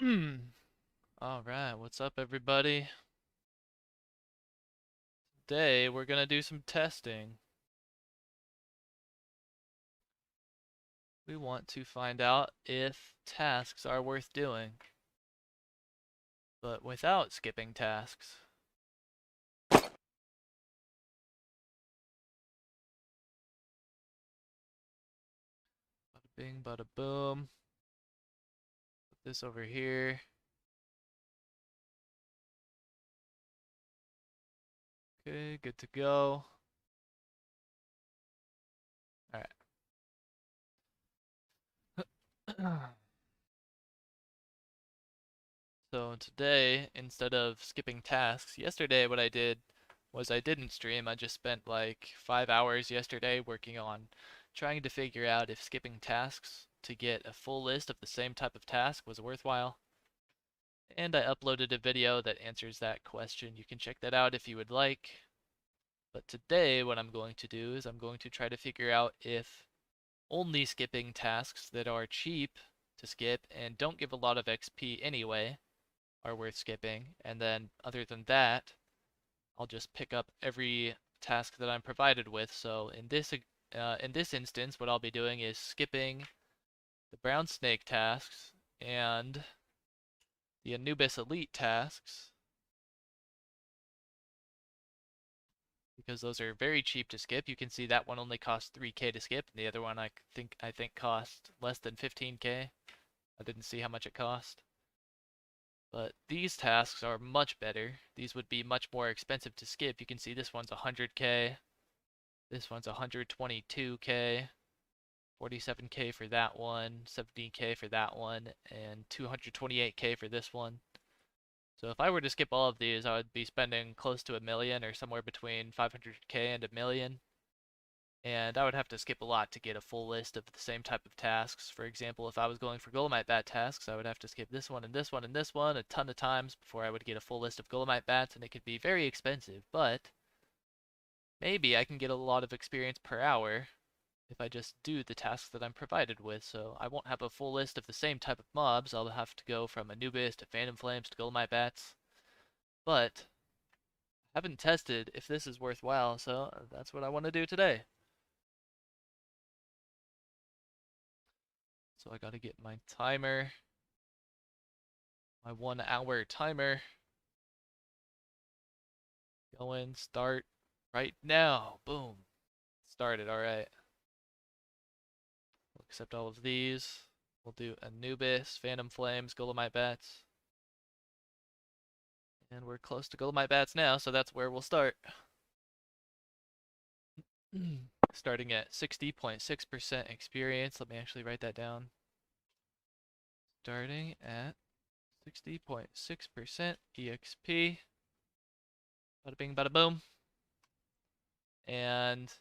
Alright, what's up everybody? Today we're gonna do some testing. We want to find out if tasks are worth doing, but without skipping tasks. Bada bing, bada boom. Put this over here. Okay, good to go. Alright. So today, instead of skipping tasks, yesterday what I did was I didn't stream. I just spent like 5 hours yesterday working on trying to figure out if skipping tasks to get a full list of the same type of task was worthwhile. And I uploaded a video that answers that question. You can check that out if you would like. But today what I'm going to do is I'm going to try to figure out if only skipping tasks that are cheap to skip and don't give a lot of XP anyway are worth skipping, and then other than that, I'll just pick up every task that I'm provided with. So in this instance, what I'll be doing is skipping the brown snake tasks and the Anubis Elite tasks because those are very cheap to skip. You can see that one only costs 3k to skip, and the other one I think cost less than 15k. I didn't see how much it cost. But these tasks are much better. These would be much more expensive to skip. You can see this one's 100k, this one's 122k, 47k for that one, 70k for that one, and 228k for this one. So if I were to skip all of these, I would be spending close to a million or somewhere between 500k and a million. And I would have to skip a lot to get a full list of the same type of tasks. For example, if I was going for Golomite Bat tasks, I would have to skip this one and this one and this one a ton of times before I would get a full list of Golomite Bats, and it could be very expensive, but maybe I can get a lot of experience per hour if I just do the tasks that I'm provided with, so I won't have a full list of the same type of mobs. I'll have to go from Anubis to Phantom Flames to Golomite Bats, but I haven't tested if this is worthwhile, so that's what I want to do today. So I gotta get my timer, my 1 hour timer going. Start right now. Boom. Started. All right. We'll accept all of these. We'll do Anubis, Phantom Flames, Golomite Bats. And we're close to Golomite Bats now, so that's where we'll start. Starting at 60.6% experience. Let me actually write that down. Starting at 60.6% EXP. Bada bing, bada boom. And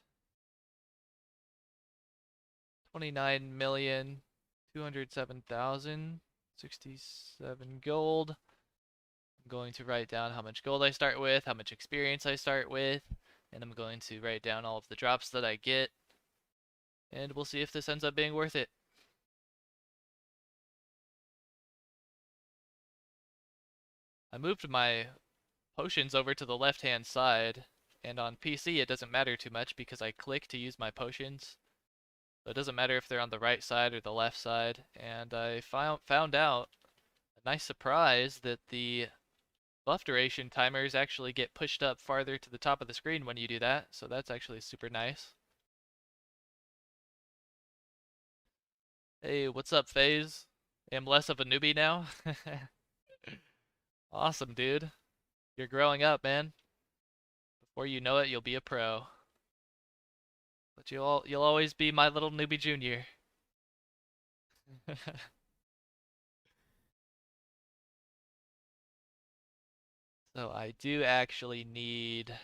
29,207,067 gold. I'm going to write down how much gold I start with, how much experience I start with, and I'm going to write down all of the drops that I get, and we'll see if this ends up being worth it. I moved my potions over to the left-hand side, and on PC it doesn't matter too much because I click to use my potions. So it doesn't matter if they're on the right side or the left side, and I found out, a nice surprise, that the buff duration timers actually get pushed up farther to the top of the screen when you do that, so that's actually super nice. Hey, what's up, FaZe? I'm less of a newbie now. Awesome, dude. You're growing up, man. Before you know it, you'll be a pro. But you'll always be my little newbie junior. So I do actually I need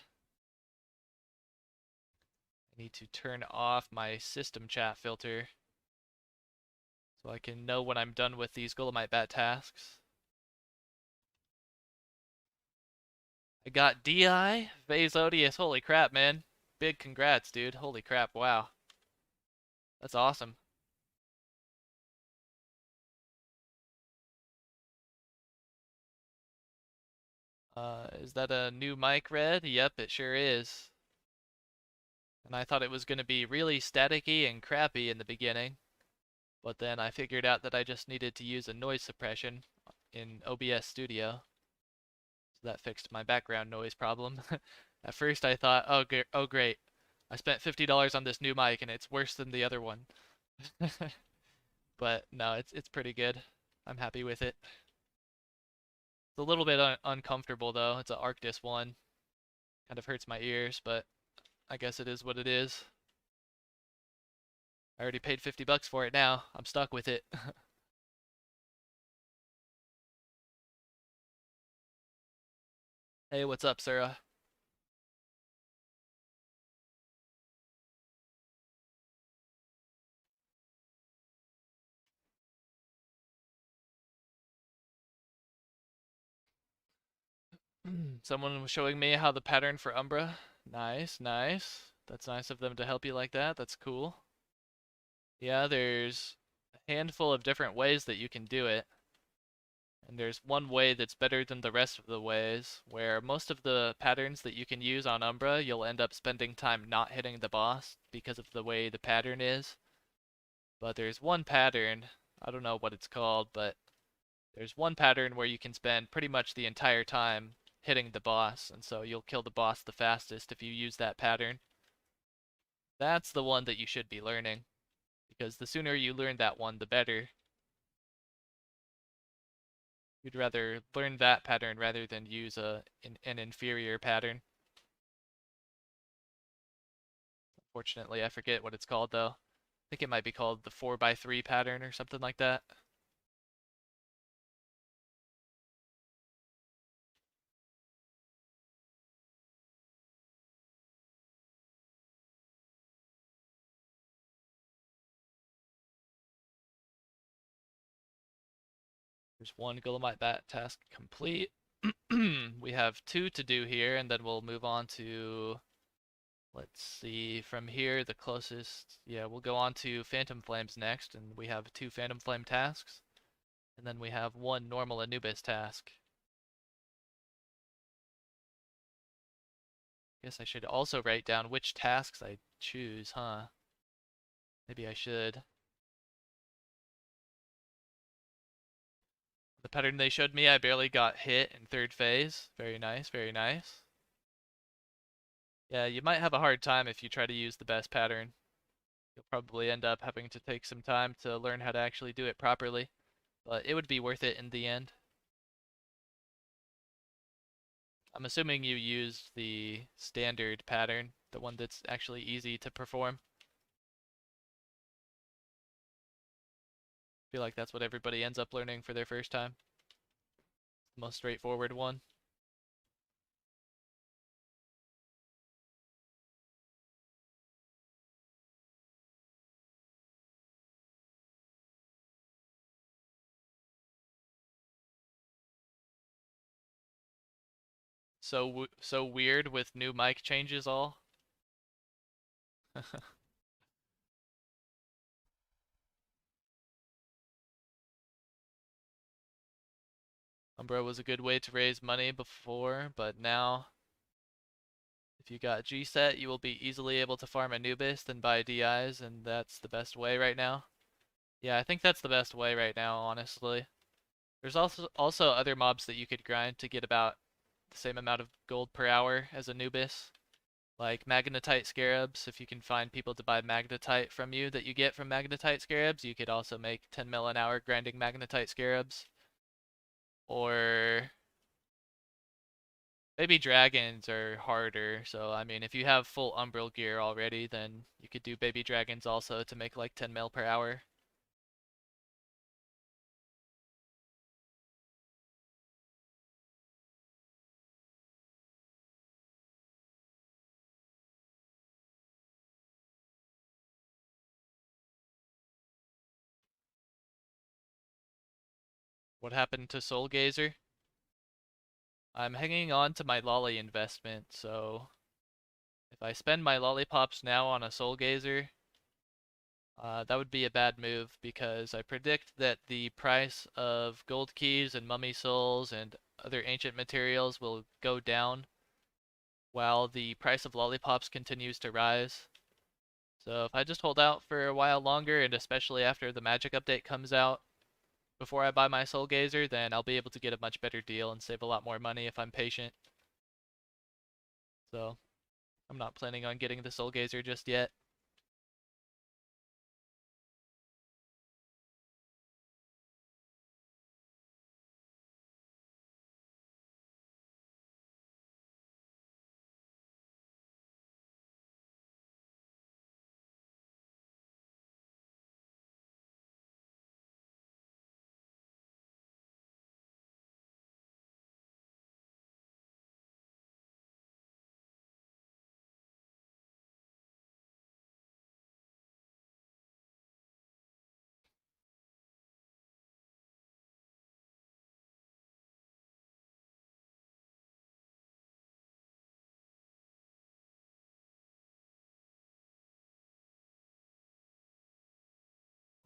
to turn off my system chat filter so I can know when I'm done with these Golomite Bat tasks. I got DI, Vase Odious, holy crap, man. Big congrats, dude. Holy crap, wow. That's awesome. Is that a new mic, Red? Yep, it sure is. And I thought it was going to be really staticky and crappy in the beginning, but then I figured out that I just needed to use a noise suppression in OBS Studio, so that fixed my background noise problem. At first I thought, oh great, I spent $50 on this new mic and it's worse than the other one. But no, it's pretty good. I'm happy with it. It's a little bit uncomfortable though. It's an Arctis one. Kind of hurts my ears, but I guess it is what it is. I already paid $50 for it now. I'm stuck with it. Hey, what's up, Sarah? Someone was showing me how the pattern for Umbra. Nice, nice. That's nice of them to help you like that. That's cool. Yeah, there's a handful of different ways that you can do it. And there's one way that's better than the rest of the ways, where most of the patterns that you can use on Umbra, you'll end up spending time not hitting the boss because of the way the pattern is. But there's one pattern, I don't know what it's called, but there's one pattern where you can spend pretty much the entire time hitting the boss, and so you'll kill the boss the fastest if you use that pattern. That's the one that you should be learning, because the sooner you learn that one, the better. You'd rather learn that pattern rather than use an inferior pattern. Fortunately, I forget what it's called though. I think it might be called the 4x3 pattern or something like that. There's one Guillemite Bat task complete. We have two to do here, and then we'll move on to, let's see, from here, the closest, yeah, we'll go on to Phantom Flames next, and we have two Phantom Flame tasks, and then we have one normal Anubis task. Guess I should also write down which tasks I choose, huh? Maybe I should. The pattern they showed me, I barely got hit in third phase. Very nice, very nice. Yeah, you might have a hard time if you try to use the best pattern. You'll probably end up having to take some time to learn how to actually do it properly, but it would be worth it in the end. I'm assuming you used the standard pattern, the one that's actually easy to perform. I feel like that's what everybody ends up learning for their first time. The most straightforward one. So weird with new mic changes all. Umbra was a good way to raise money before, but now if you got G set, you will be easily able to farm Anubis, then buy DIs, and that's the best way right now. Yeah, I think that's the best way right now, honestly. There's also other mobs that you could grind to get about the same amount of gold per hour as Anubis. Like Magnetite Scarabs, if you can find people to buy Magnetite from you that you get from Magnetite Scarabs, you could also make 10 mil an hour grinding Magnetite Scarabs. Or baby dragons are harder, so I mean if you have full umbral gear already, then you could do baby dragons also to make like 10 mil per hour. What happened to Soul Gazer? I'm hanging on to my lolly investment, so if I spend my lollipops now on a Soul Gazer, that would be a bad move because I predict that the price of gold keys and mummy souls and other ancient materials will go down while the price of lollipops continues to rise. So if I just hold out for a while longer, and especially after the magic update comes out, before I buy my Soul Gazer, then I'll be able to get a much better deal and save a lot more money if I'm patient. So I'm not planning on getting the Soul Gazer just yet.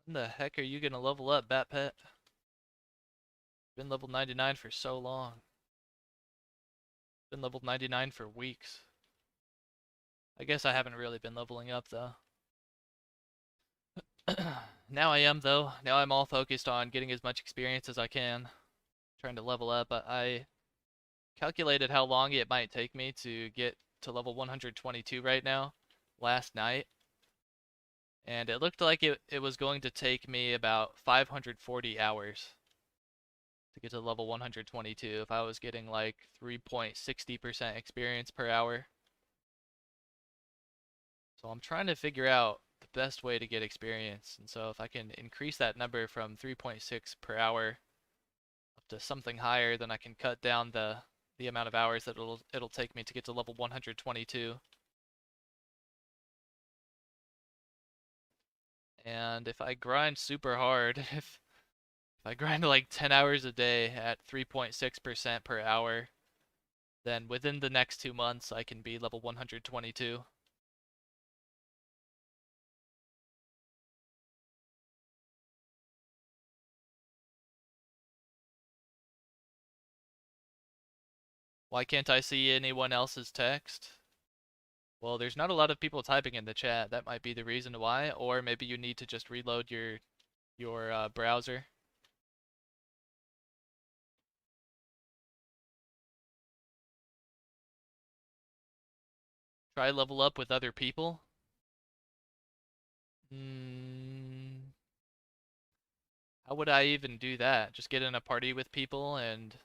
When the heck are you gonna level up, Bat Pet? Been level 99 for so long. Been level 99 for weeks. I guess I haven't really been leveling up though. Now I am though. Now I'm all focused on getting as much experience as I can, trying to level up. But I calculated how long it might take me to get to level 122 right now last night, and it looked like it was going to take me about 540 hours to get to level 122 if I was getting like 3.60% experience per hour. So I'm trying to figure out the best way to get experience. And so if I can increase that number from 3.6 per hour up to something higher, then I can cut down the amount of hours that it'll take me to get to level 122. And if I grind super hard, if I grind like 10 hours a day at 3.6% per hour, then within the next 2 months I can be level 122. Why can't I see anyone else's text? Well, there's not a lot of people typing in the chat. That might be the reason why, or maybe you need to just reload your browser. Try level up with other people. Hmm, how would I even do that? Just get in a party with people and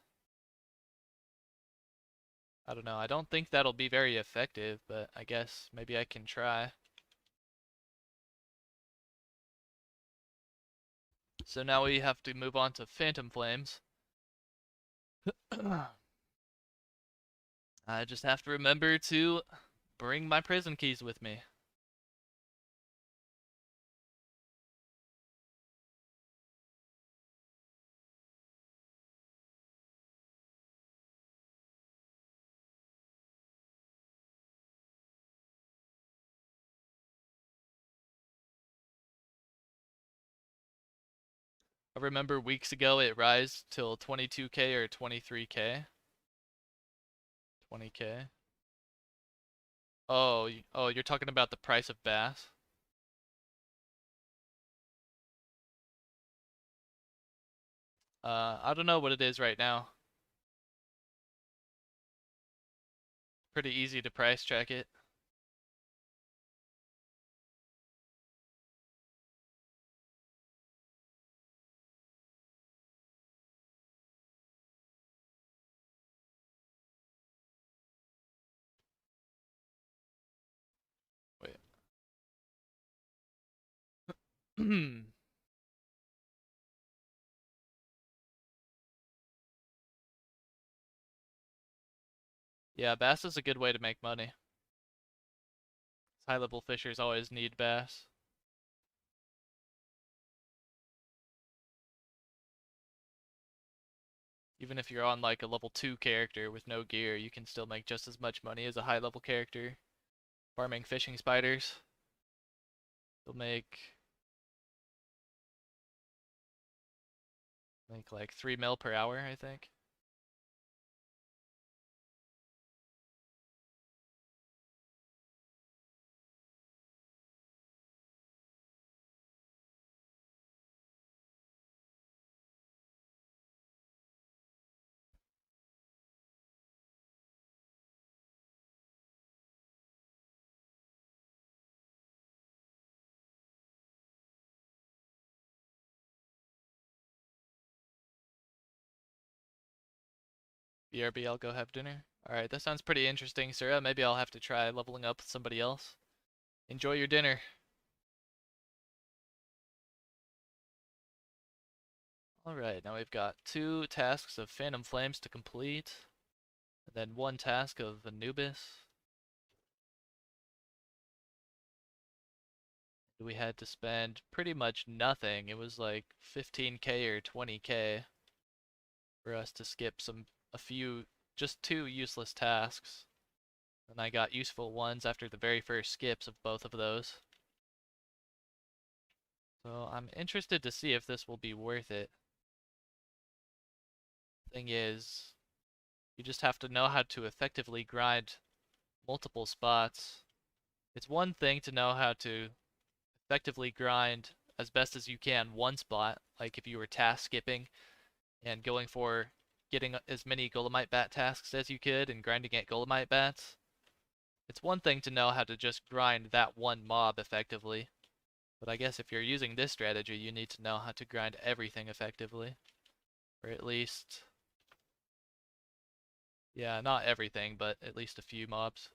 I don't know. I don't think that'll be very effective, but I guess maybe I can try. So now we have to move on to Phantom Flames. I just have to remember to bring my prison keys with me. I remember weeks ago it rise till 22k or 23k. 20k. Oh, oh, you're talking about the price of bass? I don't know what it is right now. Pretty easy to price check it. Wait. Yeah, bass is a good way to make money. High level fishers always need bass. Even if you're on like a level 2 character with no gear, you can still make just as much money as a high level character. Farming fishing spiders. They'll make like 3 mil per hour, I think. BRB, I'll go have dinner. Alright, that sounds pretty interesting, Sarah. Maybe I'll have to try leveling up with somebody else. Enjoy your dinner. Alright, now we've got 2 tasks of Phantom Flames to complete, and then 1 task of Anubis. We had to spend pretty much nothing. It was like 15k or 20k for us to skip a few, just 2 useless tasks. And I got useful ones after the very first skips of both of those. So I'm interested to see if this will be worth it. Thing is, you just have to know how to effectively grind multiple spots. It's one thing to know how to effectively grind as best as you can one spot, like if you were task skipping and going for getting as many Golemite bat tasks as you could and grinding at Golemite bats. It's one thing to know how to just grind that one mob effectively, but I guess if you're using this strategy, you need to know how to grind everything effectively. Or at least, yeah, not everything, but at least a few mobs.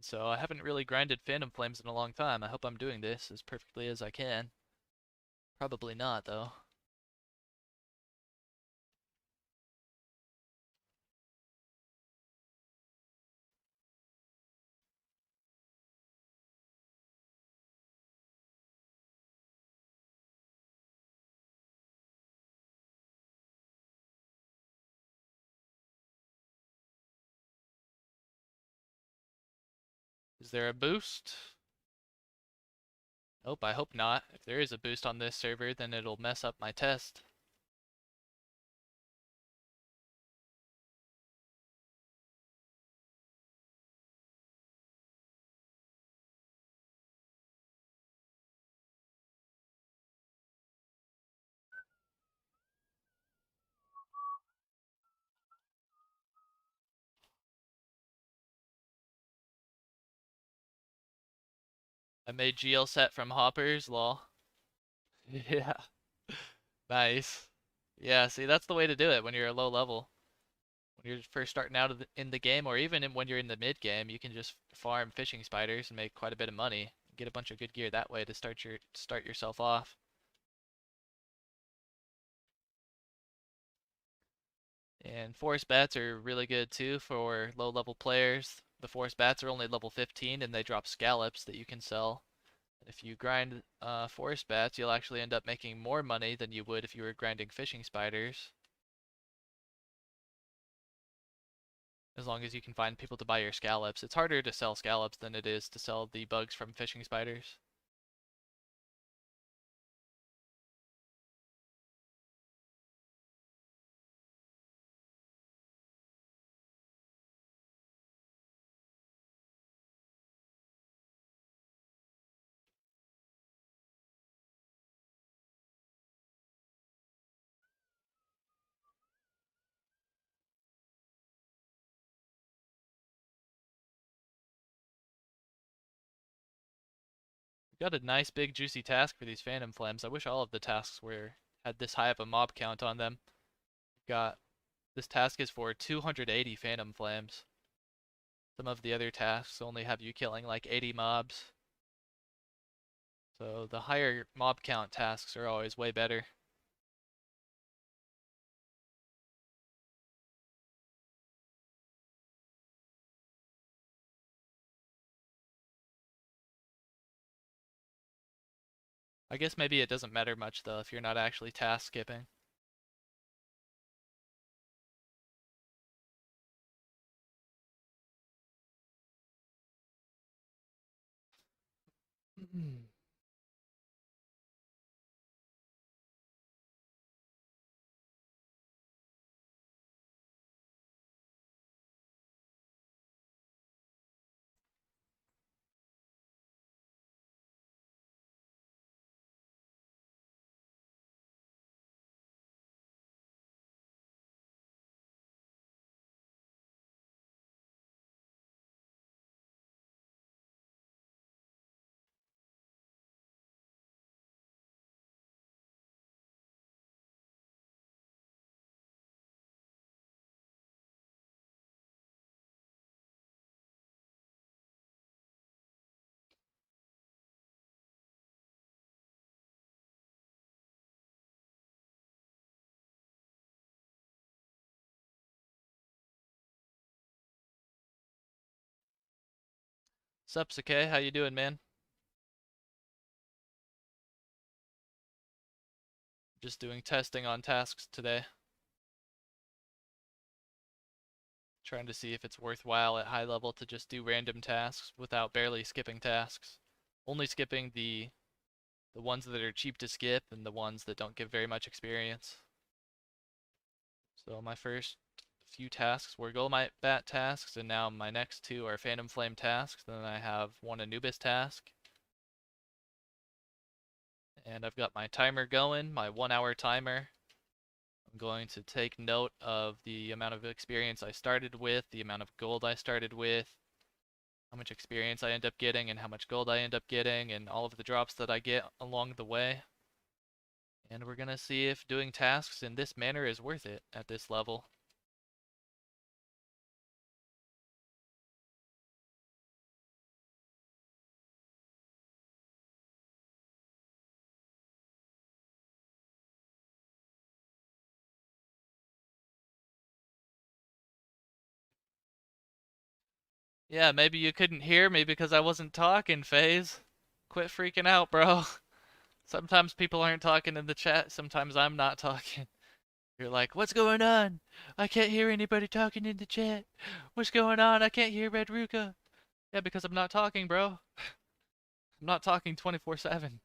So I haven't really grinded Phantom Flames in a long time. I hope I'm doing this as perfectly as I can. Probably not, though. Is there a boost? Nope, I hope not. If there is a boost on this server, then it'll mess up my test. I made GL set from hoppers, lol. Yeah, nice. Yeah, see, that's the way to do it when you're a low level. When you're first starting out in the game, or even when you're in the mid game, you can just farm fishing spiders and make quite a bit of money. Get a bunch of good gear that way to start yourself off. And forest bats are really good too for low level players. The forest bats are only level 15 and they drop scallops that you can sell. If you grind forest bats, you'll actually end up making more money than you would if you were grinding fishing spiders. As long as you can find people to buy your scallops. It's harder to sell scallops than it is to sell the bugs from fishing spiders. We got a nice big juicy task for these Phantom Flames. I wish all of the tasks were had this high of a mob count on them. Got this task is for 280 Phantom Flames. Some of the other tasks only have you killing like 80 mobs. So the higher mob count tasks are always way better. I guess maybe it doesn't matter much though if you're not actually task skipping. Sup, Sake? How you doing, man? Just doing testing on tasks today. Trying to see if it's worthwhile at high level to just do random tasks without barely skipping tasks. Only skipping the ones that are cheap to skip and the ones that don't give very much experience. So my first few tasks were Bat tasks, and now my next two are Phantom Flame tasks. Then I have one Anubis task. And I've got my timer going, my 1 hour timer. I'm going to take note of the amount of experience I started with, the amount of gold I started with, how much experience I end up getting, and how much gold I end up getting, and all of the drops that I get along the way. And we're gonna see if doing tasks in this manner is worth it at this level. Yeah, maybe you couldn't hear me because I wasn't talking, FaZe. Quit freaking out, bro. Sometimes people aren't talking in the chat, sometimes I'm not talking. You're like, what's going on? I can't hear anybody talking in the chat. What's going on? I can't hear Red Ruka. Yeah, because I'm not talking, bro. I'm not talking 24/7.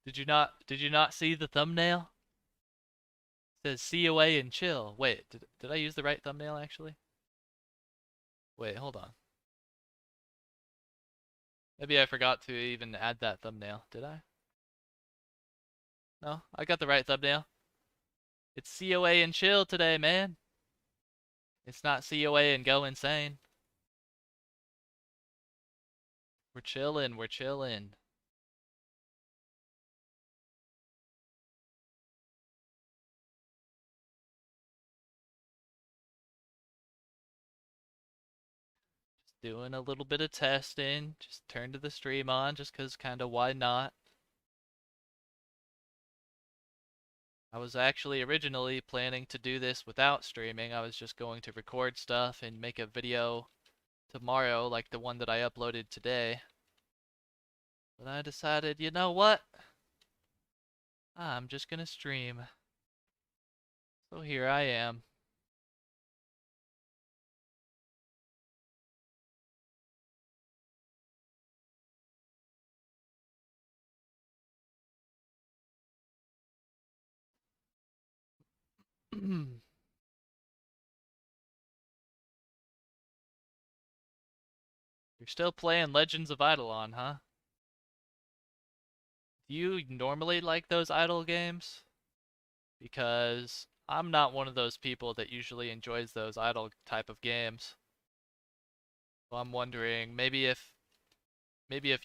Did you not see the thumbnail? It says see away and chill. Wait, did I use the right thumbnail actually? Wait, hold on. Maybe I forgot to even add that thumbnail. Did I? No, I got the right thumbnail. It's COA and chill today, man. It's not COA and go insane. We're chilling, we're chilling. Just doing a little bit of testing. Just turned the stream on just 'cause kinda why not? I was actually originally planning to do this without streaming. I was just going to record stuff and make a video tomorrow like the one that I uploaded today. But I decided, you know what? I'm just gonna stream. So here I am. You're still playing Legends of Eidolon, huh? Do you normally like those idle games? Because I'm not one of those people that usually enjoys those idle type of games. So I'm wondering maybe if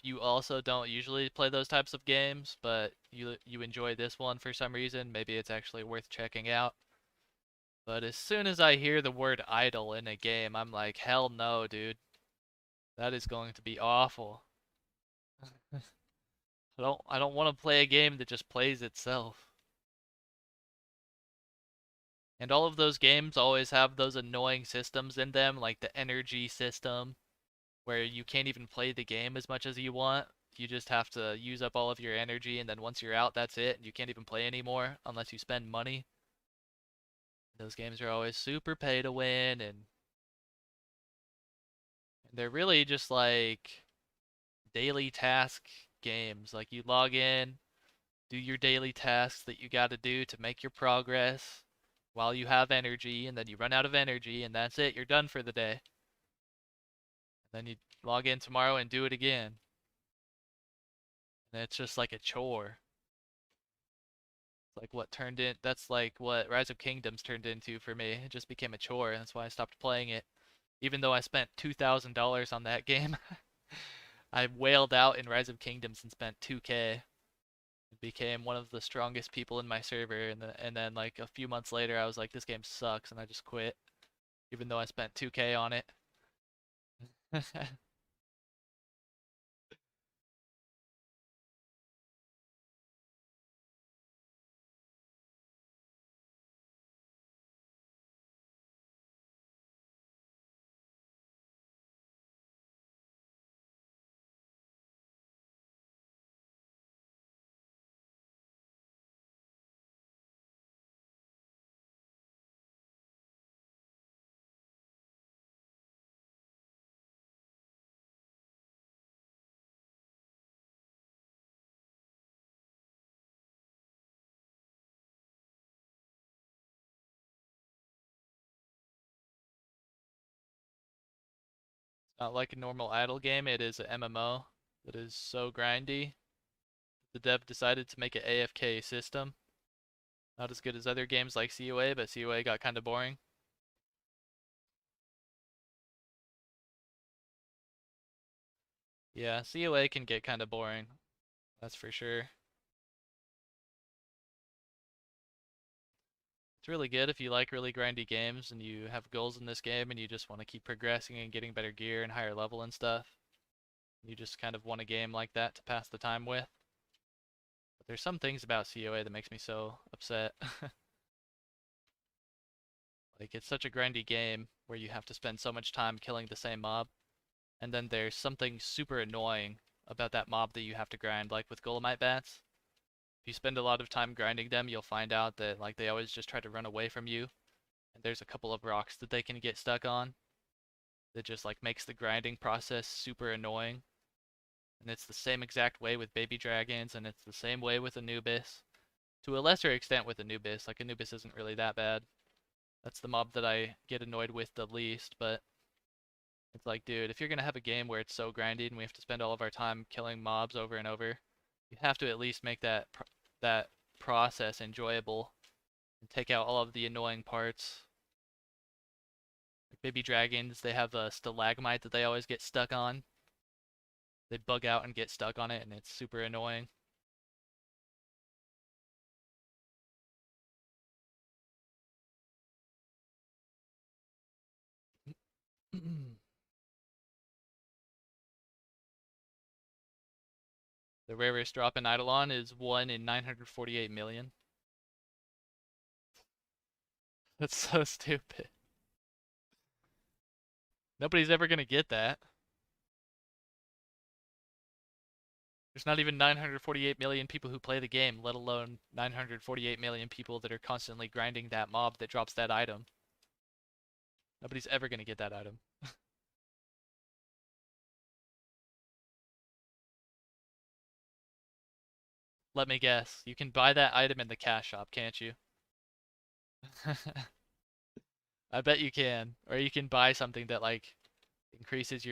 you also don't usually play those types of games, but you enjoy this one for some reason, maybe it's actually worth checking out. But as soon as I hear the word idle in a game, I'm like, hell no, dude. That is going to be awful. I don't want to play a game that just plays itself. And all of those games always have those annoying systems in them, like the energy system, where you can't even play the game as much as you want. You just have to use up all of your energy, and then once you're out, that's it. And you can't even play anymore unless you spend money. Those games are always super pay to win, and they're really just like daily task games. Like you log in, do your daily tasks that you gotta do to make your progress while you have energy, and then you run out of energy, and that's it. You're done for the day. And then you log in tomorrow and do it again. And it's just like a chore. It's like that's like what Rise of Kingdoms turned into for me. It just became a chore, and that's why I stopped playing it. Even though I spent $2,000 on that game, I wailed out in Rise of Kingdoms and spent 2K. Became one of the strongest people in my server, and then like a few months later, I was like, this game sucks, and I just quit, even though I spent 2K on it. Not like a normal idle game, it is an MMO that is so grindy. The dev decided to make an AFK system. Not as good as other games like COA, but COA got kind of boring. Yeah, COA can get kind of boring, that's for sure. It's really good if you like really grindy games and you have goals in this game and you just want to keep progressing and getting better gear and higher level and stuff. You just kind of want a game like that to pass the time with. But there's some things about COA that makes me so upset. Like it's such a grindy game where you have to spend so much time killing the same mob, and then there's something super annoying about that mob that you have to grind, like with Golemite bats. If you spend a lot of time grinding them, you'll find out that like they always just try to run away from you, and there's a couple of rocks that they can get stuck on that just like makes the grinding process super annoying. And it's the same exact way with baby dragons, and it's the same way with Anubis. To a lesser extent with Anubis, like Anubis isn't really that bad. That's the mob that I get annoyed with the least, but it's like, dude, if you're gonna have a game where it's so grindy and we have to spend all of our time killing mobs over and over, you have to at least make that process enjoyable and take out all of the annoying parts. Like baby dragons, they have a stalagmite that they always get stuck on. They bug out and get stuck on it, and it's super annoying. The rarest drop in Eidolon is 1 in 948 million. That's so stupid. Nobody's ever gonna get that. There's not even 948 million people who play the game, let alone 948 million people that are constantly grinding that mob that drops that item. Nobody's ever gonna get that item. Let me guess. You can buy that item in the cash shop, can't you? I bet you can. Or you can buy something that like increases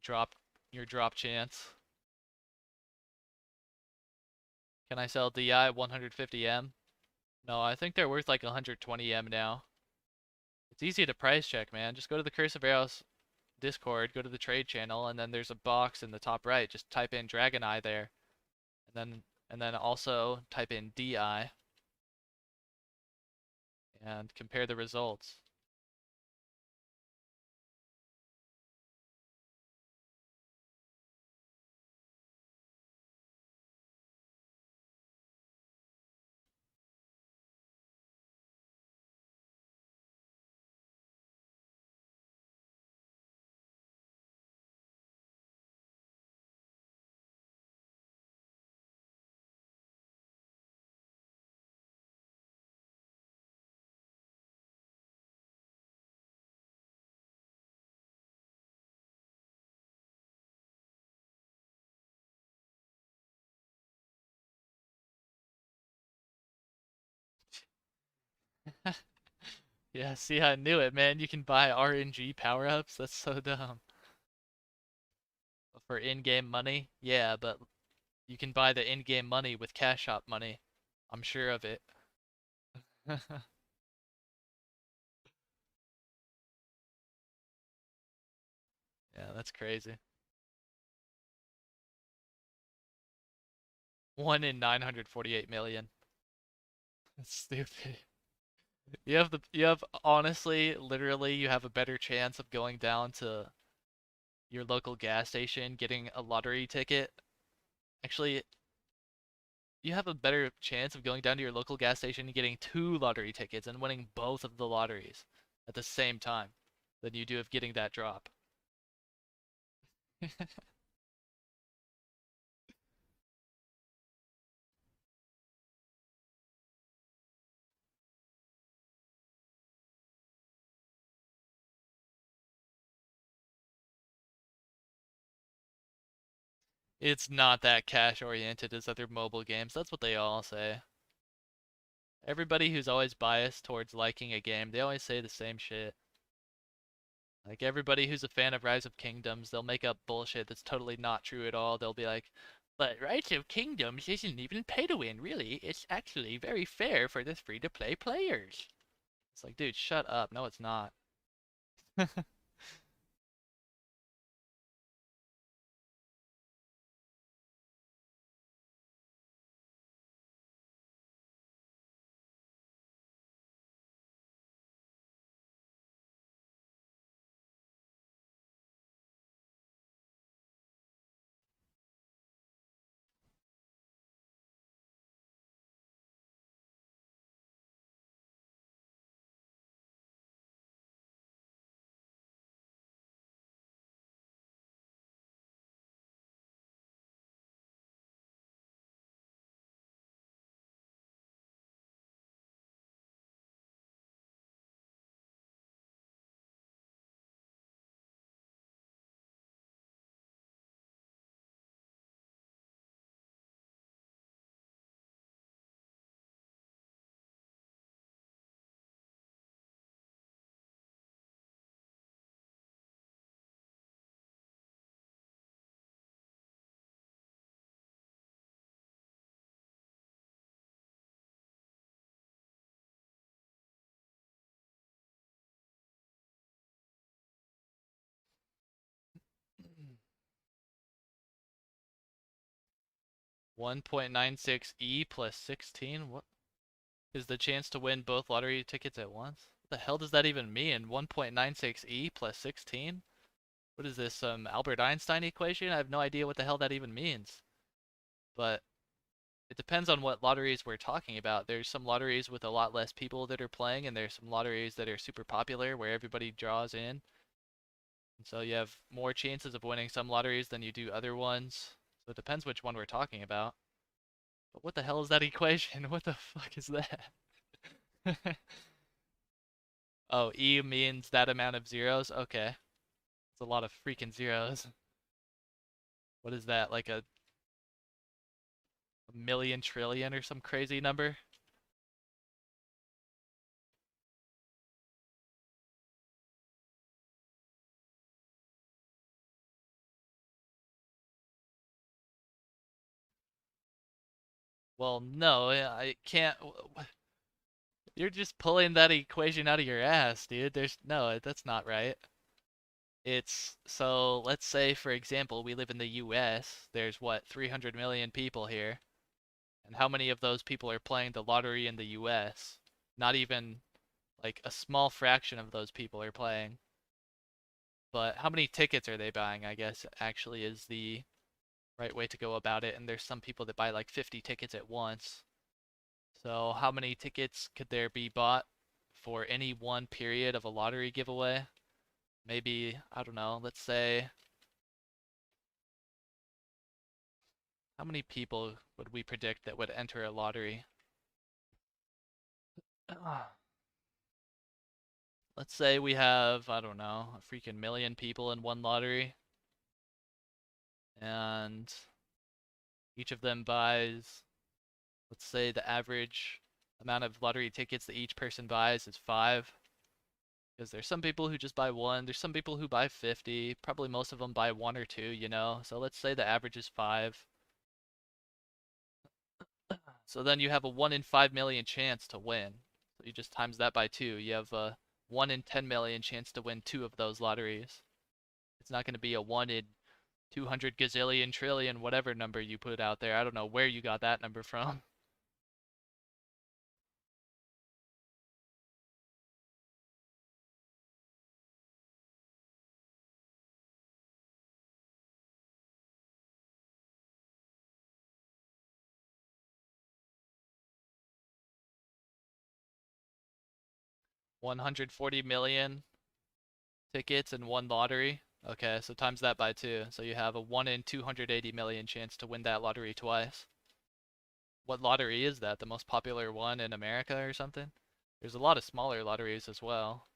drop your drop chance. Can I sell DI 150M? No, I think they're worth like 120M now. It's easy to price check, man. Just go to the Curse of Aros Discord, go to the trade channel, and then there's a box in the top right. Just type in Dragon Eye there, and then also type in DI and compare the results. Yeah, see, I knew it, man. You can buy RNG power-ups. That's so dumb. For in-game money? Yeah, but you can buy the in-game money with cash shop money. I'm sure of it. Yeah, that's crazy. 1 in 948 million. That's stupid. You have honestly, literally, you have a better chance of going down to your local gas station getting a lottery ticket. Actually, you have a better chance of going down to your local gas station and getting two lottery tickets and winning both of the lotteries at the same time than you do of getting that drop. It's not that cash oriented as other mobile games. That's what they all say. Everybody who's always biased towards liking a game, they always say the same shit. Like everybody who's a fan of Rise of Kingdoms, they'll make up bullshit that's totally not true at all. They'll be like, but Rise of Kingdoms isn't even pay to win, really. It's actually very fair for the free to play players. It's like, dude, shut up. No, it's not. Mm. 1.96 E plus 16? What is the chance to win both lottery tickets at once? What the hell does that even mean? 1.96 E plus 16? What is this, some Albert Einstein equation? I have no idea what the hell that even means. But it depends on what lotteries we're talking about. There's some lotteries with a lot less people that are playing, and there's some lotteries that are super popular where everybody draws in. And so you have more chances of winning some lotteries than you do other ones. So it depends which one we're talking about. But what the hell is that equation? What the fuck is that? Oh, E means that amount of zeros? Okay. It's a lot of freaking zeros. What is that? Like a million trillion or some crazy number? Well, no, I can't. You're just pulling that equation out of your ass, dude. There's no, that's not right. It's so let's say, for example, we live in the US. There's what, 300 million people here. And how many of those people are playing the lottery in the US? Not even like a small fraction of those people are playing. But how many tickets are they buying, I guess, actually is the right way to go about it. And there's some people that buy like 50 tickets at once. So how many tickets could there be bought for any one period of a lottery giveaway? Maybe, I don't know, let's say, how many people would we predict that would enter a lottery? Let's say we have, I don't know, a freaking million people in one lottery, and each of them buys, let's say the average amount of lottery tickets that each person buys is 5. Because there's some people who just buy one, there's some people who buy 50, probably most of them buy one or two, you know? So let's say the average is 5. So then you have a 1 in 5 million chance to win. So you just times that by 2. You have a 1 in 10 million chance to win 2 of those lotteries. It's not going to be a 1 in 200 gazillion trillion whatever number you put out there. I don't know where you got that number from. 140 million tickets in one lottery. Okay, so times that by two. So you have a 1 in 280 million chance to win that lottery twice. What lottery is that? The most popular one in America or something? There's a lot of smaller lotteries as well.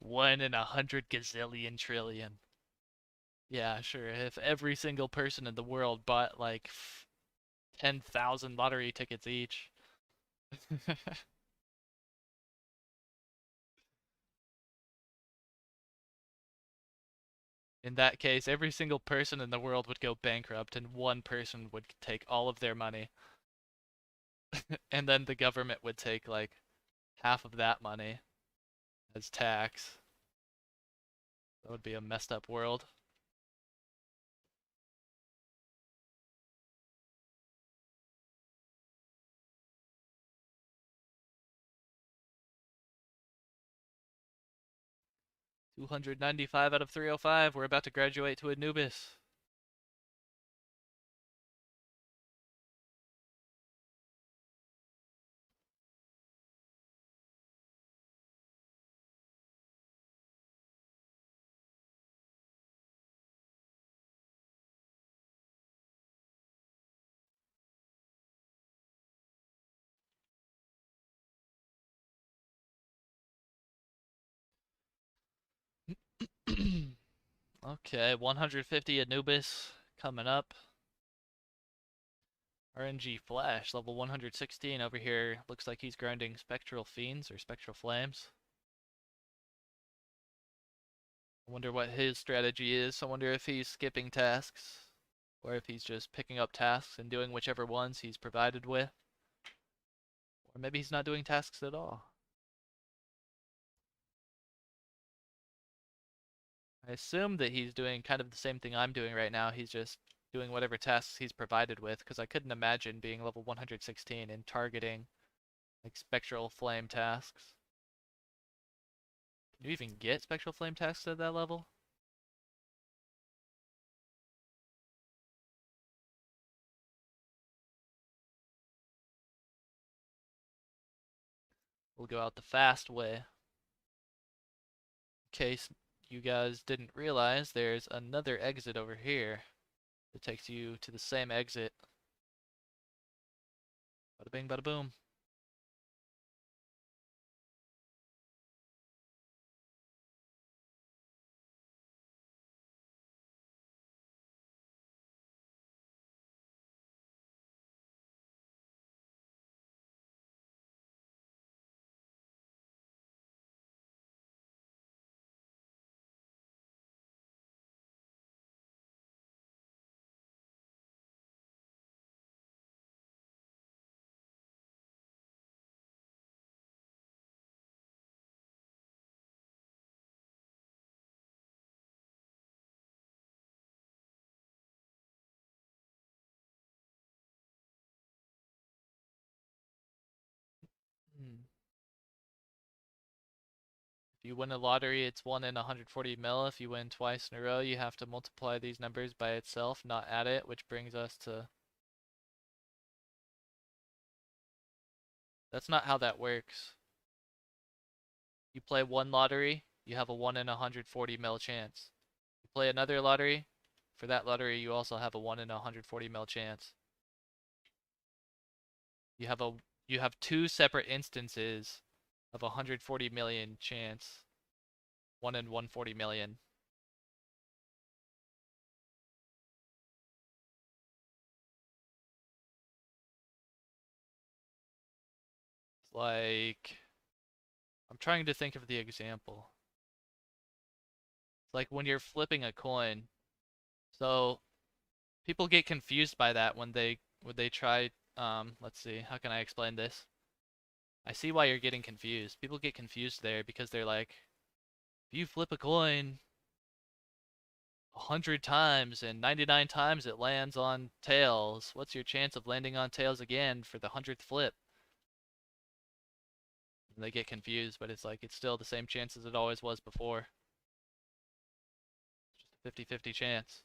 One in 100 gazillion trillion. Yeah, sure. If every single person in the world bought like 10,000 lottery tickets each. In that case, every single person in the world would go bankrupt and one person would take all of their money. And then the government would take like half of that money as tax. That would be a messed up world. 295 out of 305. We're about to graduate to Anubis. Okay, 150 Anubis coming up. RNG Flash, level 116 over here. Looks like he's grinding Spectral Fiends or Spectral Flames. I wonder what his strategy is. I wonder if he's skipping tasks or if he's just picking up tasks and doing whichever ones he's provided with. Or maybe he's not doing tasks at all. I assume that he's doing kind of the same thing I'm doing right now. He's just doing whatever tasks he's provided with, because I couldn't imagine being level 116 and targeting like spectral flame tasks. Can you even get spectral flame tasks at that level? We'll go out the fast way. In case you guys didn't realize, there's another exit over here that takes you to the same exit. Bada bing, bada boom. Hmm. If you win a lottery, it's 1 in 140 mil. If you win twice in a row, you have to multiply these numbers by itself, not add it, which brings us to... That's not how that works. You play one lottery, you have a 1 in 140 mil chance. You play another lottery, for that lottery you also have a 1 in 140 mil chance. You have a you have two separate instances of 140 million chance. 1 in 140 million. It's like, I'm trying to think of the example. It's like when you're flipping a coin. So people get confused by that when they try let's see, how can I explain this? I see why you're getting confused. People get confused there because they're like, if you flip a coin, 100 times and 99 times it lands on tails. What's your chance of landing on tails again for the 100th flip? And they get confused, but it's like it's still the same chance as it always was before. It's just a 50-50 chance.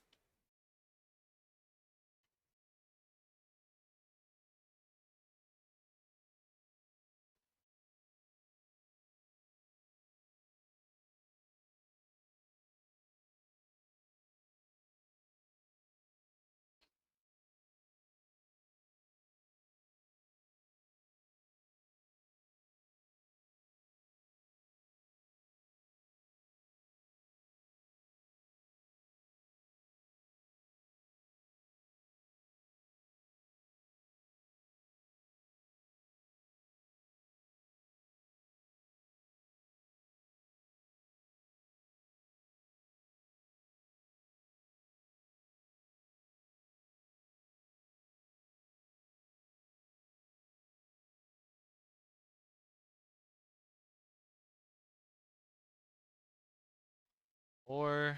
Or,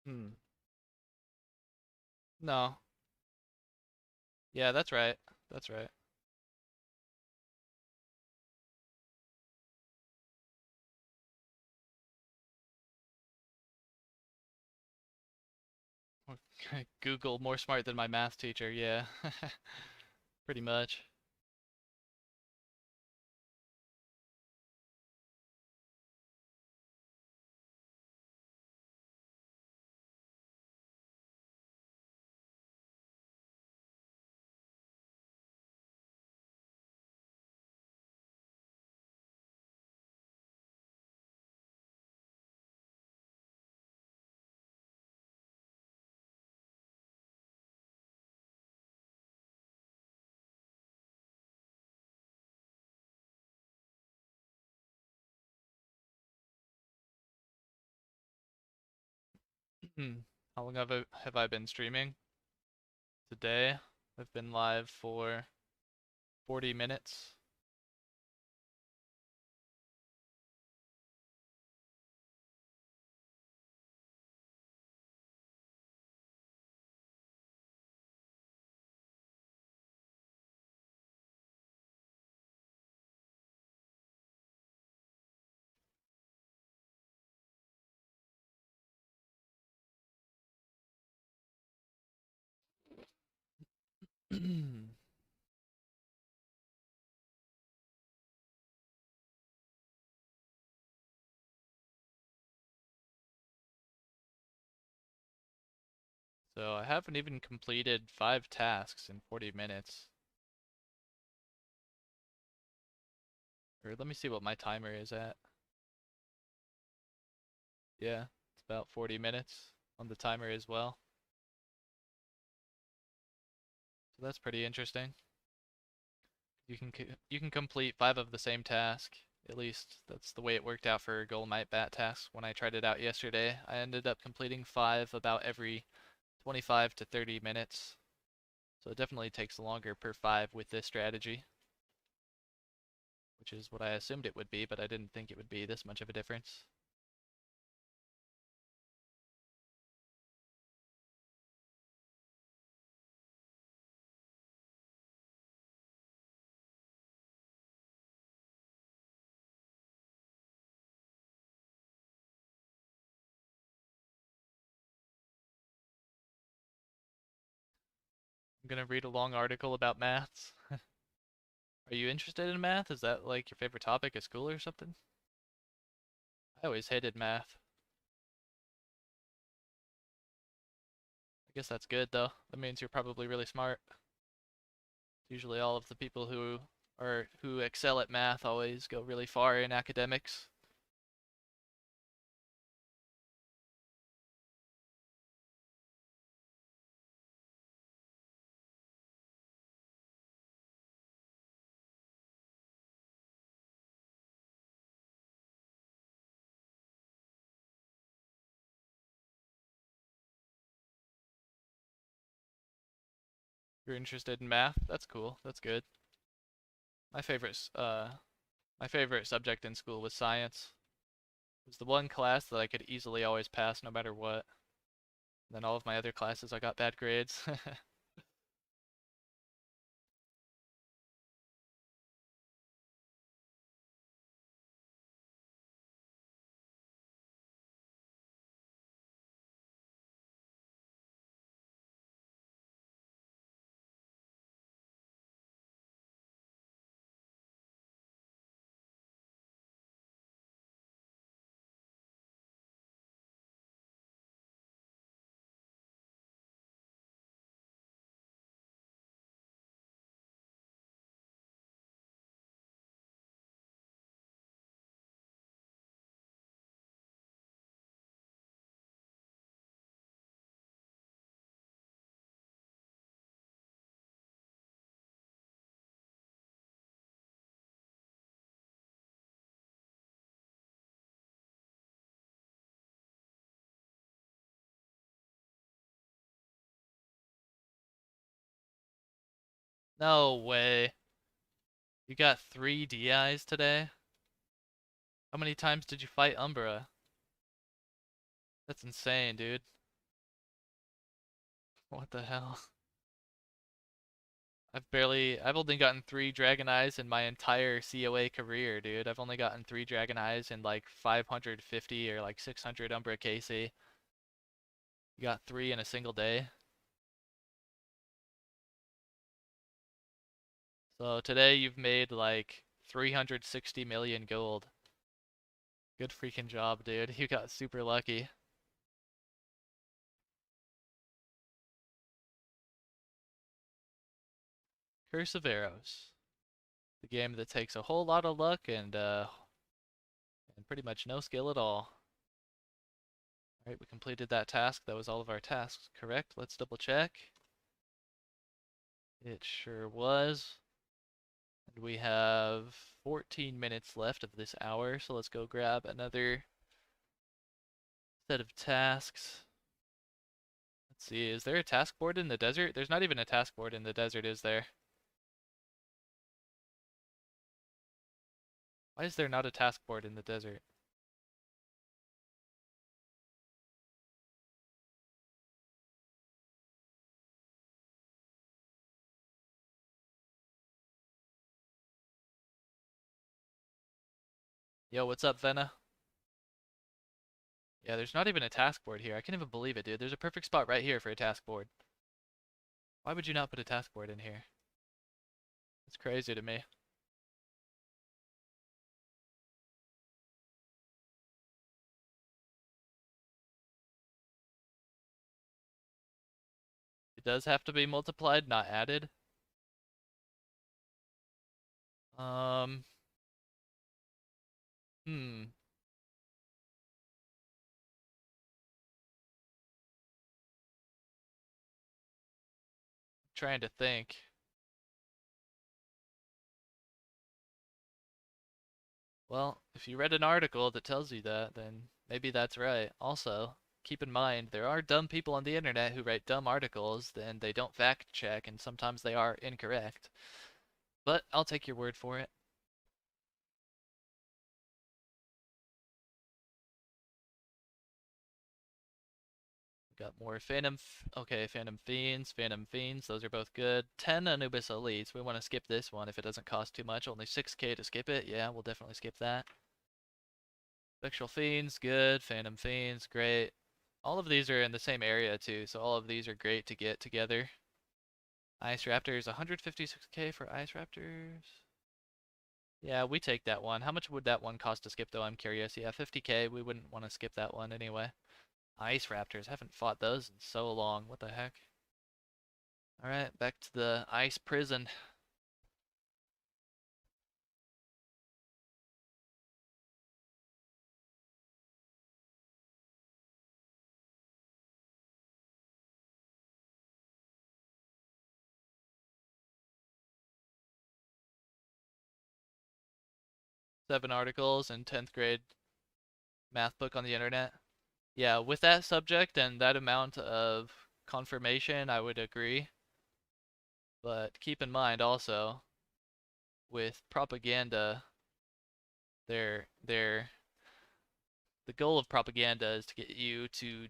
hmm, no. Yeah, that's right. That's right. Google more smart than my math teacher, yeah. Pretty much. How long have I been streaming? Today, I've been live for 40 minutes. So I haven't even completed 5 tasks in 40 minutes. Or let me see what my timer is at. Yeah, it's about 40 minutes on the timer as well. So that's pretty interesting. You can complete 5 of the same task. At least that's the way it worked out for Golem Knight Bat tasks when I tried it out yesterday. I ended up completing 5 about every 25 to 30 minutes. So it definitely takes longer per 5 with this strategy, which is what I assumed it would be, but I didn't think it would be this much of a difference. I'm gonna read a long article about maths. Are you interested in math? Is that like your favorite topic at school or something? I always hated math. I guess that's good though. That means you're probably really smart. Usually all of the people who excel at math always go really far in academics. You're interested in math? That's cool. That's good. My favorite my favorite subject in school was science. was the one class that I could easily always pass no matter what. Then all of my other classes I got bad grades. No way. You got 3 DIs today? How many times did you fight Umbra? That's insane, dude. What the hell? I've only gotten 3 Dragon Eyes in my entire COA career, dude. I've only gotten 3 Dragon Eyes in like 550 or like 600 Umbra KC. You got 3 in a single day. So today you've made like 360 million gold. Good freaking job, dude. You got super lucky. Curse of Aros. The game that takes a whole lot of luck and pretty much no skill at all. Alright, we completed that task. That was all of our tasks, correct? Let's double check. It sure was. And we have 14 minutes left of this hour, so let's go grab another set of tasks. Let's see, is there a task board in the desert? There's not even a task board in the desert, is there? Why is there not a task board in the desert? Yo, what's up, Venna? Yeah, there's not even a task board here. I can't even believe it, dude. There's a perfect spot right here for a task board. Why would you not put a task board in here? It's crazy to me. It does have to be multiplied, not added. Um, hmm. Trying to think. Well, if you read an article that tells you that, then maybe that's right. Also, keep in mind, there are dumb people on the internet who write dumb articles, and they don't fact check, and sometimes they are incorrect. But I'll take your word for it. Got more okay, Phantom Fiends, Phantom Fiends, those are both good. 10 Anubis Elites, we want to skip this one if it doesn't cost too much. Only 6k to skip it, yeah, we'll definitely skip that. Spectral Fiends, good. Phantom Fiends, great. All of these are in the same area too, so all of these are great to get together. Ice Raptors, 156k for Ice Raptors. Yeah, we take that one. How much would that one cost to skip though? I'm curious. Yeah, 50k, we wouldn't want to skip that one anyway. Ice Raptors, haven't fought those in so long. What the heck? Alright, back to the ice prison. Seven articles in 10th grade math book on the internet. Yeah, with that subject and that amount of confirmation, I would agree. But keep in mind also, with propaganda, their the goal of propaganda is to get you to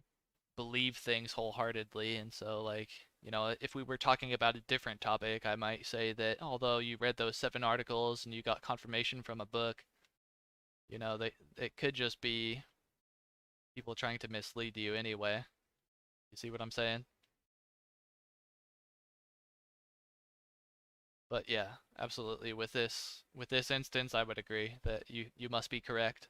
believe things wholeheartedly. And so, like, if we were talking about a different topic, I might say that although you read those 7 articles and you got confirmation from a book, it could just be people trying to mislead you anyway. You see what I'm saying? But yeah, absolutely. With this instance, I would agree that you must be correct.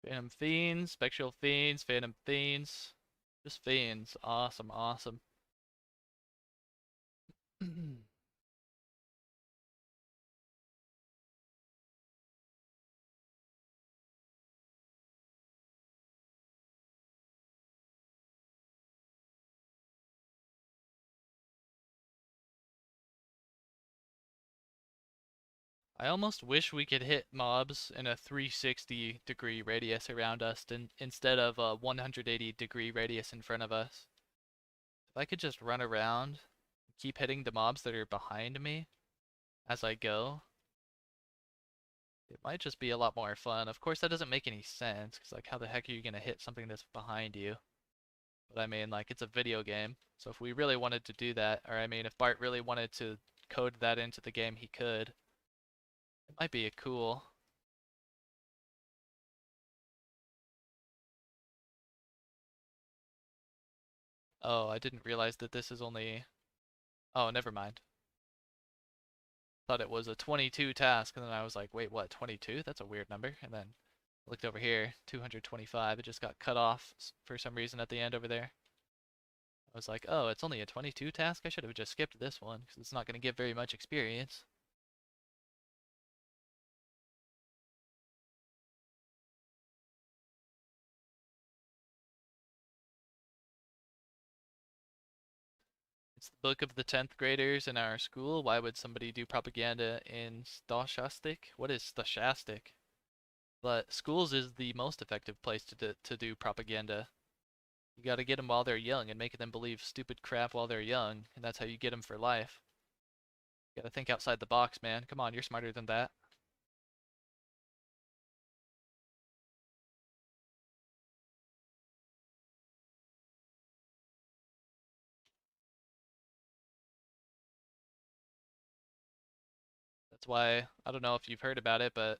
Phantom Fiends, Spectral Fiends, Phantom Fiends. Just Fiends. Awesome, awesome. I almost wish we could hit mobs in a 360-degree radius around us instead of a 180-degree radius in front of us. If I could just run around, keep hitting the mobs that are behind me as I go, it might just be a lot more fun. Of course, that doesn't make any sense, because like how the heck are you gonna hit something that's behind you? But I mean, like, it's a video game, so if we really wanted to do that, or I mean, if Bart really wanted to code that into the game, he could. It might be a cool. Oh, I didn't realize that this is only. Oh, never mind. Thought it was a 22 task, and then I was like, wait, what, 22? That's a weird number. And then looked over here, 225. It just got cut off for some reason at the end over there. I was like, oh, it's only a 22 task? I should have just skipped this one, because it's not going to give very much experience. It's the book of the 10th graders in our school. Why would somebody do propaganda in stochastic? What is stochastic? But schools is the most effective place to do propaganda. You gotta get them while they're young and make them believe stupid crap while they're young, and that's how you get them for life. You gotta think outside the box, man. Come on, you're smarter than that. That's why, I don't know if you've heard about it, but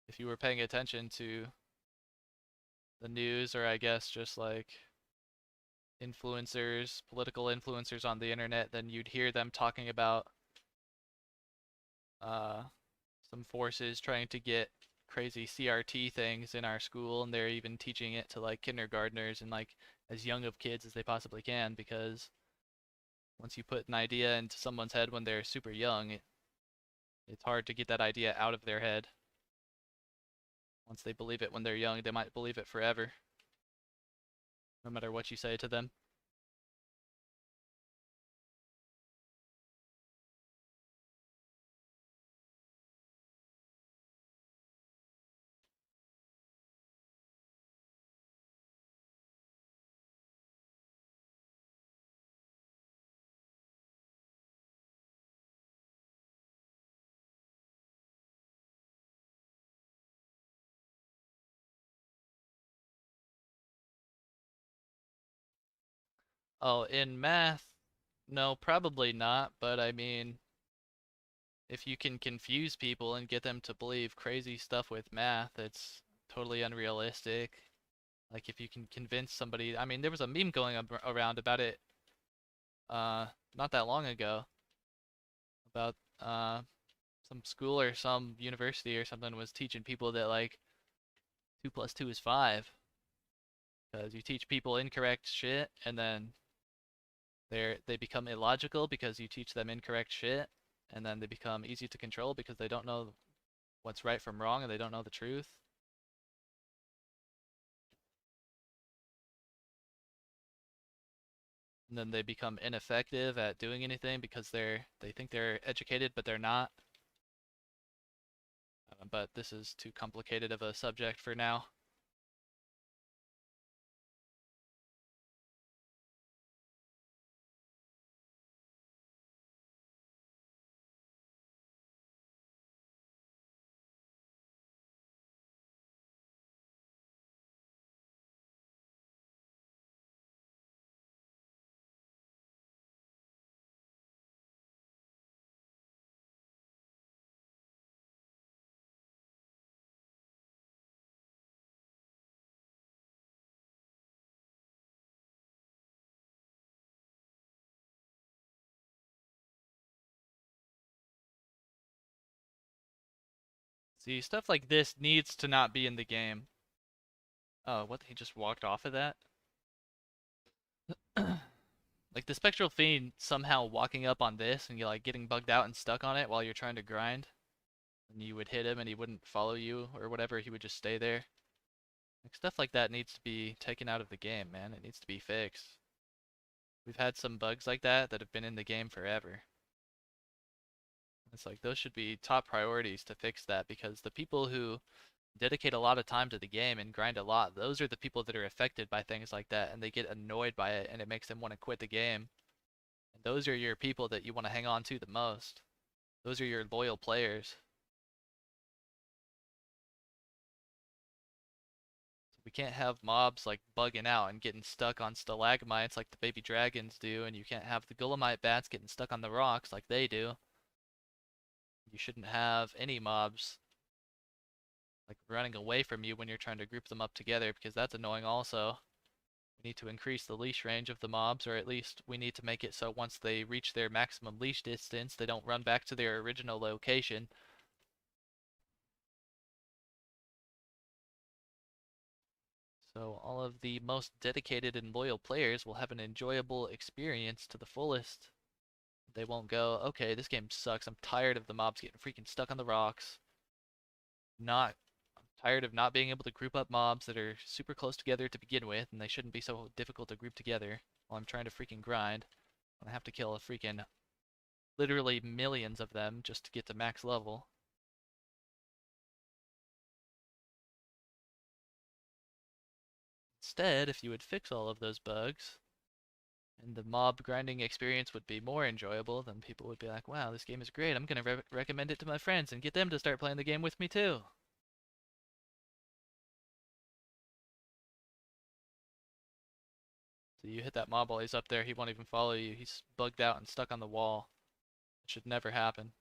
if you were paying attention to the news, or I guess just like influencers, political influencers on the internet, then you'd hear them talking about uh, some forces trying to get crazy CRT things in our school, and they're even teaching it to like kindergartners and like as young of kids as they possibly can, because once you put an idea into someone's head when they're super young, it's hard to get that idea out of their head. Once they believe it when they're young, they might believe it forever, no matter what you say to them. Oh, in math, no, probably not, but I mean, if you can confuse people and get them to believe crazy stuff with math, it's totally unrealistic. Like if you can convince somebody, I mean, there was a meme going around about it uh not that long ago about some school or some university or something was teaching people that like 2 plus 2 is 5, because you teach people incorrect shit and then they become illogical because you teach them incorrect shit, and then they become easy to control because they don't know what's right from wrong and they don't know the truth. and then they become ineffective at doing anything because they think they're educated, but they're not. But this is too complicated of a subject for now. See, stuff like this needs to not be in the game. Oh, what? He just walked off of that? Like the Spectral Fiend somehow walking up on this and you're like getting bugged out and stuck on it while you're trying to grind. And you would hit him and he wouldn't follow you or whatever, he would just stay there. Like stuff like that needs to be taken out of the game, man. It needs to be fixed. We've had some bugs like that that have been in the game forever. It's like those should be top priorities to fix that because the people who dedicate a lot of time to the game and grind a lot, those are the people that are affected by things like that and they get annoyed by it and it makes them want to quit the game. And those are your people that you want to hang on to the most. Those are your loyal players. So we can't have mobs like bugging out and getting stuck on stalagmites like the baby dragons do, and you can't have the Guillemite bats getting stuck on the rocks like they do. You shouldn't have any mobs like running away from you when you're trying to group them up together because that's annoying also. We need to increase the leash range of the mobs, or at least we need to make it so once they reach their maximum leash distance, they don't run back to their original location. So all of the most dedicated and loyal players will have an enjoyable experience to the fullest. They won't go, okay, this game sucks. I'm tired of the mobs getting freaking stuck on the rocks. Not I'm tired of not being able to group up mobs that are super close together to begin with, and they shouldn't be so difficult to group together while I'm trying to freaking grind. I have to kill a freaking literally millions of them just to get to max level. Instead, if you would fix all of those bugs, and the mob grinding experience would be more enjoyable, then people would be like, wow, this game is great. I'm going to recommend it to my friends and get them to start playing the game with me too. So you hit that mob while he's up there, he won't even follow you. He's bugged out and stuck on the wall. It should never happen.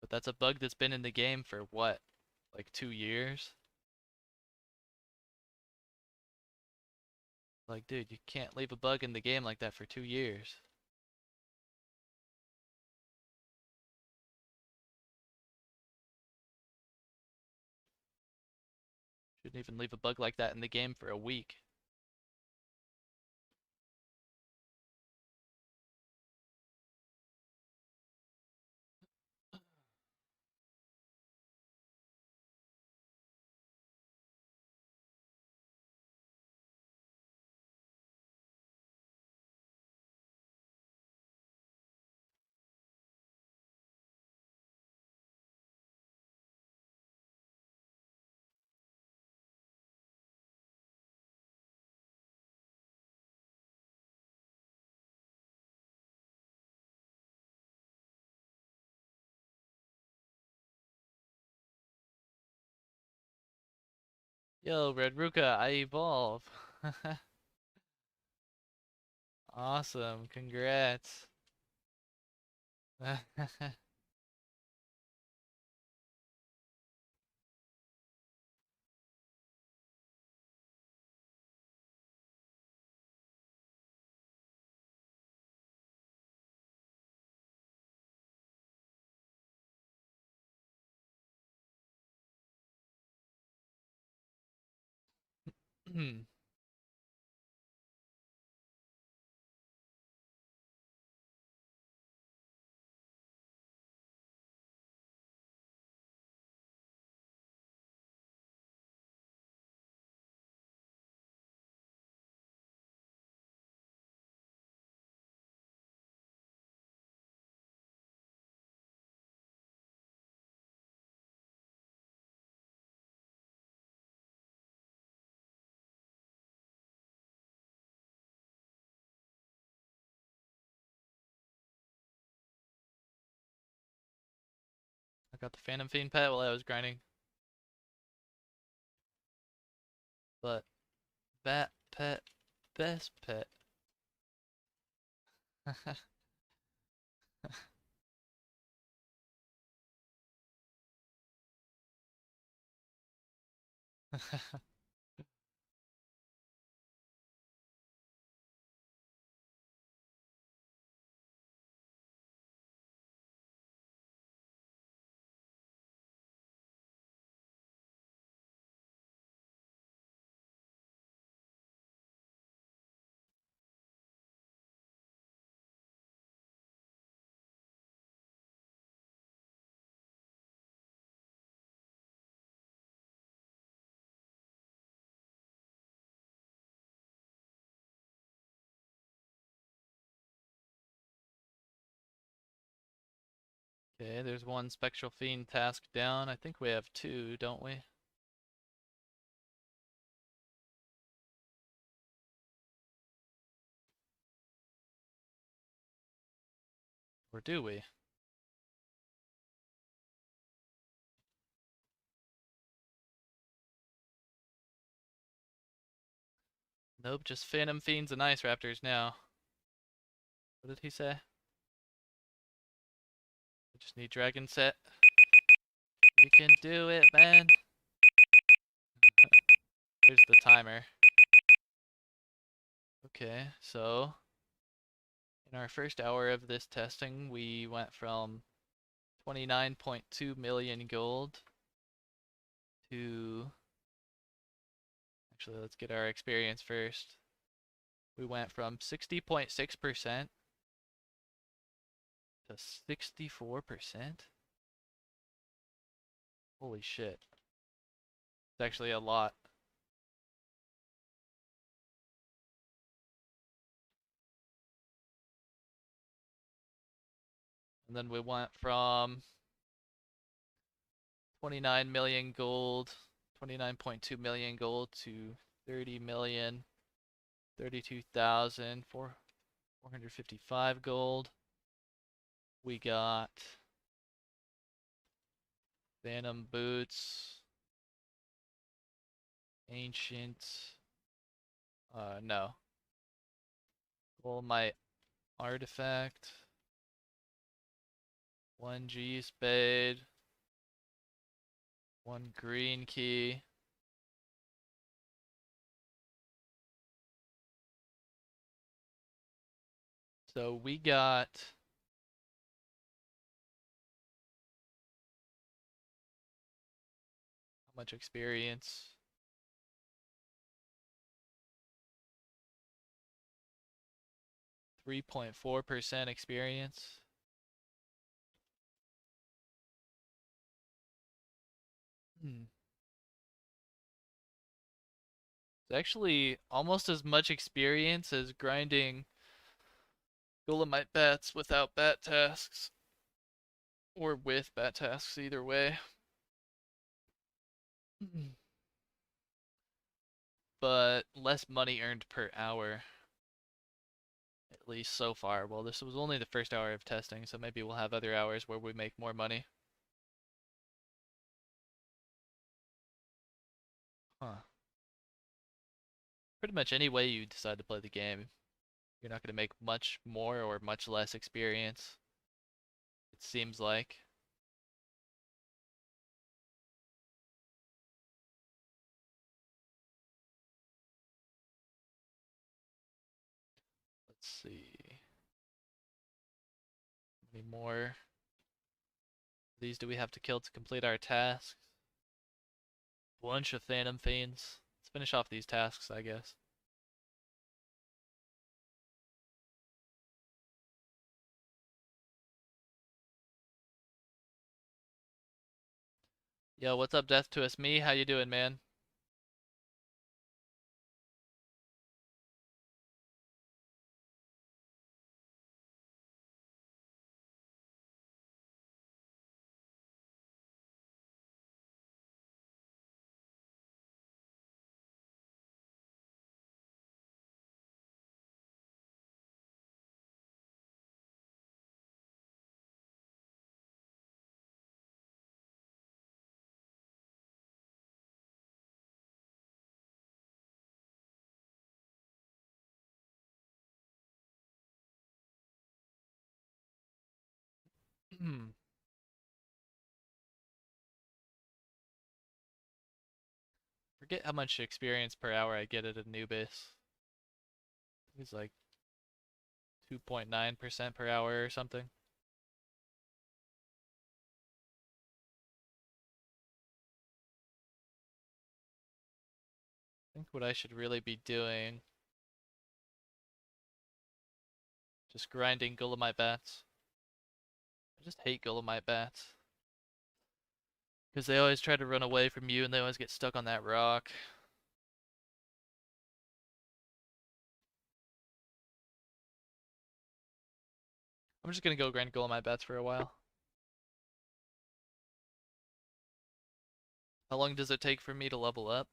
But that's a bug that's been in the game for what? Like 2 years? Like, dude, you can't leave a bug in the game like that for 2 years. Shouldn't even leave a bug like that in the game for a week. Yo, Red Ruka, I evolve. Awesome, congrats. got the Phantom Fiend pet while I was grinding. But that pet, best pet. Okay, there's one Spectral Fiend task down. I think we have two, don't we? Or do we? Nope, just Phantom Fiends and Ice Raptors now. What did he say? I just need Dragon Set. You can do it, man. There's the timer. Okay, so in our first hour of this testing, we went from 29.2 million gold to... Actually, let's get our experience first. We went from 60.6% to 64%? Holy shit. It's actually a lot. And then we went from 29 million gold, 29.2 million gold to 30 million, 32,455 gold. We got Phantom Boots, Ancient, no. Golemite Artifact, 1 G Spade, 1 Green Key. So we got how much experience? 3.4% experience. It's actually almost as much experience as grinding Golemite bats without bat tasks. Or with bat tasks, either way. But less money earned per hour. At least so far. Well, this was only the first hour of testing, so maybe we'll have other hours where we make more money. Huh. Pretty much any way you decide to play the game, you're not going to make much more or much less experience. It seems like. Let's see. How many more of these do we have to kill to complete our tasks? Bunch of Phantom Fiends. Let's finish off these tasks, I guess. Yo, what's up, Death to Us Me? How you doing, man? Forget how much experience per hour I get at Anubis. It's like 2.9% per hour or something. I think what I should really be doing, just grinding Gulamite bats. I just hate Gulamite bats. Because they always try to run away from you and they always get stuck on that rock. I'm just gonna go grind Gulamite bats for a while. How long does it take for me to level up?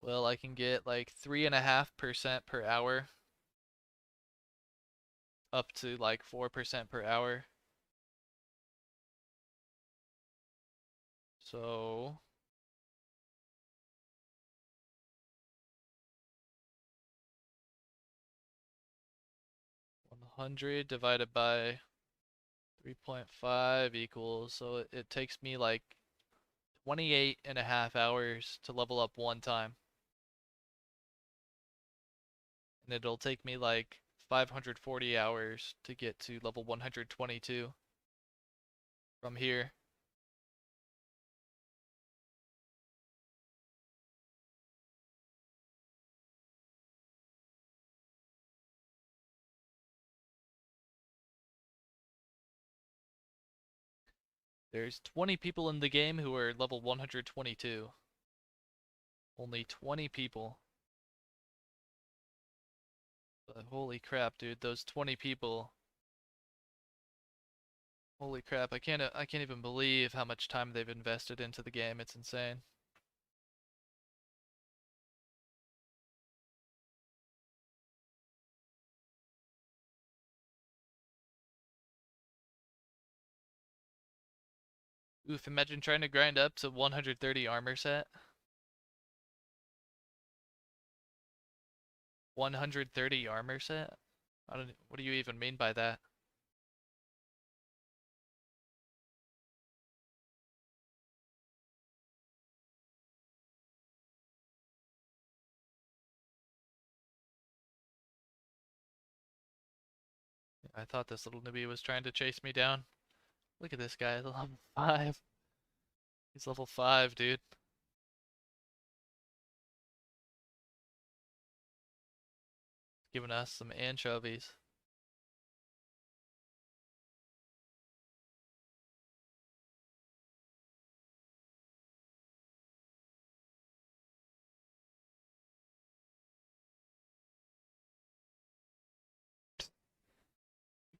Well, I can get like 3.5% per hour up to like 4% per hour. So 100 divided by 3.5 equals, so it takes me like 28.5 hours to level up one time. And it'll take me like 540 hours to get to level 122 from here. There's 20 people in the game who are level 122. Only 20 people. But holy crap, dude, those 20 people. Holy crap, I can't even believe how much time they've invested into the game. It's insane. Oof, imagine trying to grind up to 130 armor set. 130 armor set? I don't, what do you even mean by that? I thought this little newbie was trying to chase me down. Look at this guy, level 5. He's level 5, dude. Giving us some anchovies.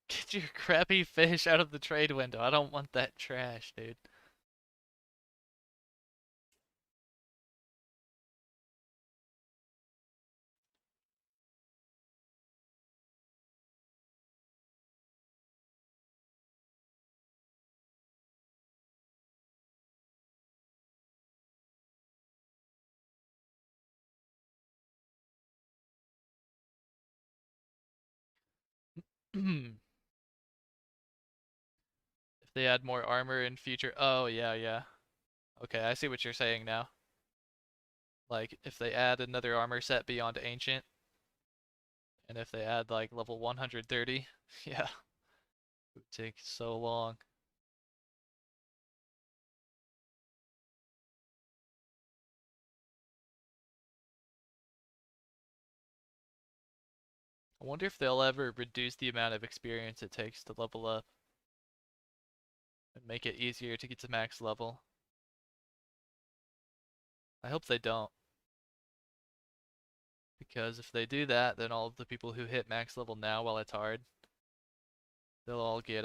Get your crappy fish out of the trade window. I don't want that trash, dude. If they add more armor in future. Oh, yeah, yeah. Okay, I see what you're saying now. Like, if they add another armor set beyond Ancient, and if they add, like, level 130, yeah, it would take so long. I wonder if they'll ever reduce the amount of experience it takes to level up and make it easier to get to max level. I hope they don't, because if they do that, then all of the people who hit max level now while it's hard, they'll all get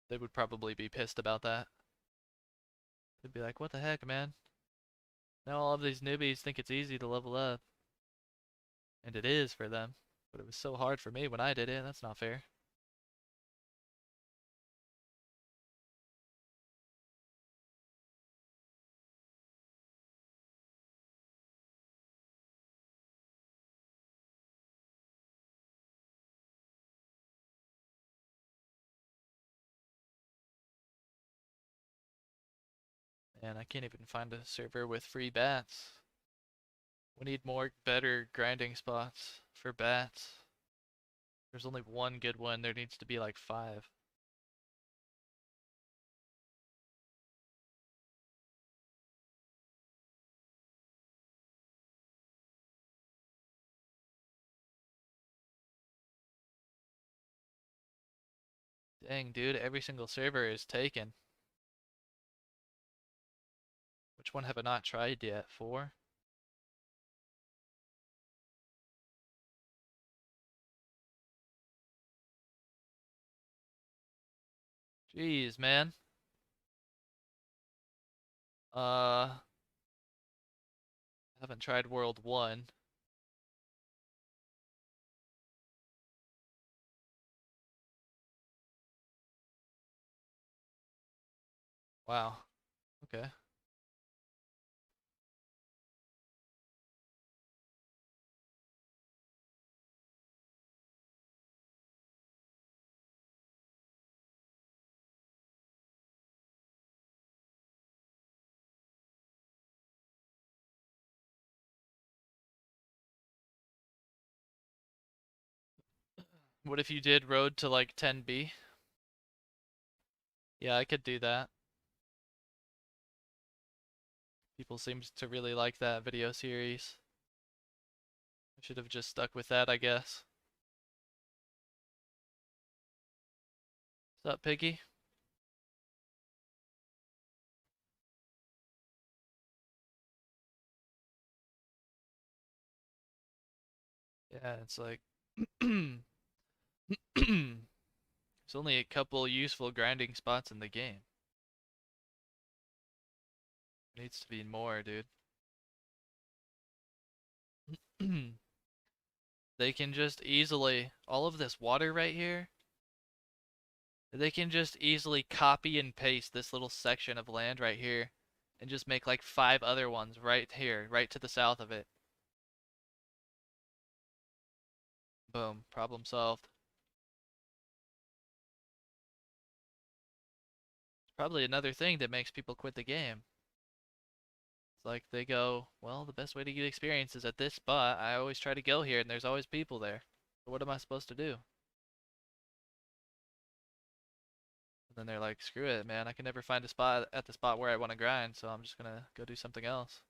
they would probably be pissed about that. They'd be like, what the heck, man? Now all of these newbies think it's easy to level up. And it is for them. But it was so hard for me when I did it. That's not fair. And I can't even find a server with free bats. We need more better grinding spots for bats. There's only one good one. There needs to be like 5. Dang, dude, every single server is taken. Which one have I not tried yet? 4? Jeez, man. I haven't tried World 1. Wow. Okay. What if you did Road to like 10B? Yeah, I could do that. People seem to really like that video series. I should have just stuck with that, I guess. What's up, Piggy? Yeah, it's like there's only a couple useful grinding spots in the game. Needs to be more, dude. They can just easily, all of this water right here, they can just easily copy and paste this little section of land right here and just make like 5 other ones right here, right to the south of it. Boom, problem solved. It's probably another thing that makes people quit the game. It's like they go, well, the best way to get experience is at this spot. I always try to go here and there's always people there. So what am I supposed to do? And then they're like, screw it, man. I can never find a spot at the spot where I want to grind, so I'm just gonna go do something else.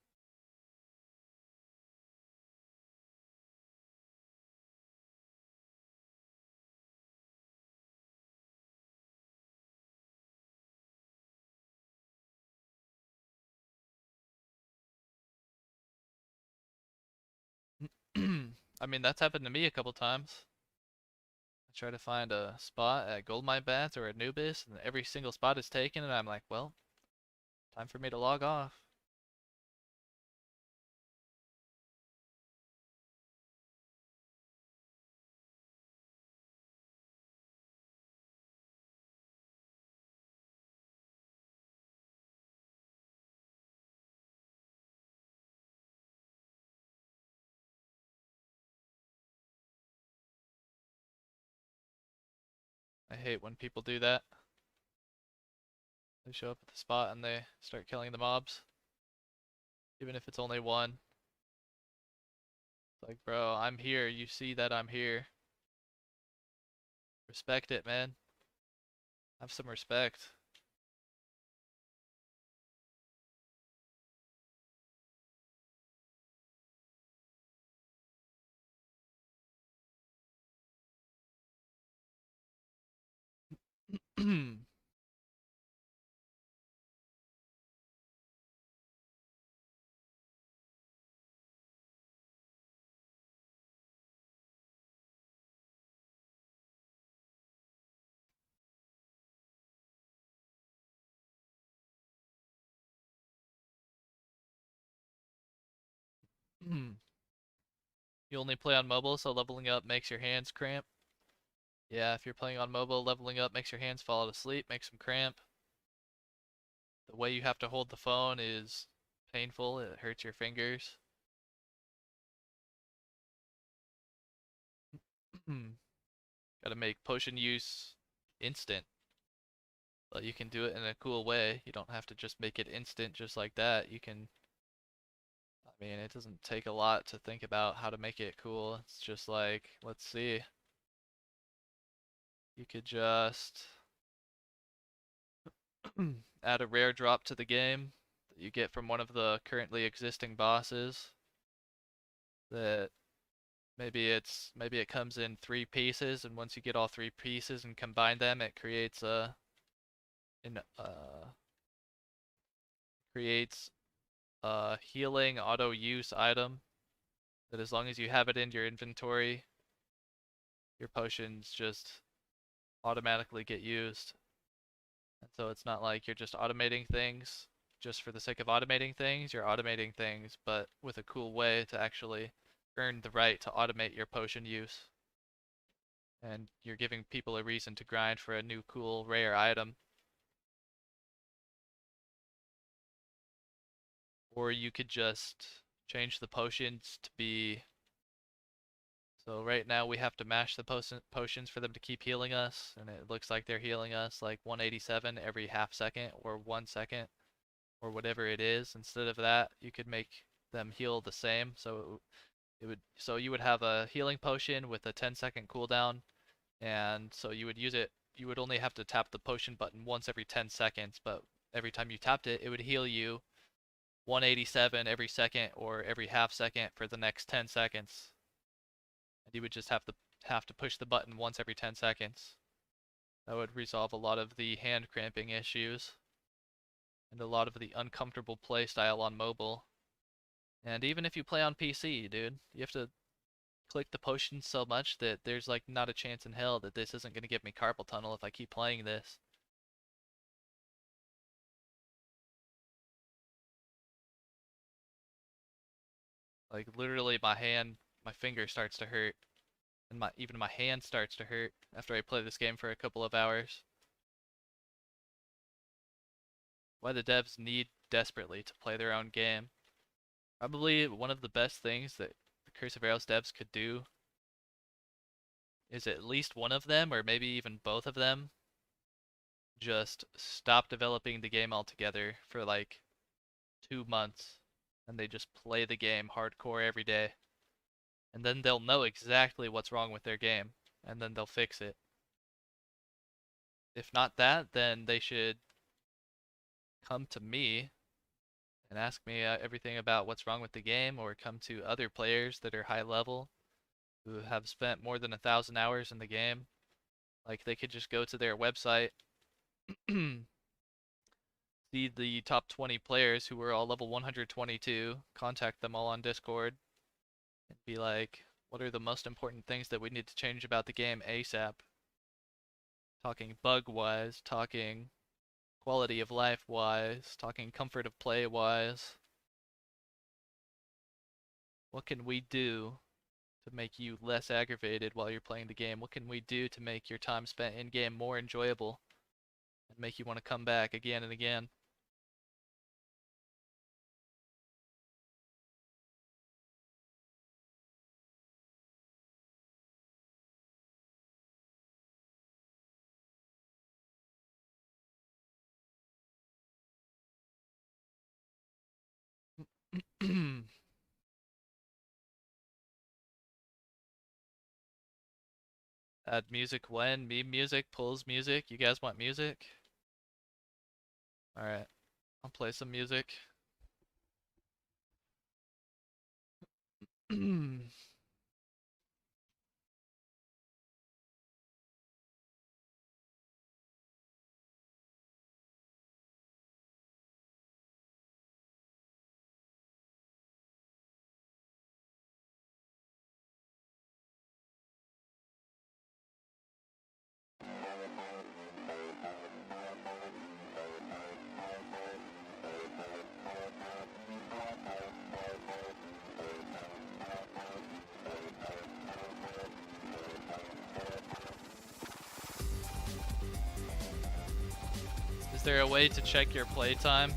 I mean, that's happened to me a couple times. I try to find a spot at Gold Mine Bats or Anubis, and every single spot is taken, and I'm like, well, time for me to log off. I hate when people do that. They show up at the spot and they start killing the mobs, even if it's only one. It's like, bro, I'm here. You see that I'm here. Respect it, man. Have some respect. You only play on mobile, so leveling up makes your hands cramp. Yeah, if you're playing on mobile, leveling up makes your hands fall asleep, makes them cramp. The way you have to hold the phone is painful, it hurts your fingers. Gotta make potion use instant. But you can do it in a cool way. You don't have to just make it instant just like that. You can, I mean, it doesn't take a lot to think about how to make it cool. It's just like, let's see. You could just add a rare drop to the game that you get from one of the currently existing bosses that maybe it comes in 3 pieces, and once you get all 3 pieces and combine them, it creates an creates a healing auto use item that as long as you have it in your inventory, your potions just automatically get used. And so it's not like you're just automating things just for the sake of automating things. You're automating things, but with a cool way to actually earn the right to automate your potion use. And you're giving people a reason to grind for a new cool rare item. Or you could just change the potions to be... So right now we have to mash the potions for them to keep healing us, and it looks like they're healing us like 187 every half second or 1 second or whatever it is. Instead of that, you could make them heal the same. So you would have a healing potion with a 10-second cooldown, and so you would use it. You would only have to tap the potion button once every 10 seconds, but every time you tapped it, it would heal you 187 every second or every half second for the next 10 seconds. And you would just have to push the button once every 10 seconds. That would resolve a lot of the hand cramping issues and a lot of the uncomfortable play style on mobile. And even if you play on PC, dude, you have to click the potions so much that there's like not a chance in hell that this isn't going to give me carpal tunnel if I keep playing this. Like literally my finger starts to hurt, and even my hand starts to hurt after I play this game for a couple of hours. Why the devs need desperately to play their own game. Probably one of the best things that the Curse of Aros devs could do is at least one of them, or maybe even both of them, just stop developing the game altogether for like 2 months, and they just play the game hardcore every day. And then they'll know exactly what's wrong with their game, and then they'll fix it. If not that, then they should come to me and ask me everything about what's wrong with the game, or come to other players that are high level who have spent more than 1,000 hours in the game. Like they could just go to their website, see the top 20 players who were all level 122, contact them all on Discord, and be like, what are the most important things that we need to change about the game ASAP? Talking bug-wise, talking quality of life-wise, talking comfort of play-wise. What can we do to make you less aggravated while you're playing the game? What can we do to make your time spent in-game more enjoyable and make you want to come back again and again? Add music when? Meme music, pulls music. You guys want music? Alright, I'll play some music. Is there a way to check your playtime?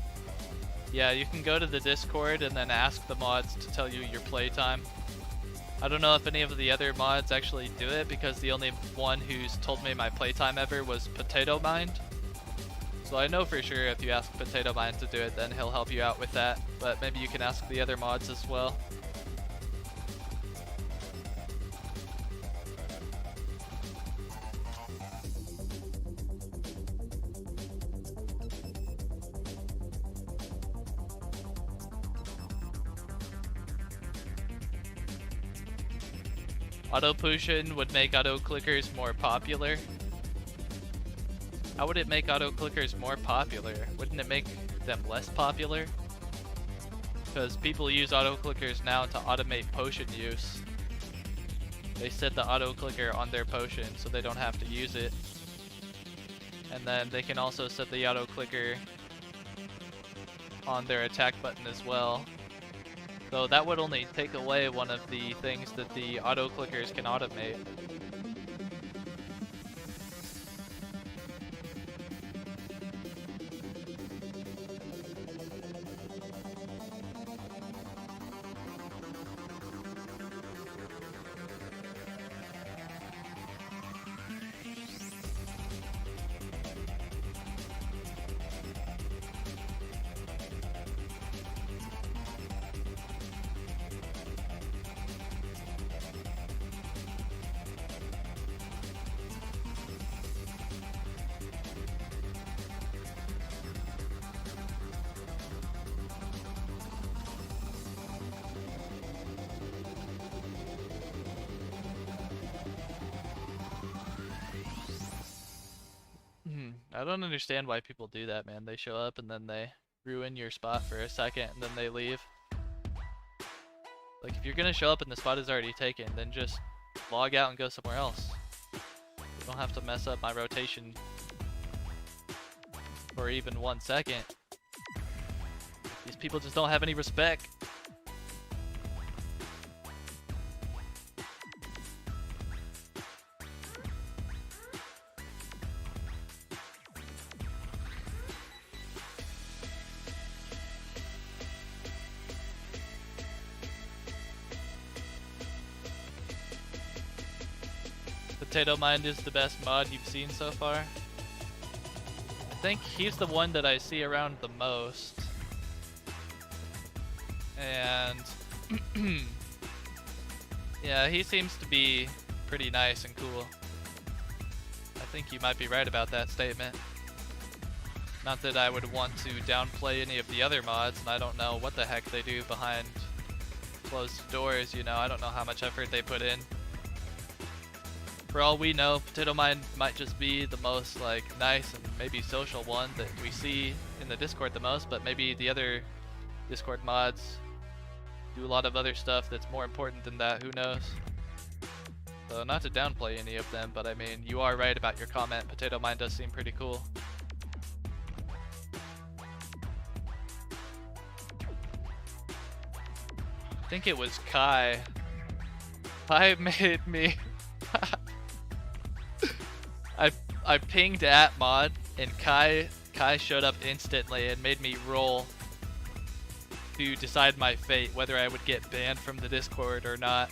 Yeah, you can go to the Discord and then ask the mods to tell you your playtime. I don't know if any of the other mods actually do it, because the only one who's told me my playtime ever was Potato Mind. So I know for sure if you ask Potato Mind to do it, then he'll help you out with that. But maybe you can ask the other mods as well. Auto pushing would make auto clickers more popular. How would it make auto clickers more popular? Wouldn't it make them less popular? Because people use auto clickers now to automate potion use. They set the auto clicker on their potion so they don't have to use it. And then they can also set the auto clicker on their attack button as well. So that would only take away one of the things that the auto clickers can automate. I don't understand why people do that, man. They show up and then they ruin your spot for a second and then they leave. Like, if you're gonna show up and the spot is already taken, then just log out and go somewhere else. You don't have to mess up my rotation for even 1 second. These people just don't have any respect. Potato Mind is the best mod you've seen so far. I think he's the one that I see around the most. And yeah, he seems to be pretty nice and cool. I think you might be right about that statement. Not that I would want to downplay any of the other mods, and I don't know what the heck they do behind closed doors, you know. I don't know how much effort they put in. For all we know, Potato Mind might just be the most like nice and maybe social one that we see in the Discord the most, but maybe the other Discord mods do a lot of other stuff that's more important than that, who knows? So not to downplay any of them, but I mean, you are right about your comment. Potato Mind does seem pretty cool. I think it was Kai. Kai made me... I pinged at mod and Kai showed up instantly and made me roll to decide my fate, whether I would get banned from the Discord or not.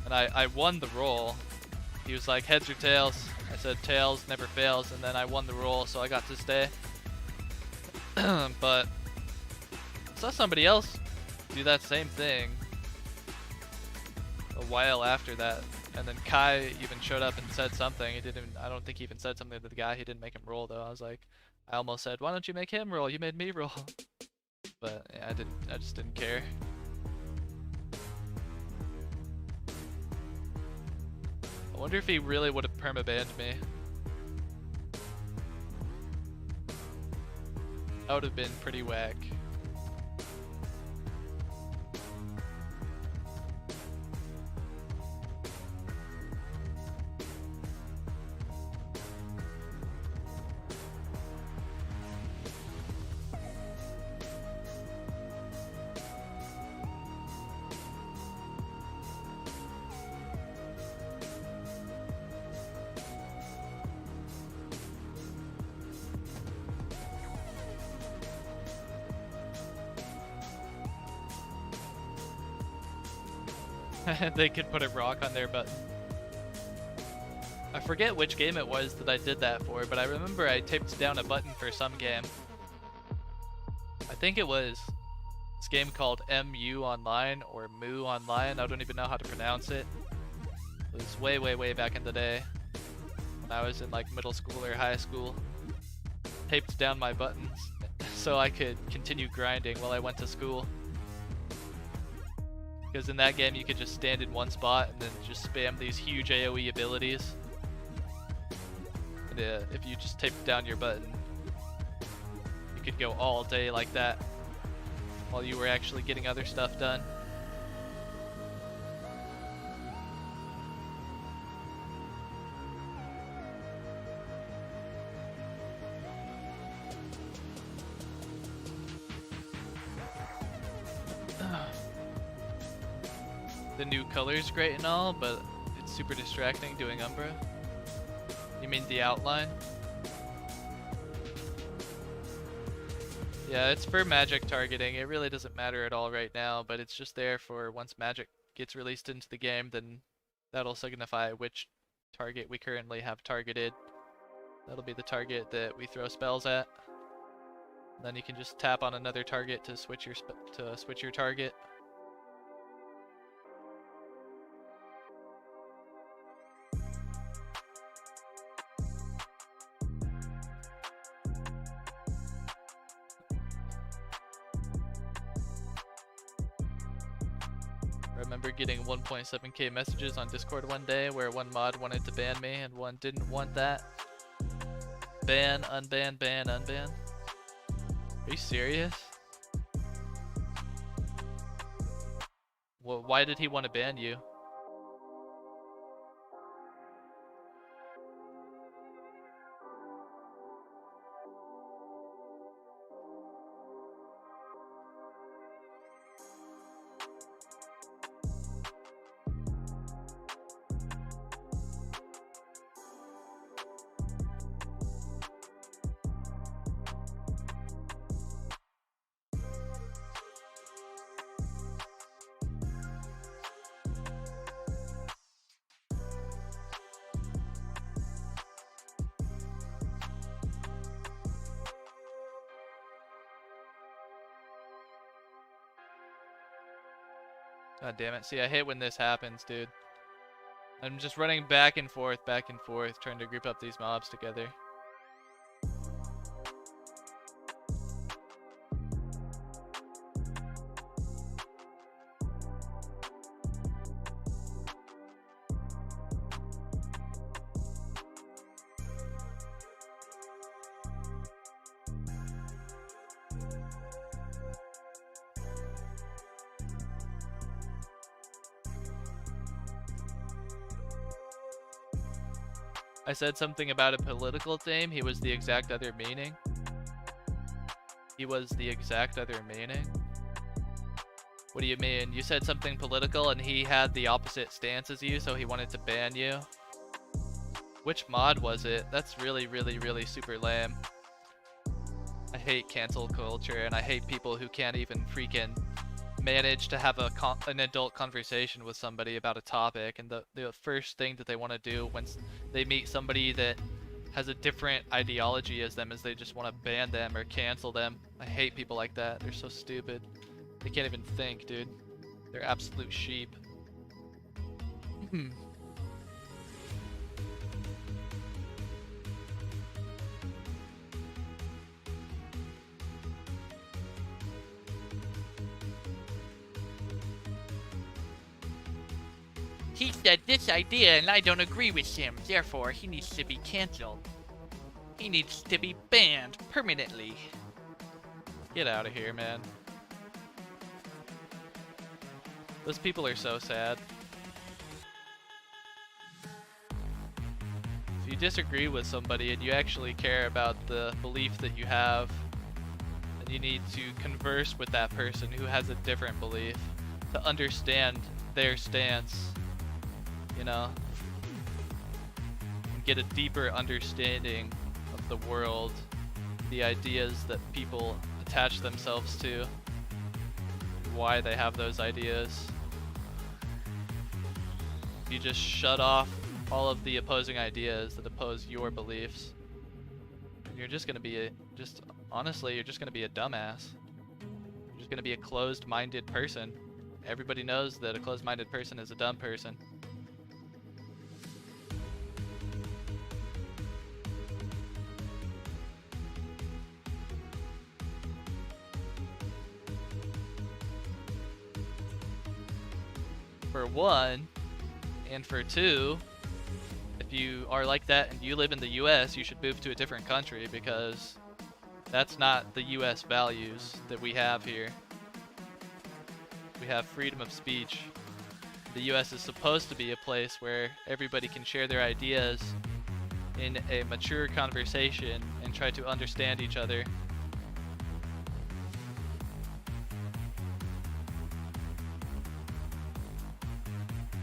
And I won the roll. He was like, heads or tails? I said tails, never fails, and then I won the roll, so I got to stay. But I saw somebody else do that same thing a while after that. And then Kai even showed up and said something. He didn't. I don't think he even said something to the guy. He didn't make him roll though. I was like, I almost said, why don't you make him roll? You made me roll. But yeah, I didn't. I just didn't care. I wonder if he really would have permabanned me. That would have been pretty whack. They could put a rock on their button. I forget which game it was that I did that for, but I remember I taped down a button for some game. I think it was this game called MU Online or Moo Online. I don't even know how to pronounce it. It was way, way, way back in the day when I was in like middle school or high school. Taped down my buttons so I could continue grinding while I went to school. Because in that game you could just stand in one spot and then just spam these huge AoE abilities. And if you just taped down your button, you could go all day like that while you were actually getting other stuff done. The new color's great and all, but it's super distracting doing Umbra. You mean the outline? Yeah, it's for magic targeting. It really doesn't matter at all right now, but it's just there for once magic gets released into the game, then that'll signify which target we currently have targeted. That'll be the target that we throw spells at. Then you can just tap on another target to switch your target. I remember getting 1.7k messages on Discord one day where one mod wanted to ban me and one didn't want that. Ban, unban, ban, unban. Are you serious? Well, why did he want to ban you? God damn it. See, I hate when this happens, dude. I'm just running back and forth, trying to group up these mobs together. I said something about a political theme. He was the exact other meaning. He was the exact other meaning. What do you mean? You said something political and he had the opposite stance as you, so he wanted to ban you? Which mod was it? That's really, really, really super lame. I hate cancel culture and I hate people who can't even freaking manage to have an adult conversation with somebody about a topic, and the first thing that they want to do when they meet somebody that has a different ideology as them is they just want to ban them or cancel them. I hate people like that. They're so stupid. They can't even think, dude. They're absolute sheep. He said this idea and I don't agree with him, therefore he needs to be cancelled. He needs to be banned permanently. Get out of here, man. Those people are so sad. If you disagree with somebody and you actually care about the belief that you have, then you need to converse with that person who has a different belief to understand their stance, you know, and get a deeper understanding of the world, the ideas that people attach themselves to, why they have those ideas. You just shut off all of the opposing ideas that oppose your beliefs. You're just gonna be honestly, you're just gonna be a dumbass. You're just gonna be a closed-minded person. Everybody knows that a closed-minded person is a dumb person. For one, and for two, if you are like that and you live in the US, you should move to a different country because that's not the US values that we have here. We have freedom of speech. The US is supposed to be a place where everybody can share their ideas in a mature conversation and try to understand each other.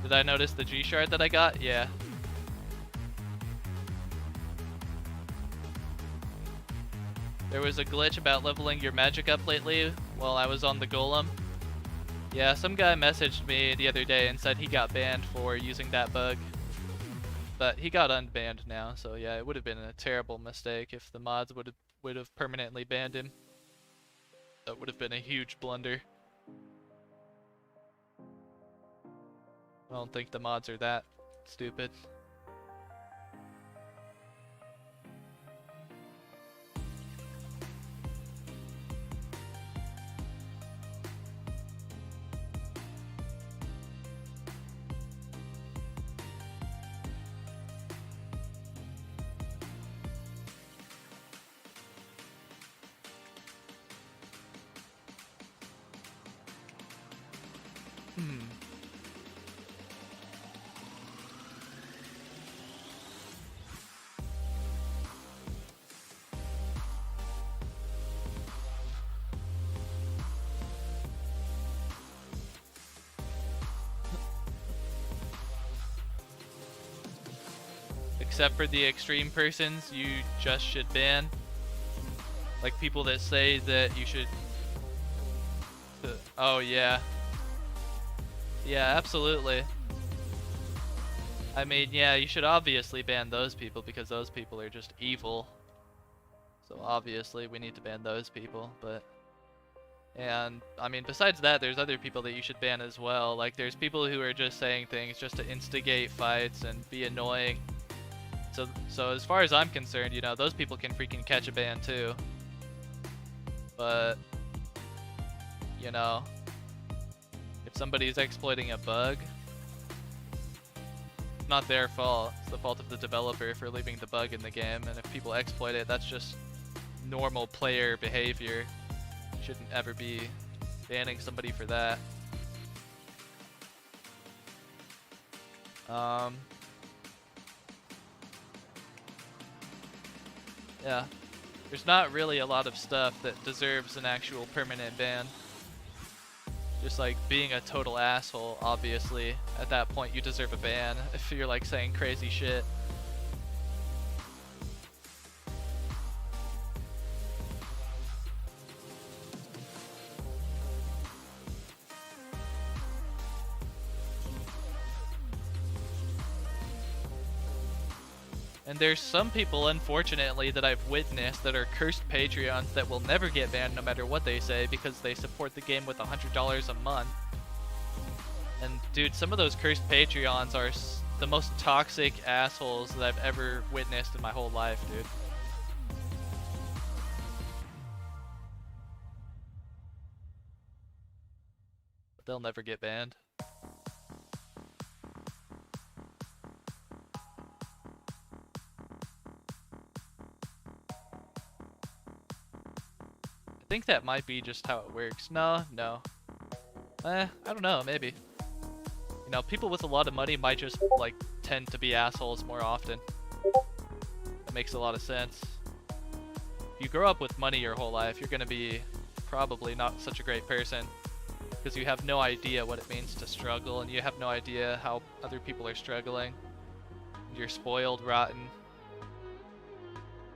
Did I notice the G shard that I got? Yeah. There was a glitch about leveling your magic up lately while I was on the golem. Yeah, some guy messaged me the other day and said he got banned for using that bug. But he got unbanned now, so yeah, it would have been a terrible mistake if the mods would have permanently banned him. That would have been a huge blunder. I don't think the mods are that stupid. Except for the extreme persons, you just should ban. Like people that say that you should... Oh yeah. Yeah, absolutely. I mean, yeah, you should obviously ban those people because those people are just evil. So obviously we need to ban those people, but... And, I mean, besides that, there's other people that you should ban as well. Like, there's people who are just saying things just to instigate fights and be annoying. So as far as I'm concerned, you know, those people can freaking catch a ban too. But, you know, if somebody's exploiting a bug, it's not their fault. It's the fault of the developer for leaving the bug in the game. And if people exploit it, that's just normal player behavior. Shouldn't ever be banning somebody for that. Yeah, there's not really a lot of stuff that deserves an actual permanent ban. Just like being a total asshole, obviously, at that point you deserve a ban if you're like saying crazy shit. And there's some people, unfortunately, that I've witnessed that are cursed Patreons that will never get banned no matter what they say because they support the game with $100 a month. And dude, some of those cursed Patreons are the most toxic assholes that I've ever witnessed in my whole life, dude. But they'll never get banned. I think that might be just how it works. No. I don't know, maybe. You know, people with a lot of money might just, like, tend to be assholes more often. That makes a lot of sense. If you grow up with money your whole life, you're gonna be probably not such a great person. Because you have no idea what it means to struggle, and you have no idea how other people are struggling. You're spoiled, rotten.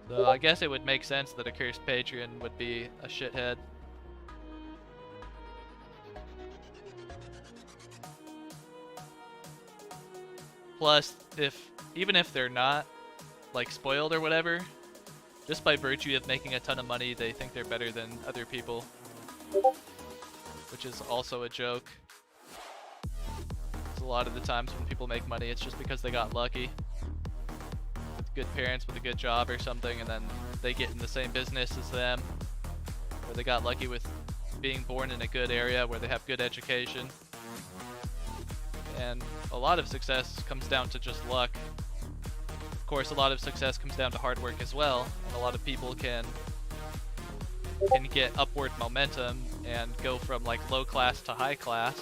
So I guess it would make sense that a cursed patron would be a shithead. Plus, if even if they're not like spoiled or whatever, just by virtue of making a ton of money, they think they're better than other people, which is also a joke. A lot of the times when people make money, it's just because they got lucky with good parents with a good job or something, and then they get in the same business as them, or they got lucky with being born in a good area where they have good education. And a lot of success comes down to just luck. Of course, a lot of success comes down to hard work as well, and a lot of people can get upward momentum and go from like low class to high class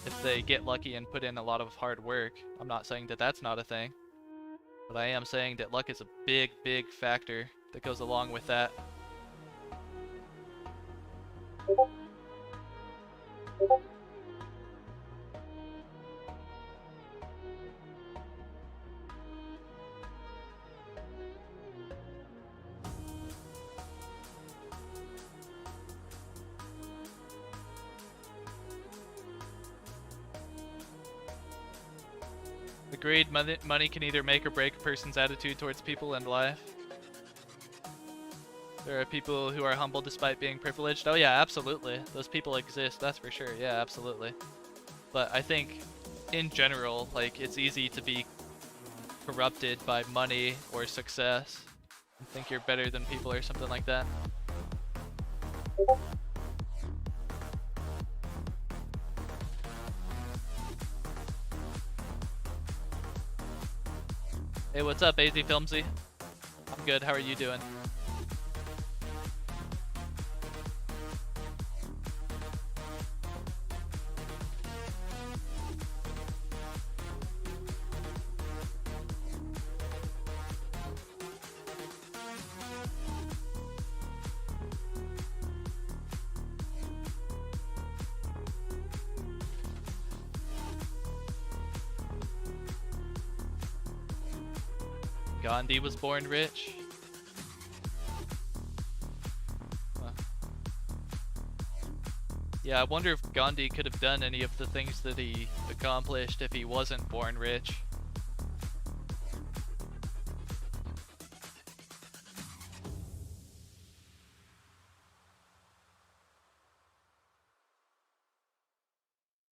if they get lucky and put in a lot of hard work. I'm not saying that that's not a thing, but I am saying that luck is a big, big factor that goes along with that. Agreed, money can either make or break a person's attitude towards people and life. There are people who are humble despite being privileged. Oh yeah, absolutely. Those people exist, that's for sure. Yeah, absolutely. But I think, in general, like, it's easy to be corrupted by money or success and think you're better than people or something like that. Hey, what's up, AZ Filmsy? I'm good, how are you doing? Gandhi was born rich. Huh. Yeah, I wonder if Gandhi could have done any of the things that he accomplished if he wasn't born rich.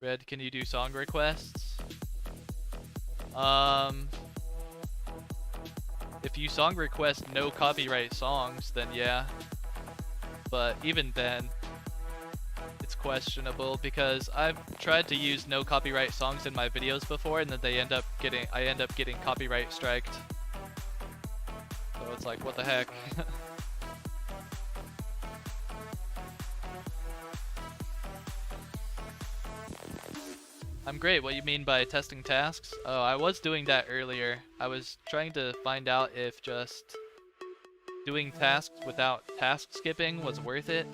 Red, can you do song requests? If you song request no copyright songs, then yeah. But even then, it's questionable because I've tried to use no copyright songs in my videos before, and then I end up getting copyright striked. So it's like, what the heck? I'm great. What do you mean by testing tasks? Oh, I was doing that earlier. I was trying to find out if just doing tasks without task skipping was worth it.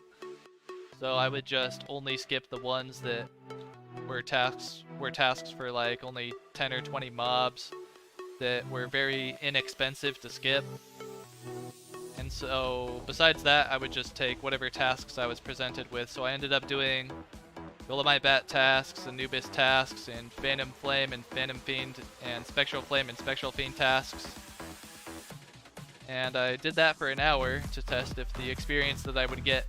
So I would just only skip the ones that were tasks for like only 10 or 20 mobs that were very inexpensive to skip. And so besides that, I would just take whatever tasks I was presented with. So I ended up doing Dolomite Bat tasks, Anubis tasks, and Phantom Flame and Phantom Fiend, and Spectral Flame and Spectral Fiend tasks. And I did that for an hour to test if the experience that I would get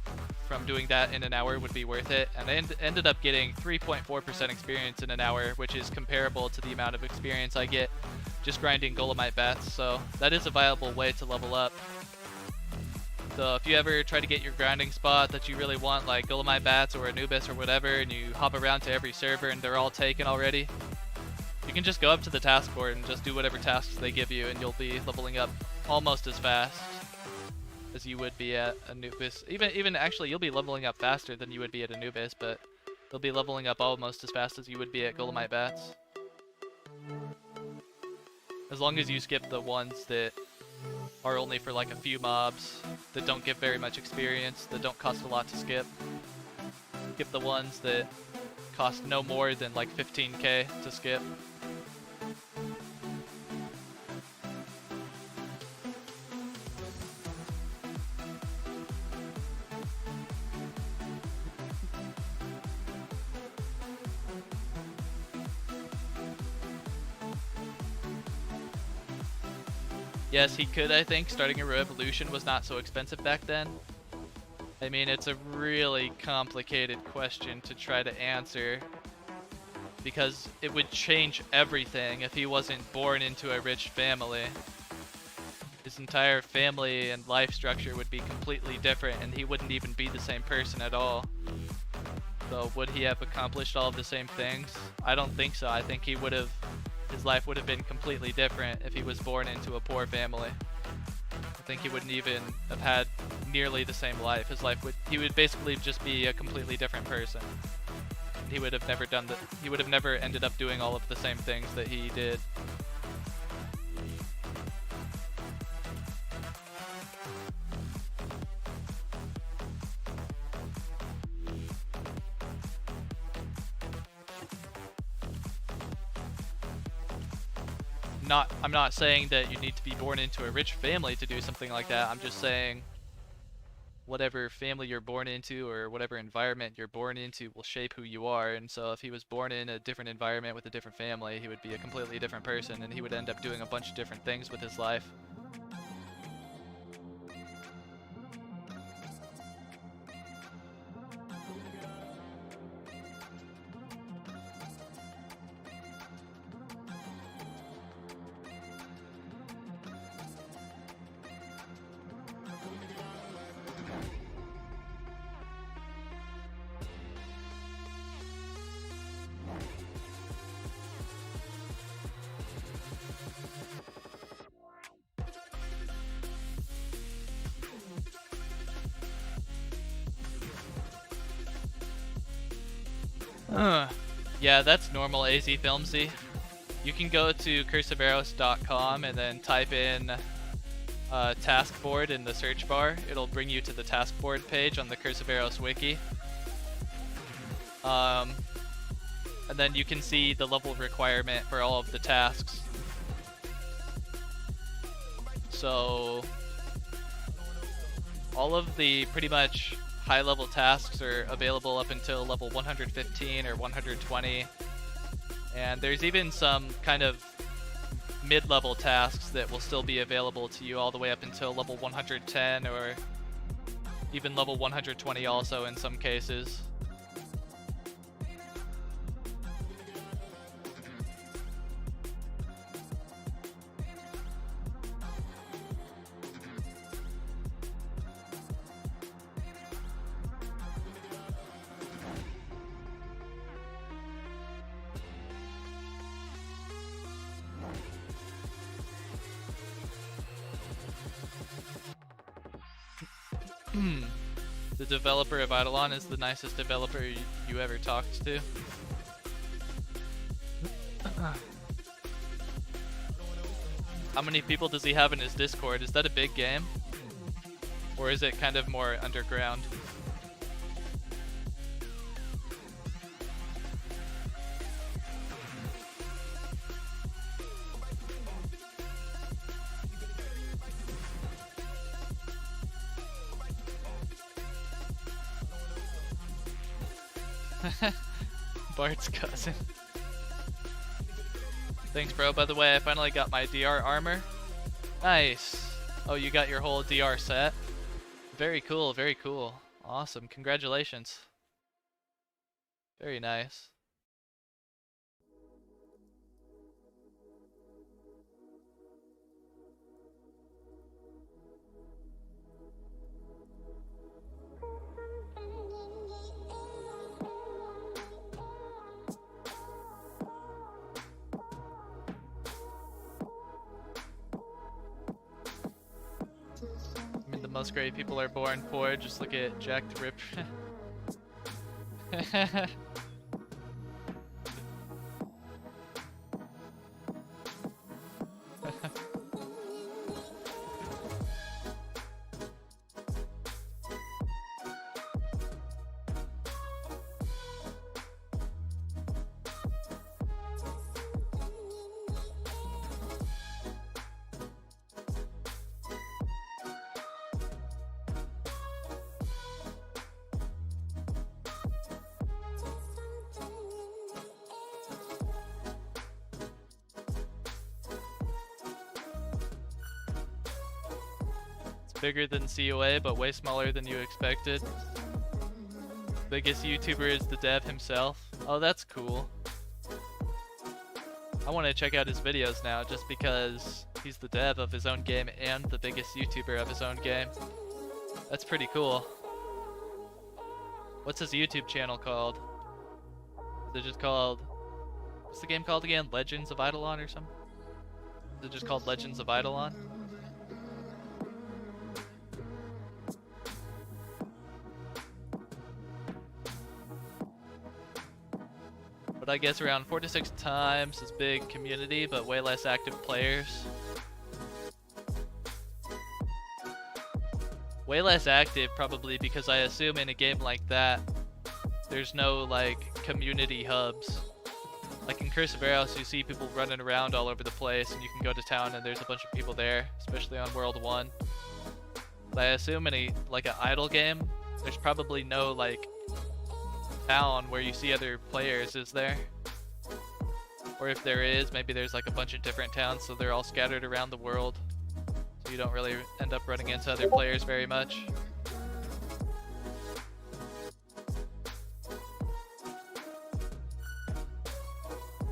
from doing that in an hour would be worth it. And I ended up getting 3.4% experience in an hour, which is comparable to the amount of experience I get just grinding Golemite Bats. So that is a viable way to level up. So if you ever try to get your grinding spot that you really want, like Golemite Bats or Anubis or whatever, and you hop around to every server and they're all taken already, you can just go up to the task board and just do whatever tasks they give you, and you'll be leveling up almost as fast as you would be at Anubis. Even actually, you'll be leveling up faster than you would be at Anubis, but you'll be leveling up almost as fast as you would be at Golemite Bats. As long as you skip the ones that are only for like a few mobs, that don't give very much experience, that don't cost a lot to skip. Skip the ones that cost no more than like 15k to skip. Yes, he could, I think. Starting a revolution was not so expensive back then. I mean, it's a really complicated question to try to answer, because it would change everything if he wasn't born into a rich family. His entire family and life structure would be completely different, and he wouldn't even be the same person at all. So would he have accomplished all of the same things? I don't think so. I think his life would have been completely different if he was born into a poor family. I think he wouldn't even have had nearly the same life. He would basically just be a completely different person. He would have never ended up doing all of the same things that he did. I'm not saying that you need to be born into a rich family to do something like that. I'm just saying whatever family you're born into or whatever environment you're born into will shape who you are. And so if he was born in a different environment with a different family, he would be a completely different person, and he would end up doing a bunch of different things with his life. Yeah, that's normal AZ Filmsy. You can go to curseofaros.com and then type in task board in the search bar. It'll bring you to the task board page on the Curse of Aros wiki. And then you can see the level requirement for all of the tasks. So all of the pretty much high level tasks are available up until level 115 or 120. And there's even some kind of mid-level tasks that will still be available to you all the way up until level 110 or even level 120 also in some cases. The developer of Eidolon is the nicest developer you ever talked to. How many people does he have in his Discord? Is that a big game? Or is it kind of more underground? Bart's cousin. Thanks, bro. By the way, I finally got my DR armor. Nice. Oh, you got your whole DR set? Very cool, very cool. Awesome. Congratulations. Very nice. Most great people are born poor. Just look at Jack the Rip. bigger than COA, but way smaller than you expected. Biggest YouTuber is the dev himself. Oh, that's cool. I want to check out his videos now just because he's the dev of his own game and the biggest YouTuber of his own game. That's pretty cool. What's his YouTube channel called? Is it just called... What's the game called again? Legends of Eidolon or something? Is it just called Legends of Eidolon? But I guess around 4 to 6 times his big community, but way less active players. Way less active probably because I assume in a game like that, there's no like community hubs. Like in Curse of Aros, you see people running around all over the place and you can go to town and there's a bunch of people there, especially on World 1. But I assume in a like an idle game, there's probably no like town where you see other players, is there? Or if there is, maybe there's like a bunch of different towns, so they're all scattered around the world. So you don't really end up running into other players very much.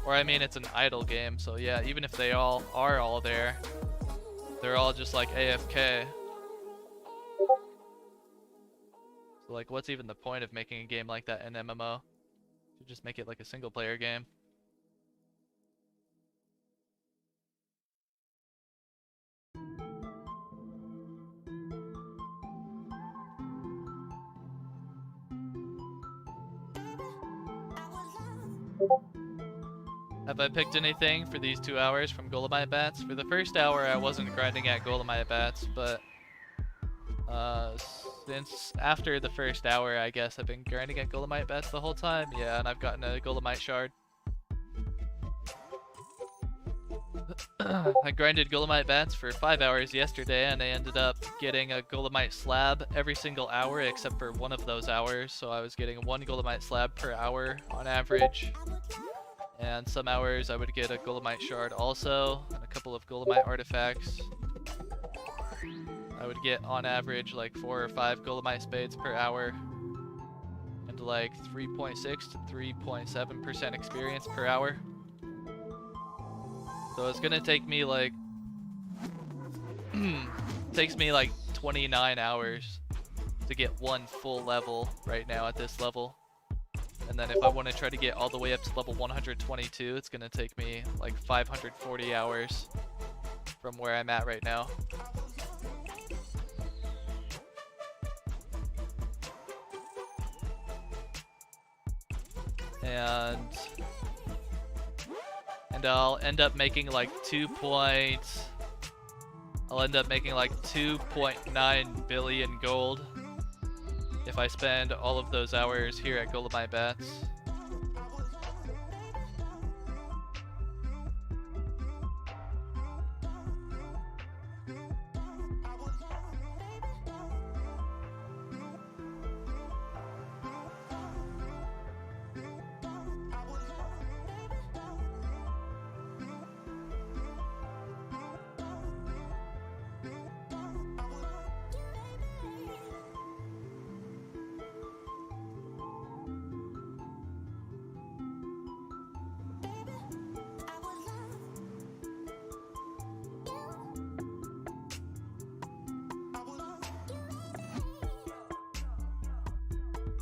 Or I mean, it's an idle game, so yeah, even if they all are all there, they're all just like AFK. So like, what's even the point of making a game like that in MMO? You just make it like a single player game. Have I picked anything for these 2 hours from Golemite Bats? For the first hour I wasn't grinding at Golemite Bats, but since after the first hour I guess I've been grinding at Golemite Bats the whole time. Yeah, and I've gotten a Golemite shard. I grinded Golemite Bats for 5 hours yesterday and I ended up getting a Golemite slab every single hour except for one of those hours, so I was getting 1 Golemite slab per hour on average. And some hours I would get a Golemite shard also, and a couple of Golemite artifacts. I would get on average like 4 or 5 Golemite spades per hour, and like 3.6 to 3.7% experience per hour. So it's gonna take me like takes me like 29 hours to get 1 full level right now at this level. And then if I want to try to get all the way up to level 122, it's going to take me like 540 hours from where I'm at right now. And I'll end up making like 2.9 billion gold if I spend all of those hours here at Golemite Bats.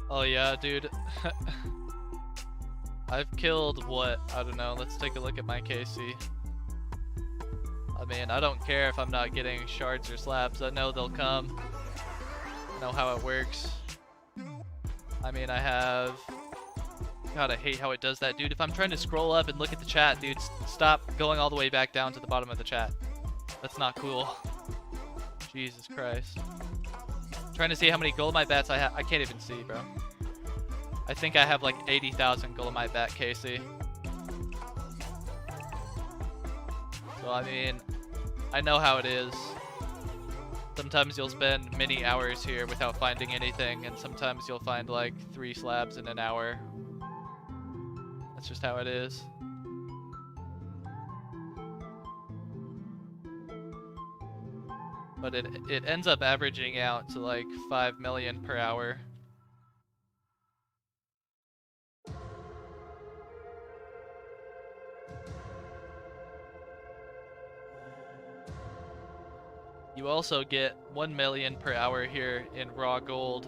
Oh yeah, dude. I've killed what? I don't know. Let's take a look at my KC. I mean, I don't care if I'm not getting shards or slabs. I know they'll come. I know how it works. I mean, I have... God, I hate how it does that, dude. If I'm trying to scroll up and look at the chat, dude, stop going all the way back down to the bottom of the chat. That's not cool. Jesus Christ. Trying to see how many Golemite Bats I have. I can't even see, bro. I think I have like 80,000 Golemite Bat KC. So I mean, I know how it is. Sometimes you'll spend many hours here without finding anything, and sometimes you'll find like 3 slabs in an hour. That's just how it is. but it ends up averaging out to like 5 million per hour. You also get 1 million per hour here in raw gold.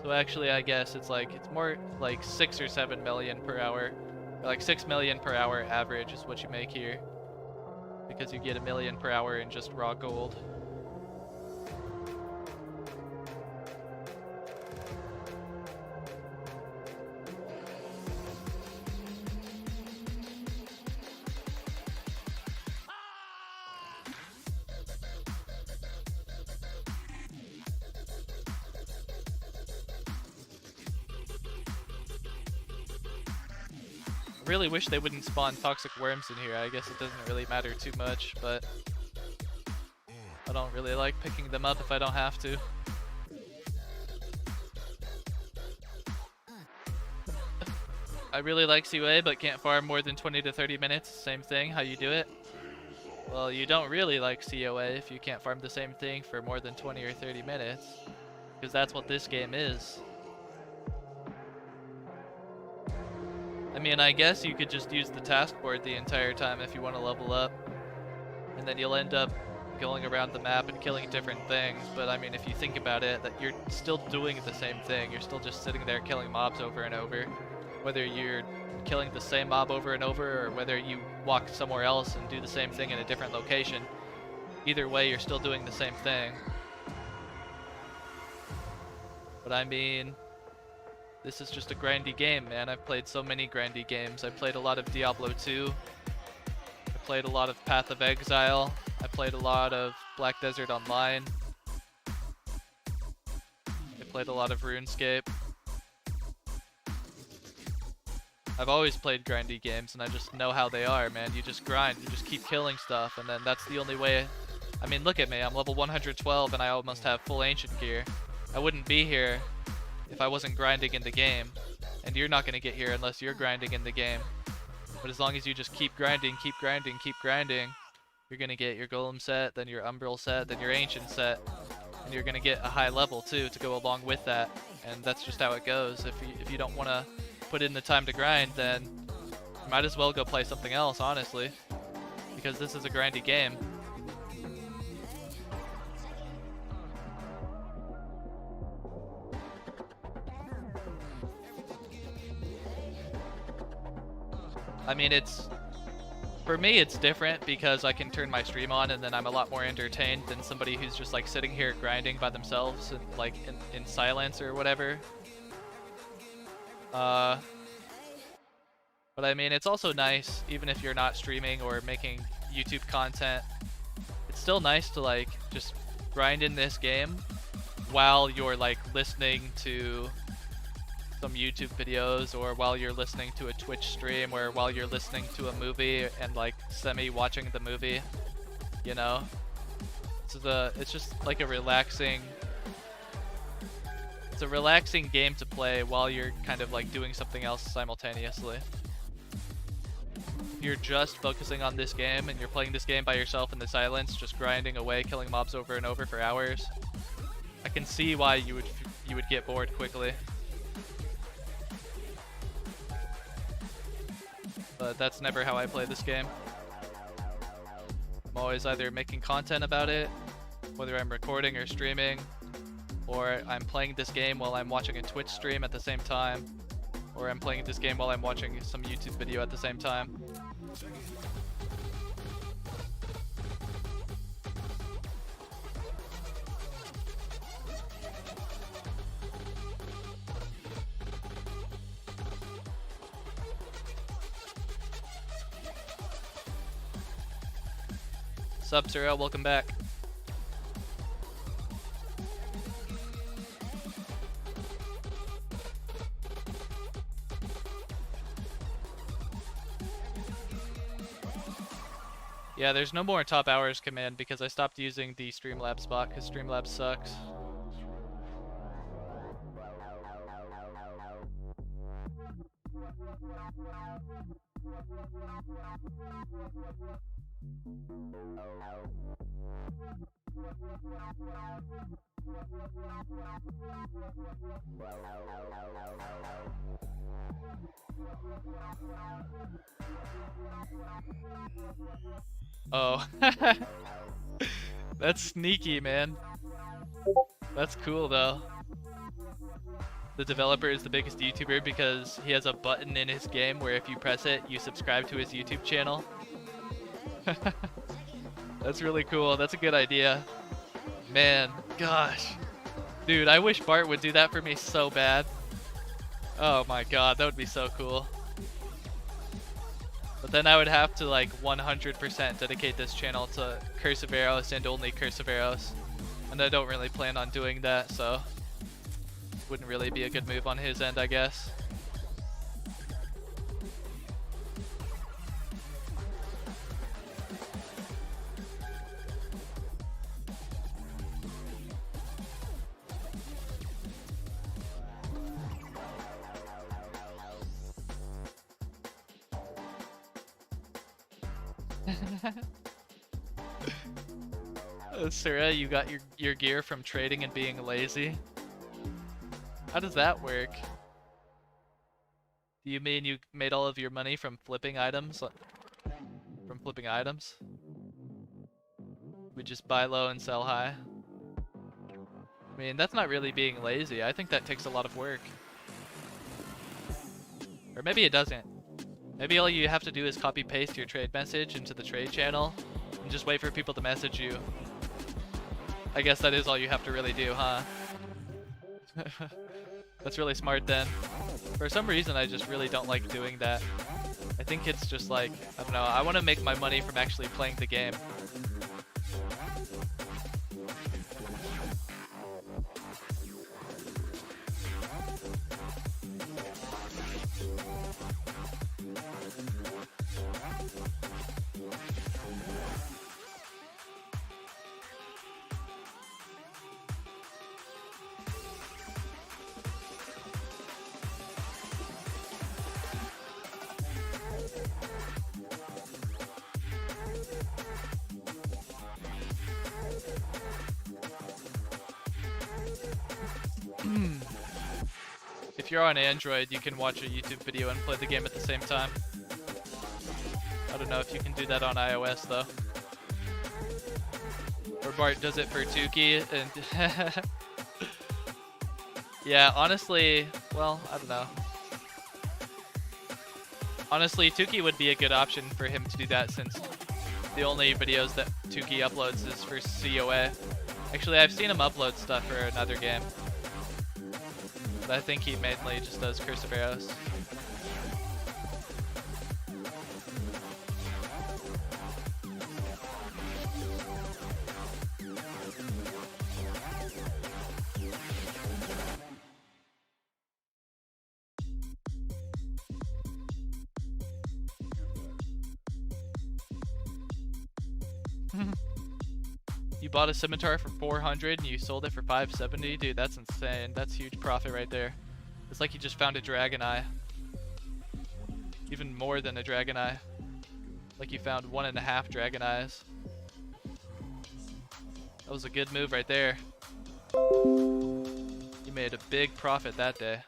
So actually, I guess it's more like 6 or 7 million per hour. Or like 6 million per hour average is what you make here, because you get 1 million per hour in just raw gold. I really wish they wouldn't spawn toxic worms in here. I guess it doesn't really matter too much, but I don't really like picking them up if I don't have to. I really like COA, but can't farm more than 20 to 30 minutes. Same thing, how you do it? Well, you don't really like COA if you can't farm the same thing for more than 20 or 30 minutes, because that's what this game is. I mean, I guess you could just use the task board the entire time if you want to level up, and then you'll end up going around the map and killing different things. But I mean, if you think about it, that you're still doing the same thing. You're still just sitting there killing mobs over and over. Whether you're killing the same mob over and over, or whether you walk somewhere else and do the same thing in a different location, either way, you're still doing the same thing. But I mean, this is just a grindy game, man. I've played so many grindy games. I played a lot of Diablo 2. I played a lot of Path of Exile. I played a lot of Black Desert Online. I played a lot of RuneScape. I've always played grindy games, and I just know how they are, man. You just grind, you just keep killing stuff, and then that's the only way. I mean, look at me, I'm level 112 and I almost have full ancient gear. I wouldn't be here if I wasn't grinding in the game, and you're not gonna get here unless you're grinding in the game. But as long as you just keep grinding, keep grinding, keep grinding, you're gonna get your golem set, then your umbral set, then your ancient set, and you're gonna get a high level too to go along with that. And that's just how it goes. If you don't want to put in the time to grind, then you might as well go play something else, honestly, because this is a grindy game. I mean, for me it's different because I can turn my stream on and then I'm a lot more entertained than somebody who's just like sitting here grinding by themselves and like in silence or whatever. But I mean, it's also nice, even if you're not streaming or making YouTube content, it's still nice to like just grind in this game while you're like listening to some YouTube videos, or while you're listening to a Twitch stream, or while you're listening to a movie and like semi-watching the movie, you know? It's just like a relaxing game to play while you're kind of like doing something else simultaneously. If you're just focusing on this game and you're playing this game by yourself in the silence, just grinding away, killing mobs over and over for hours, I can see why you would get bored quickly. But that's never how I play this game. I'm always either making content about it, whether I'm recording or streaming, or I'm playing this game while I'm watching a Twitch stream at the same time, or I'm playing this game while I'm watching some YouTube video at the same time. Sup, Surreal, welcome back. Yeah, there's no more top hours command because I stopped using the Streamlabs bot because Streamlabs sucks. Oh. That's sneaky, man. That's cool, though. The developer is the biggest YouTuber because he has a button in his game where if you press it, you subscribe to his YouTube channel. That's really cool. That's a good idea. Man, gosh. Dude, I wish Bart would do that for me so bad. Oh my god, that would be so cool. But then I would have to like 100% dedicate this channel to Curse of Aros and only Curse of Aros. And I don't really plan on doing that, so wouldn't really be a good move on his end, I guess. Sarah, you got your gear from trading and being lazy. How does that work? Do you mean you made all of your money from flipping items? From flipping items? We just buy low and sell high? I mean, that's not really being lazy. I think that takes a lot of work. Or maybe it doesn't. Maybe all you have to do is copy paste your trade message into the trade channel and just wait for people to message you. I guess that is all you have to really do, huh? That's really smart then. For some reason, I just really don't like doing that. I think it's just like, I don't know, I want to make my money from actually playing the game. If you're on Android, you can watch a YouTube video and play the game at the same time. I don't know if you can do that on iOS though. Or Bart does it for Tuki and yeah, honestly, well, I don't know. Honestly, Tuki would be a good option for him to do that since the only videos that Tuki uploads is for COA. Actually, I've seen him upload stuff for another game. But I think he mainly just does Curse of Aros. You bought a scimitar for 400 and you sold it for 570? Dude, that's insane. That's huge profit right there. It's like you just found a dragon eye. Even more than a dragon eye. Like you found 1.5 dragon eyes. That was a good move right there. You made a big profit that day.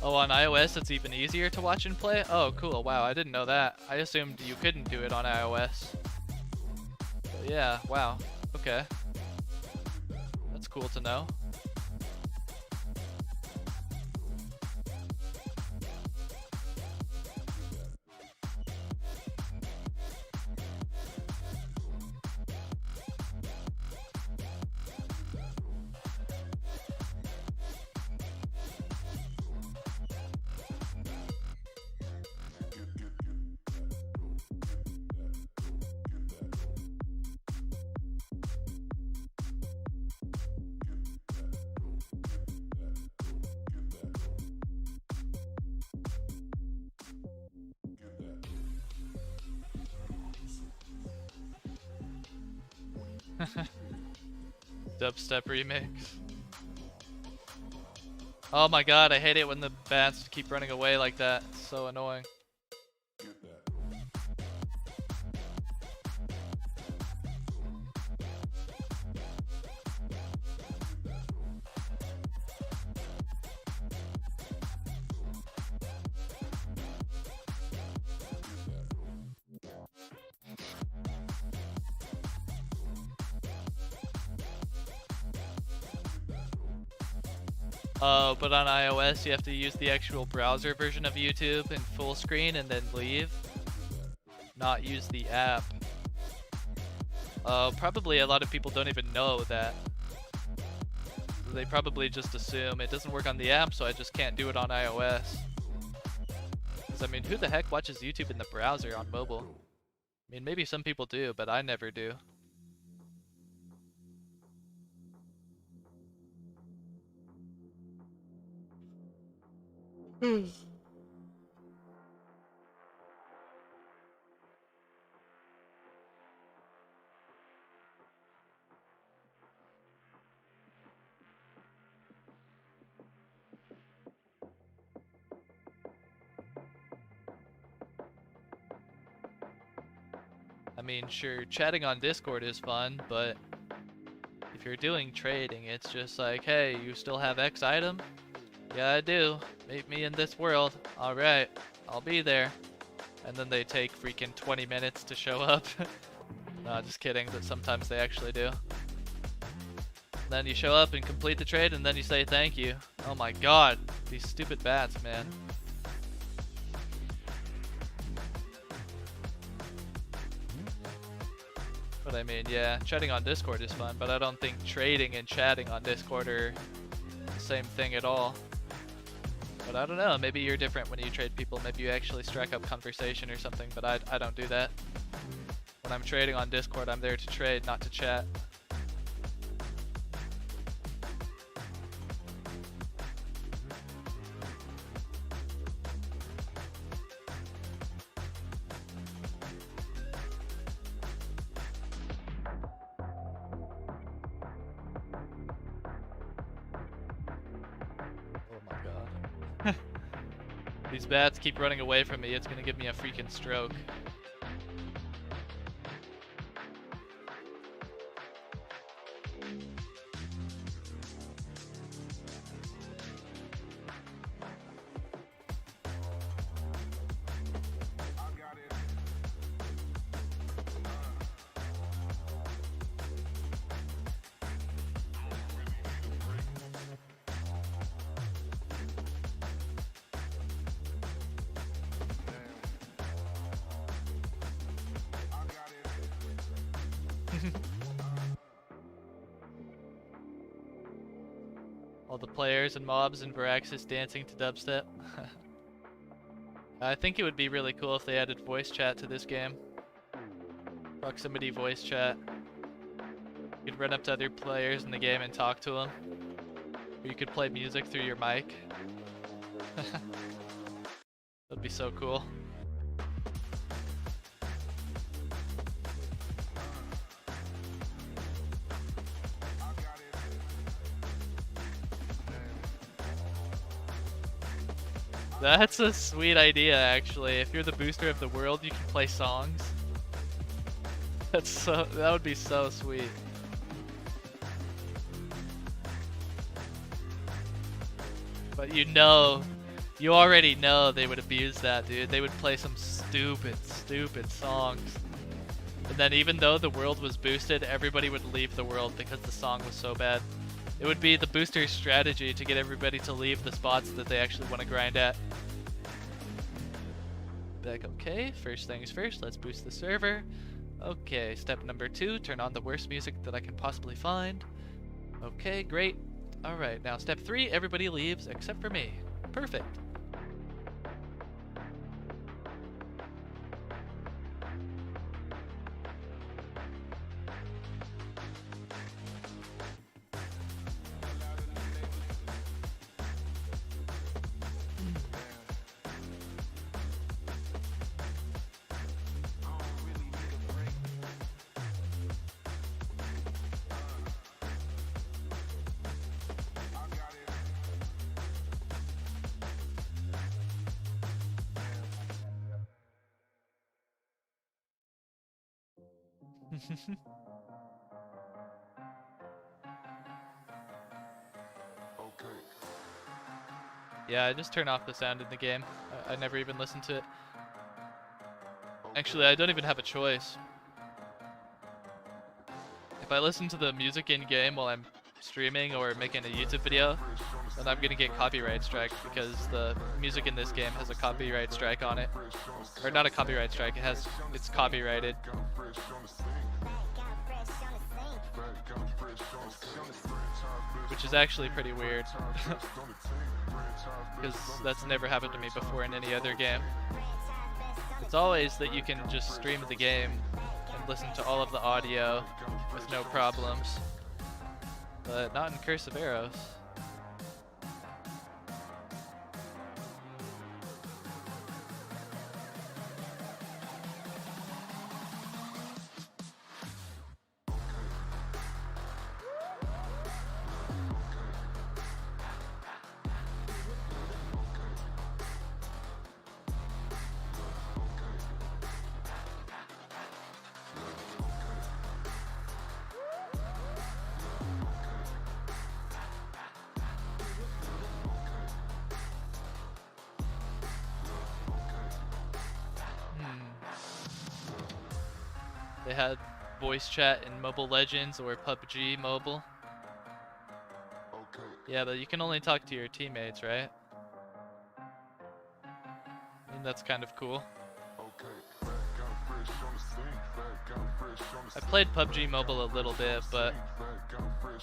Oh, on iOS it's even easier to watch and play? Oh, cool. Wow, I didn't know that. I assumed you couldn't do it on iOS. But yeah, wow. Okay. That's cool to know. Dubstep remix. Oh my god, I hate it when the bats keep running away like that. It's so annoying. Oh, but on iOS you have to use the actual browser version of YouTube in full screen and then leave. Not use the app. Probably a lot of people don't even know that. They probably just assume it doesn't work on the app, so I just can't do it on iOS. Because, I mean, who the heck watches YouTube in the browser on mobile? I mean, maybe some people do, but I never do. I mean, sure, chatting on Discord is fun, but if you're doing trading, it's just like, hey, you still have X item? Yeah, I do. Meet me in this world. Alright, I'll be there. And then they take freaking 20 minutes to show up. No, just kidding, but sometimes they actually do. Then you show up and complete the trade, and then you say thank you. Oh my god, these stupid bats, man. But I mean, yeah, chatting on Discord is fun, but I don't think trading and chatting on Discord are the same thing at all. But I don't know, maybe you're different when you trade people. Maybe you actually strike up conversation or something, but I don't do that. When I'm trading on Discord, I'm there to trade, not to chat. Oh my god. These bats keep running away from me. It's gonna give me a freaking stroke. All the players and mobs in Varaxis dancing to dubstep. I think it would be really cool if they added voice chat to this game. Proximity voice chat. You could run up to other players in the game and talk to them. Or you could play music through your mic. That'd be so cool. That's a sweet idea, actually. If you're the booster of the world, you can play songs. That would be so sweet. But you already know they would abuse that, dude. They would play some stupid songs. And then even though the world was boosted, everybody would leave the world because the song was so bad. It would be the booster's strategy to get everybody to leave the spots that they actually want to grind at. Like, okay, first things first, let's boost the server. Okay, step number 2, turn on the worst music that I can possibly find. Okay, great. Alright, now step 3, everybody leaves except for me. Perfect. Yeah, I just turn off the sound in the game. I never even listen to it. Actually, I don't even have a choice. If I listen to the music in game while I'm streaming or making a YouTube video, then I'm gonna get copyright strike because the music in this game has a copyright strike on it. Or not a copyright strike, it's copyrighted. Which is actually pretty weird. Because that's never happened to me before in any other game. It's always that you can just stream the game and listen to all of the audio with no problems. But not in Curse of Aros. They had voice chat in Mobile Legends or PUBG Mobile. Yeah, but you can only talk to your teammates, right? I mean, that's kind of cool. I played PUBG Mobile a little bit, but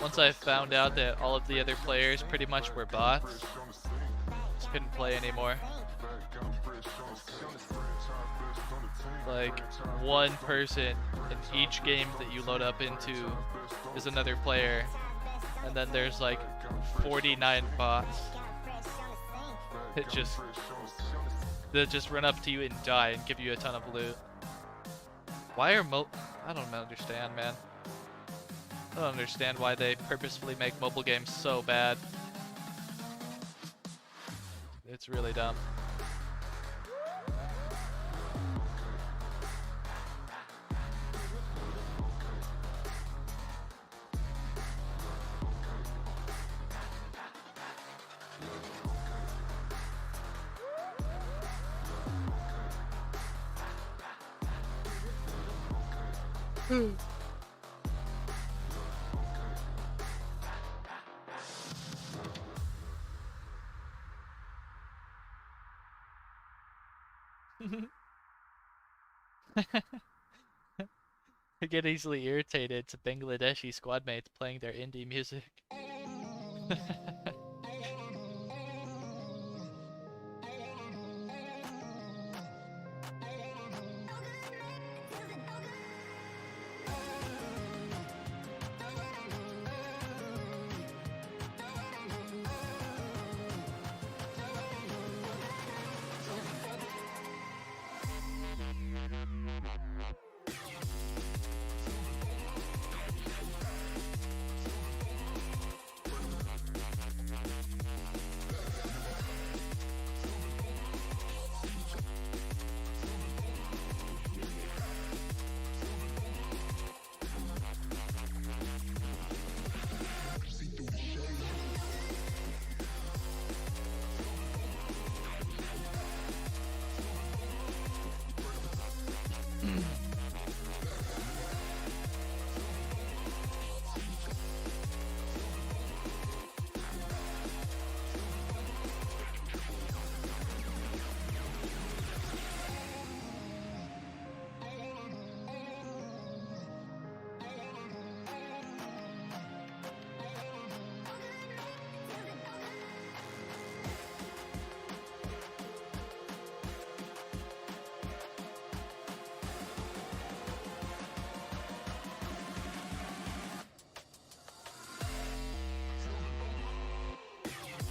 once I found out that all of the other players pretty much were bots, just couldn't play anymore. Like, one person in each game that you load up into is another player, and then there's like 49 bots that just run up to you and die and give you a ton of loot. Why are I don't understand, man. I don't understand why they purposefully make mobile games so bad. It's really dumb. I get easily irritated to Bangladeshi squad mates playing their indie music.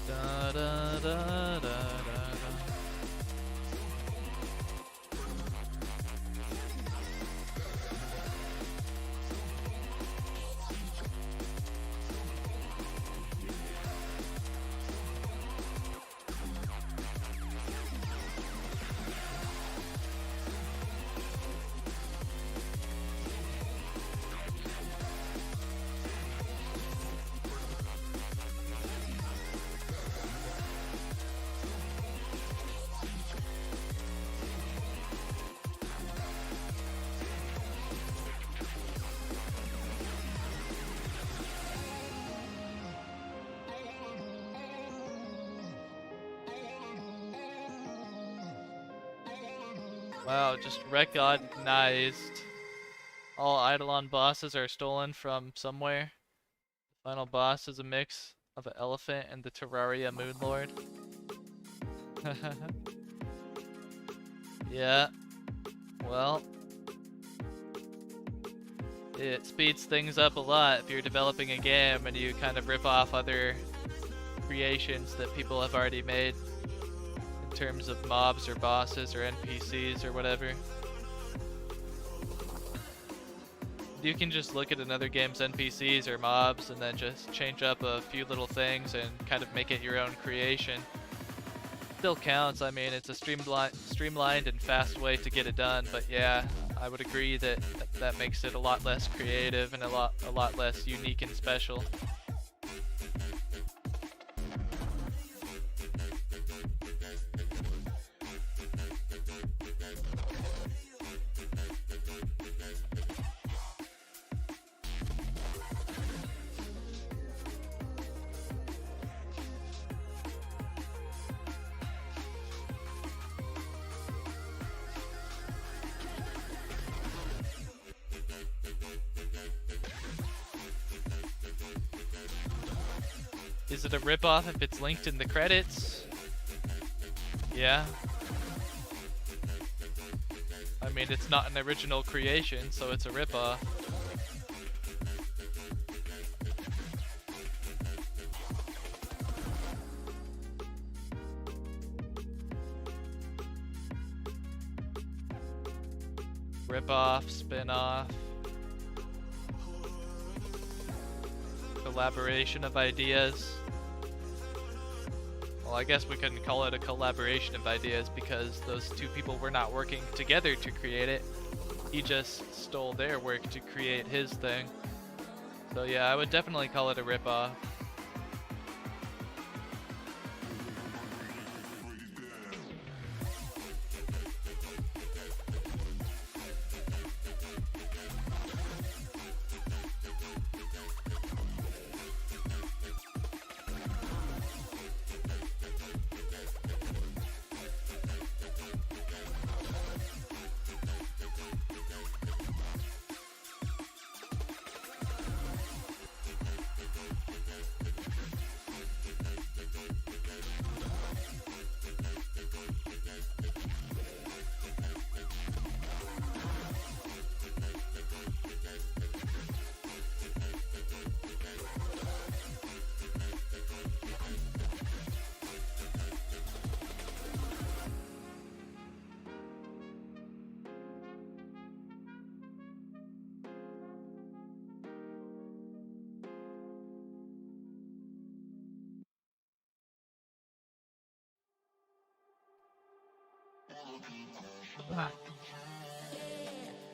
Da, da, da, da, da. Wow, just recognized. All Eidolon bosses are stolen from somewhere. The final boss is a mix of an elephant and the Terraria Moonlord. Yeah, well, it speeds things up a lot if you're developing a game and you kind of rip off other creations that people have already made in terms of mobs or bosses or NPCs or whatever. You can just look at another game's NPCs or mobs and then just change up a few little things and kind of make it your own creation. Still counts. I mean, it's a streamlined and fast way to get it done, but yeah, I would agree that that makes it a lot less creative and a lot less unique and special. Is it a ripoff if it's linked in the credits? Yeah. I mean, it's not an original creation, so it's a ripoff. Ripoff, spin-off. Collaboration of ideas. Well, I guess we couldn't call it a collaboration of ideas because those two people were not working together to create it. He just stole their work to create his thing. So yeah, I would definitely call it a ripoff.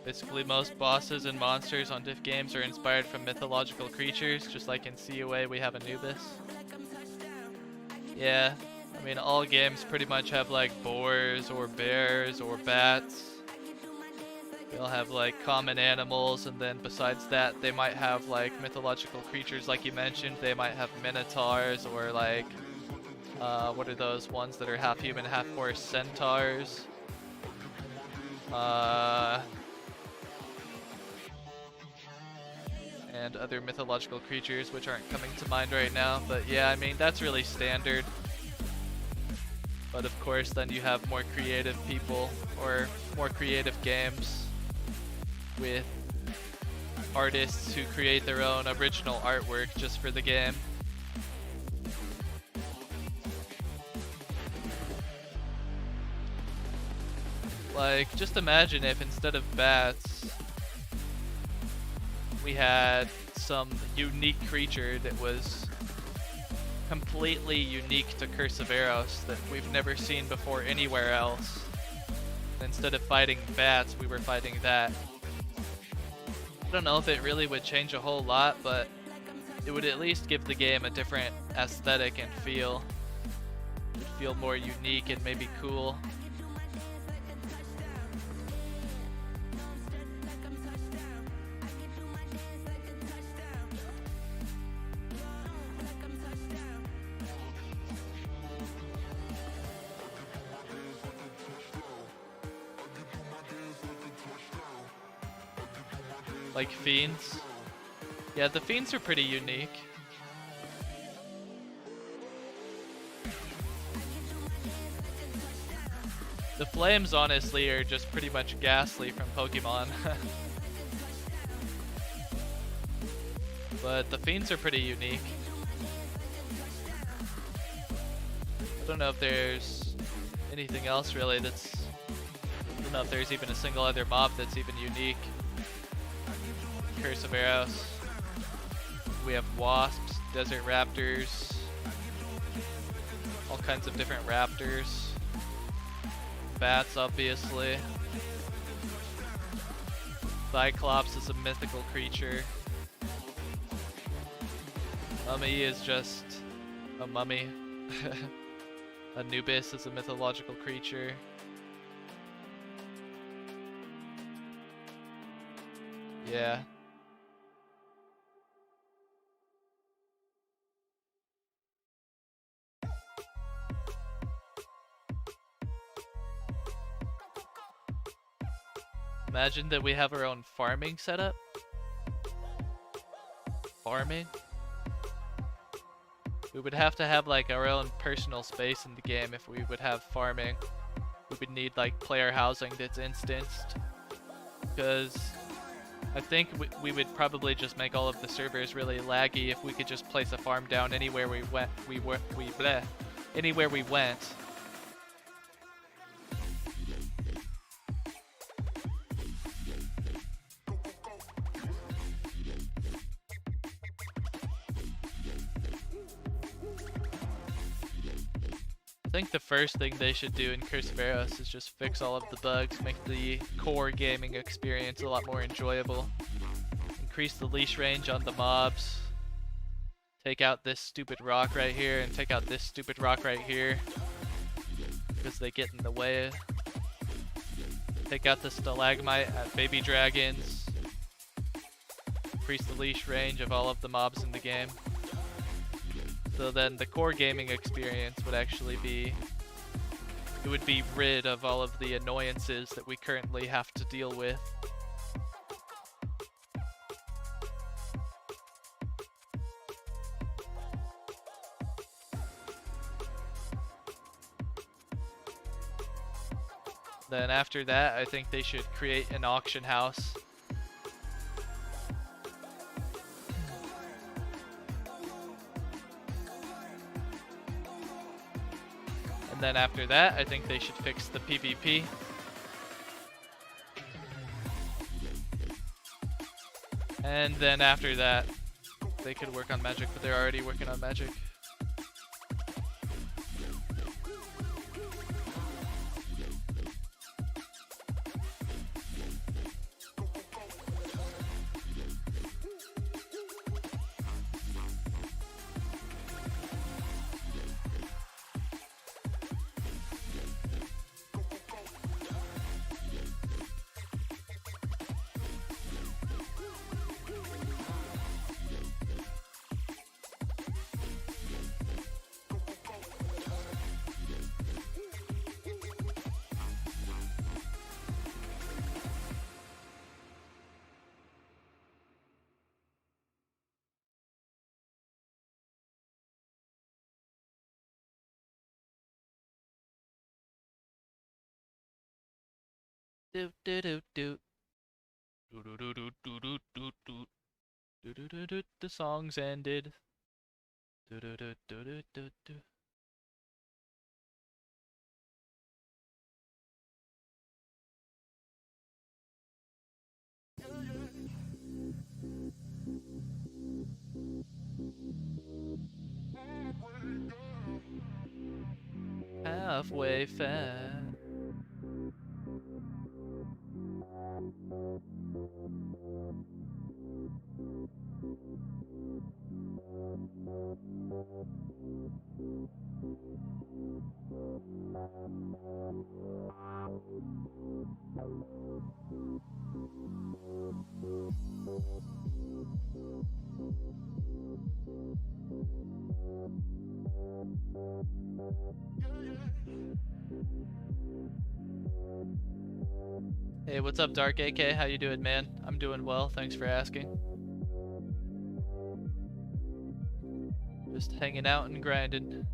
Basically, most bosses and monsters on diff games are inspired from mythological creatures, just like in COA we have Anubis. Yeah, I mean, all games pretty much have like boars or bears or bats. They'll have like common animals, and then besides that, they might have like mythological creatures like you mentioned. They might have minotaurs or like, what are those ones that are half human, half horse? Centaurs. And other mythological creatures which aren't coming to mind right now, but yeah, I mean, that's really standard. But of course, then you have more creative people or more creative games with artists who create their own original artwork just for the game. Like, just imagine if instead of bats, we had some unique creature that was completely unique to Curse of Aros that we've never seen before anywhere else. And instead of fighting bats, we were fighting that. I don't know if it really would change a whole lot, but it would at least give the game a different aesthetic and feel. It would feel more unique and maybe cool. like fiends. Yeah, the fiends are pretty unique. The flames honestly are just pretty much ghastly from Pokemon. But the fiends are pretty unique. I don't know if there's anything else really that's... I don't know if there's even a single other mob that's even unique. Curse of Aros. We have wasps, desert raptors, all kinds of different raptors. Bats, obviously. Cyclops is a mythical creature. Mummy is just a mummy. Anubis is a mythological creature. Yeah. Imagine that we have our own farming setup. Farming? We would have to have like our own personal space in the game if we would have farming. We would need like player housing that's instanced. Because I think we would probably just make all of the servers really laggy if we could just place a farm down anywhere we went. Anywhere we went. I think the first thing they should do in Curse of Aros is just fix all of the bugs, make the core gaming experience a lot more enjoyable. Increase the leash range on the mobs. Take out this stupid rock right here and take out this stupid rock right here because they get in the way. Take out the stalagmite at baby dragons. Increase the leash range of all of the mobs in the game. So then the core gaming experience would actually be, it would be rid of all of the annoyances that we currently have to deal with. Then after that, I think they should create an auction house. And then after that, I think they should fix the PvP. And then after that, they could work on magic, but they're already working on magic. Do do do do. Do do do do do do do do. Do do do do. The song's ended. Do do do do do do do. Halfway fat. Hey, what's up, Dark AK? How you doing, man? I'm doing well, thanks for asking. Just hanging out and grinding.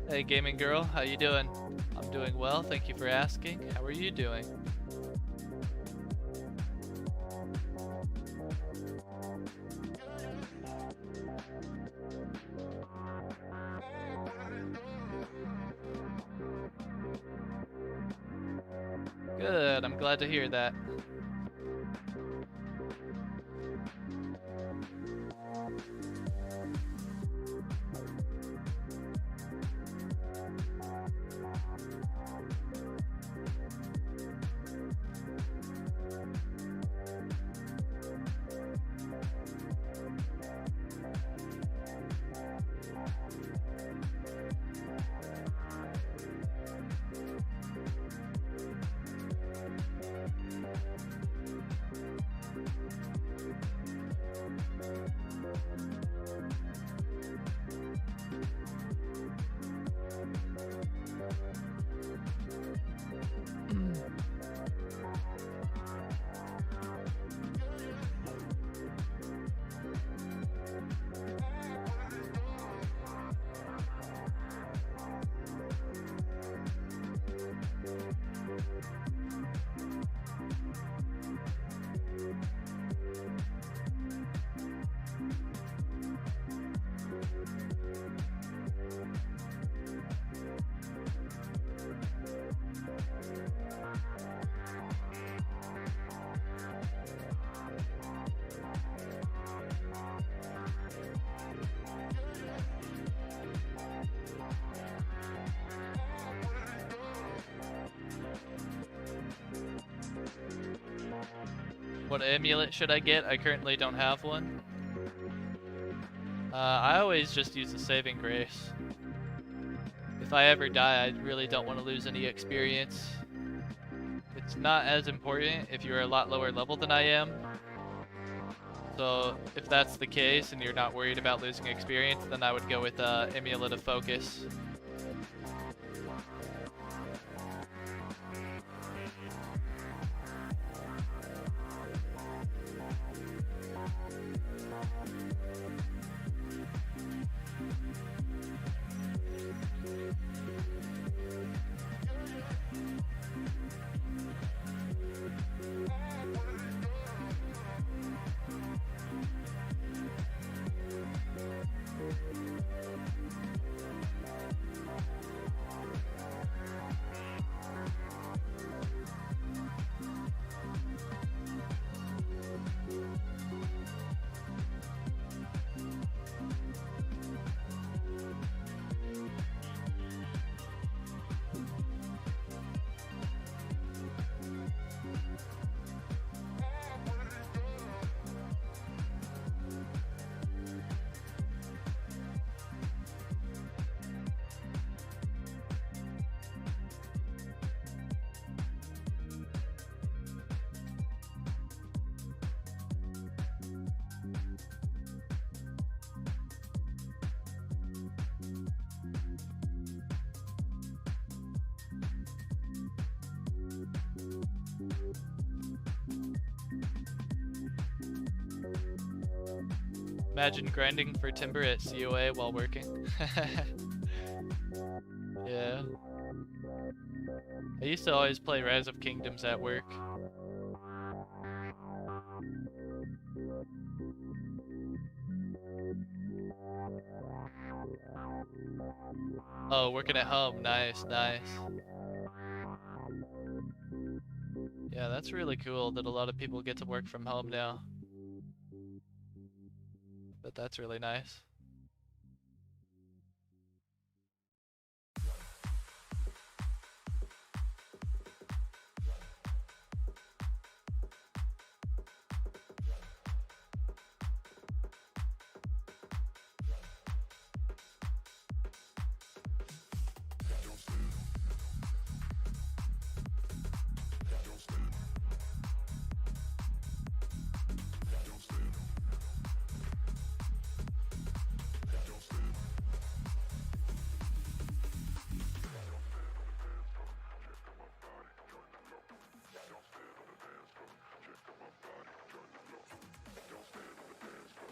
Hey, gaming girl, how you doing? I'm doing well, thank you for asking. How are you doing? Good, I'm glad to hear that. What amulet should I get? I currently don't have one. I always just use the saving grace. If I ever die, I really don't want to lose any experience. It's not as important if you're a lot lower level than I am. So if that's the case and you're not worried about losing experience, then I would go with Amulet of Focus. Imagine grinding for timber at COA while working. Yeah. I used to always play Rise of Kingdoms at work. Oh, working at home. Nice, nice. Yeah, that's really cool that a lot of people get to work from home now. But that's really nice.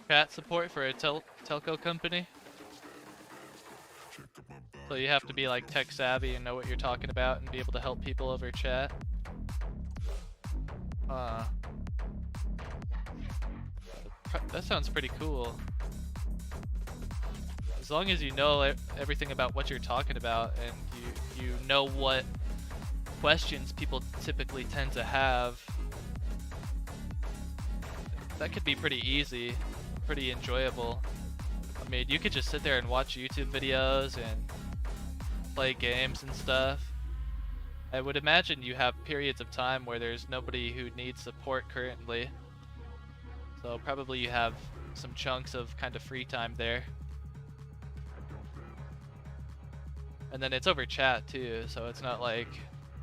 Chat support for a telco company. So you have to be like tech savvy and know what you're talking about and be able to help people over chat. That sounds pretty cool. As long as you know everything about what you're talking about and you know what questions people typically tend to have, that could be pretty easy, pretty enjoyable. I mean, you could just sit there and watch YouTube videos and play games and stuff. I would imagine you have periods of time where there's nobody who needs support currently. So probably you have some chunks of kind of free time there. And then it's over chat too, so it's not like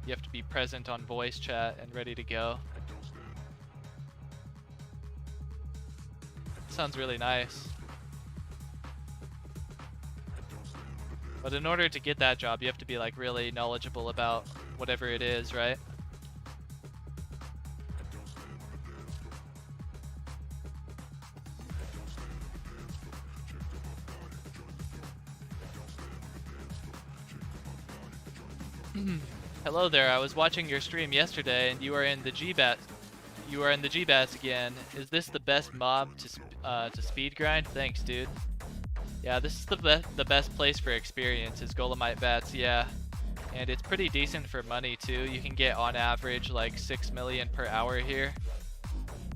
you have to be present on voice chat and ready to go. Sounds really nice. But in order to get that job, you have to be like really knowledgeable about whatever it is, right? Hello there. I was watching your stream yesterday, and you are in the GBAT. You are in the GBATs again. Is this the best mob to speed grind? Thanks, dude. Yeah, this is the best place for experience is Golemite Bats. Yeah, and it's pretty decent for money too. You can get on average like 6 million per hour here.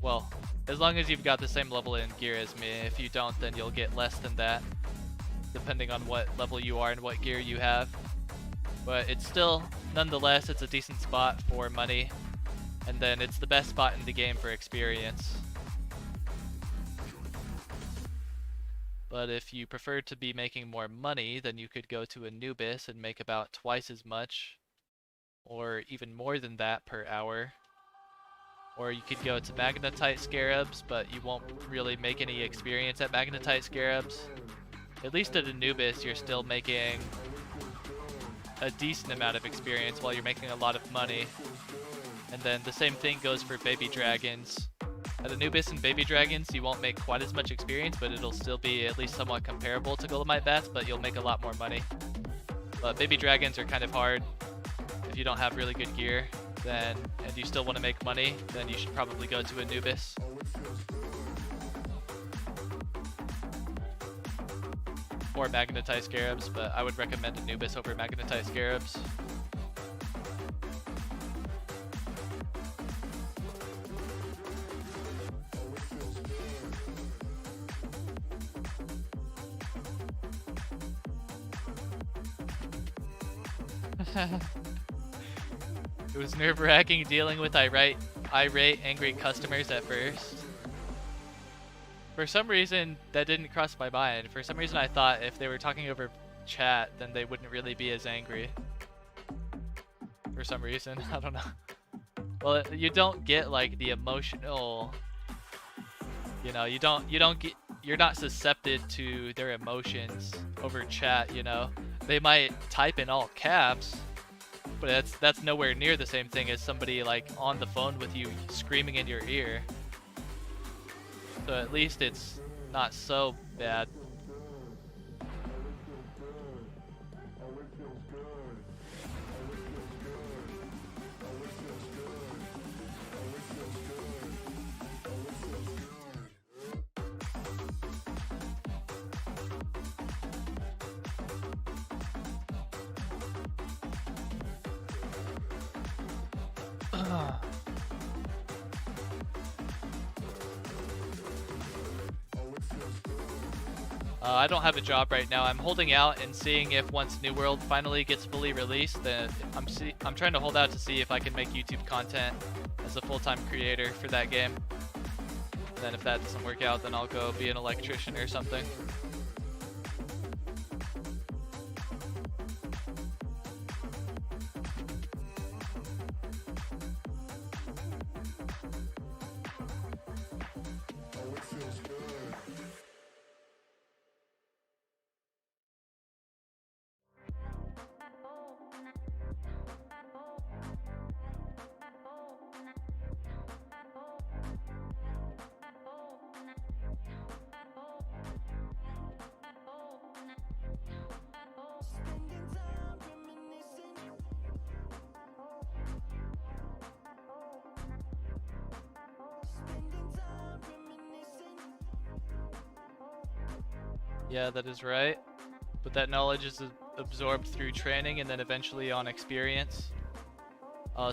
Well, as long as you've got the same level in gear as me. If you don't, then you'll get less than that, depending on what level you are and what gear you have. But it's still, nonetheless, it's a decent spot for money, and then it's the best spot in the game for experience. But if you prefer to be making more money, then you could go to Anubis and make about twice as much, or even more than that per hour. Or you could go to Magnetite Scarabs, but you won't really make any experience at Magnetite Scarabs. At least at Anubis, you're still making a decent amount of experience while you're making a lot of money. And then the same thing goes for Baby Dragons. At Anubis and Baby Dragons, you won't make quite as much experience, but it'll still be at least somewhat comparable to Golemite Bats, but you'll make a lot more money. But Baby Dragons are kind of hard. If you don't have really good gear, then and you still want to make money, then you should probably go to Anubis. Or Magnetite Scarabs, but I would recommend Anubis over Magnetite Scarabs. It was nerve-wracking dealing with irate, angry customers at first. For some reason, that didn't cross my mind. For some reason, I thought if they were talking over chat, then they wouldn't really be as angry. For some reason, I don't know. Well, you don't get like the emotional, you know, you're not susceptible to their emotions over chat, you know. They might type in all caps, but that's nowhere near the same thing as somebody like on the phone with you screaming in your ear. So at least it's not so bad. I don't have a job right now. I'm holding out and seeing if once New World finally gets fully released, then I'm trying to hold out to see if I can make YouTube content as a full-time creator for that game. And then if that doesn't work out, then I'll go be an electrician or something. Yeah, that is right. But that knowledge is absorbed through training and then eventually on experience.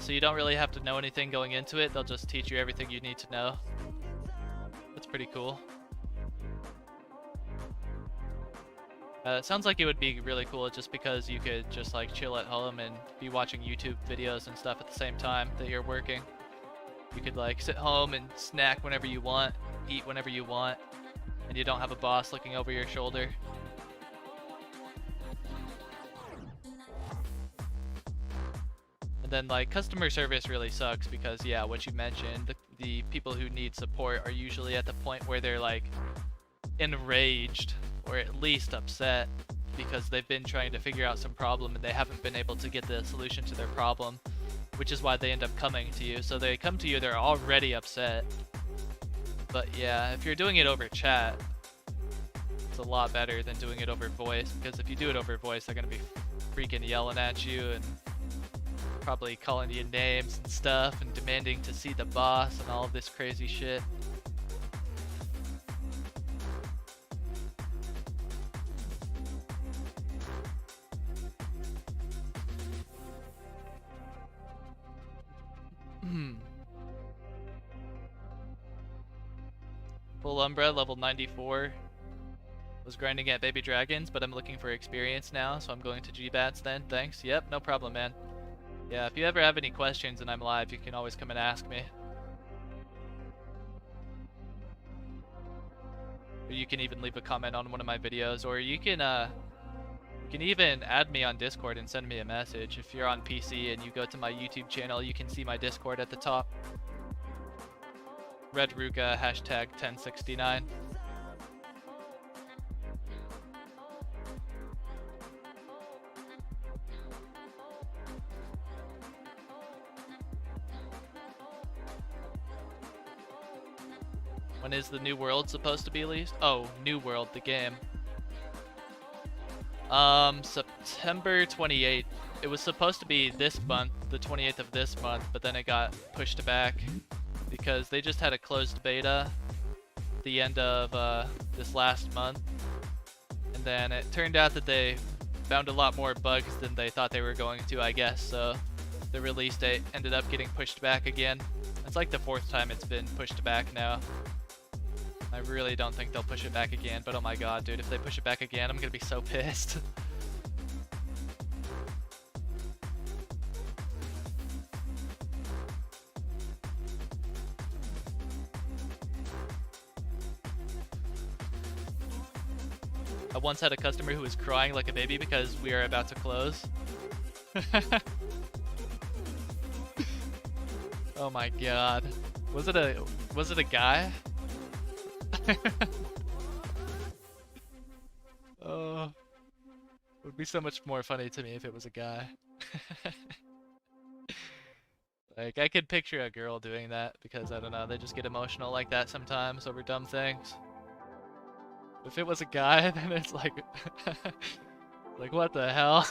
So you don't really have to know anything going into it. They'll just teach you everything you need to know. That's pretty cool. It sounds like it would be really cool just because you could just like chill at home and be watching YouTube videos and stuff at the same time that you're working. You could like sit home and snack whenever you want, eat whenever you want, and you don't have a boss looking over your shoulder. And then like customer service really sucks because yeah, what you mentioned, the people who need support are usually at the point where they're like enraged or at least upset because they've been trying to figure out some problem and they haven't been able to get the solution to their problem, which is why they end up coming to you. So they come to you, they're already upset. But yeah, if you're doing it over chat, it's a lot better than doing it over voice, because if you do it over voice, they're gonna be freaking yelling at you and probably calling you names and stuff and demanding to see the boss and all of this crazy shit. Full Umbra, level 94. Was grinding at Baby Dragons, but I'm looking for experience now, so I'm going to GBATs then. Thanks. Yep, no problem, man. Yeah, if you ever have any questions and I'm live, you can always come and ask me. Or you can even leave a comment on one of my videos, or you can even add me on Discord and send me a message. If you're on PC and you go to my YouTube channel, you can see my Discord at the top. Redruga, hashtag 1069. When is the New World supposed to be released? Oh, New World, the game. September 28th. It was supposed to be this month, the 28th of this month, but then it got pushed back because they just had a closed beta at the end of this last month. And then it turned out that they found a lot more bugs than they thought they were going to, I guess, so the release date ended up getting pushed back again. It's like the 4th time it's been pushed back now. I really don't think they'll push it back again, but oh my god, dude, if they push it back again, I'm gonna be so pissed. I once had a customer who was crying like a baby because we are about to close. Oh my god. Was it a guy? Oh, it would be so much more funny to me if it was a guy. Like, I could picture a girl doing that because, I don't know, they just get emotional like that sometimes over dumb things. If it was a guy, then it's like, like, what the hell?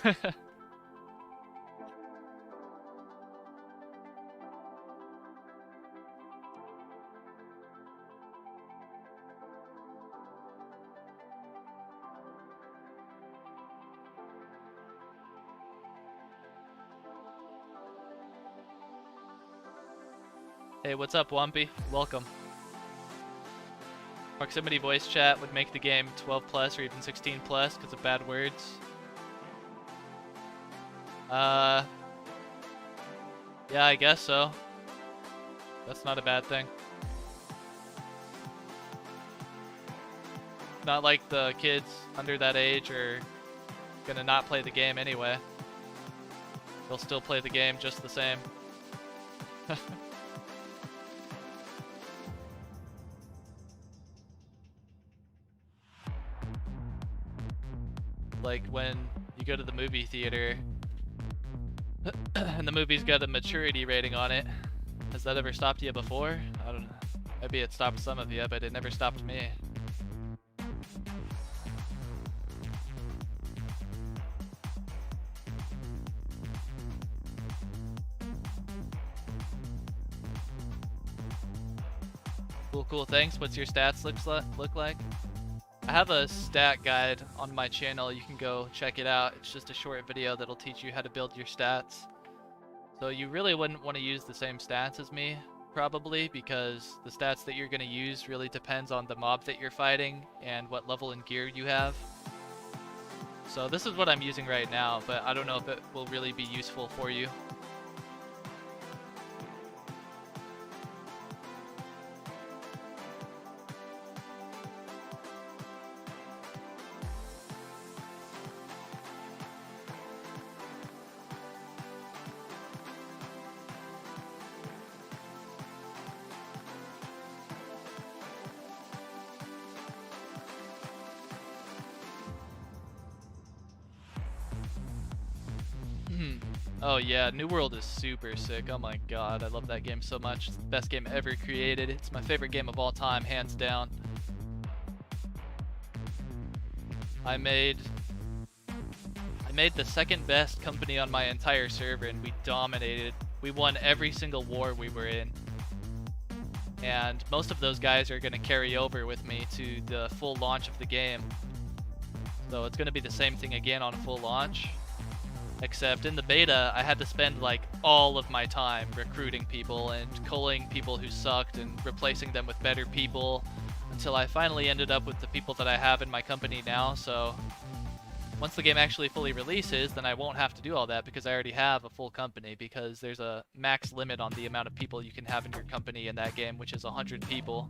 Hey, what's up, Wumpy? Welcome. Proximity voice chat would make the game 12 plus or even 16 plus because of bad words. Yeah, I guess so. That's not a bad thing. Not like the kids under that age are gonna not play the game anyway. They'll still play the game just the same. Like when you go to the movie theater and the movie's got a maturity rating on it. Has that ever stopped you before? I don't know. Maybe it stopped some of you, but it never stopped me. Cool, thanks. What's your stats look like? I have a stat guide on my channel. You can go check it out. It's just a short video that'll teach you how to build your stats. So you really wouldn't want to use the same stats as me, probably, because the stats that you're going to use really depends on the mob that you're fighting and what level and gear you have. So this is what I'm using right now, but I don't know if it will really be useful for you. Oh yeah, New World is super sick. Oh my god, I love that game so much. It's the best game ever created. It's my favorite game of all time, hands down. I made the second best company on my entire server and we dominated. We won every single war we were in. And most of those guys are going to carry over with me to the full launch of the game. So it's going to be the same thing again on a full launch. Except in the beta, I had to spend like all of my time recruiting people and culling people who sucked and replacing them with better people until I finally ended up with the people that I have in my company now. So once the game actually fully releases, then I won't have to do all that because I already have a full company, because there's a max limit on the amount of people you can have in your company in that game, which is 100 people.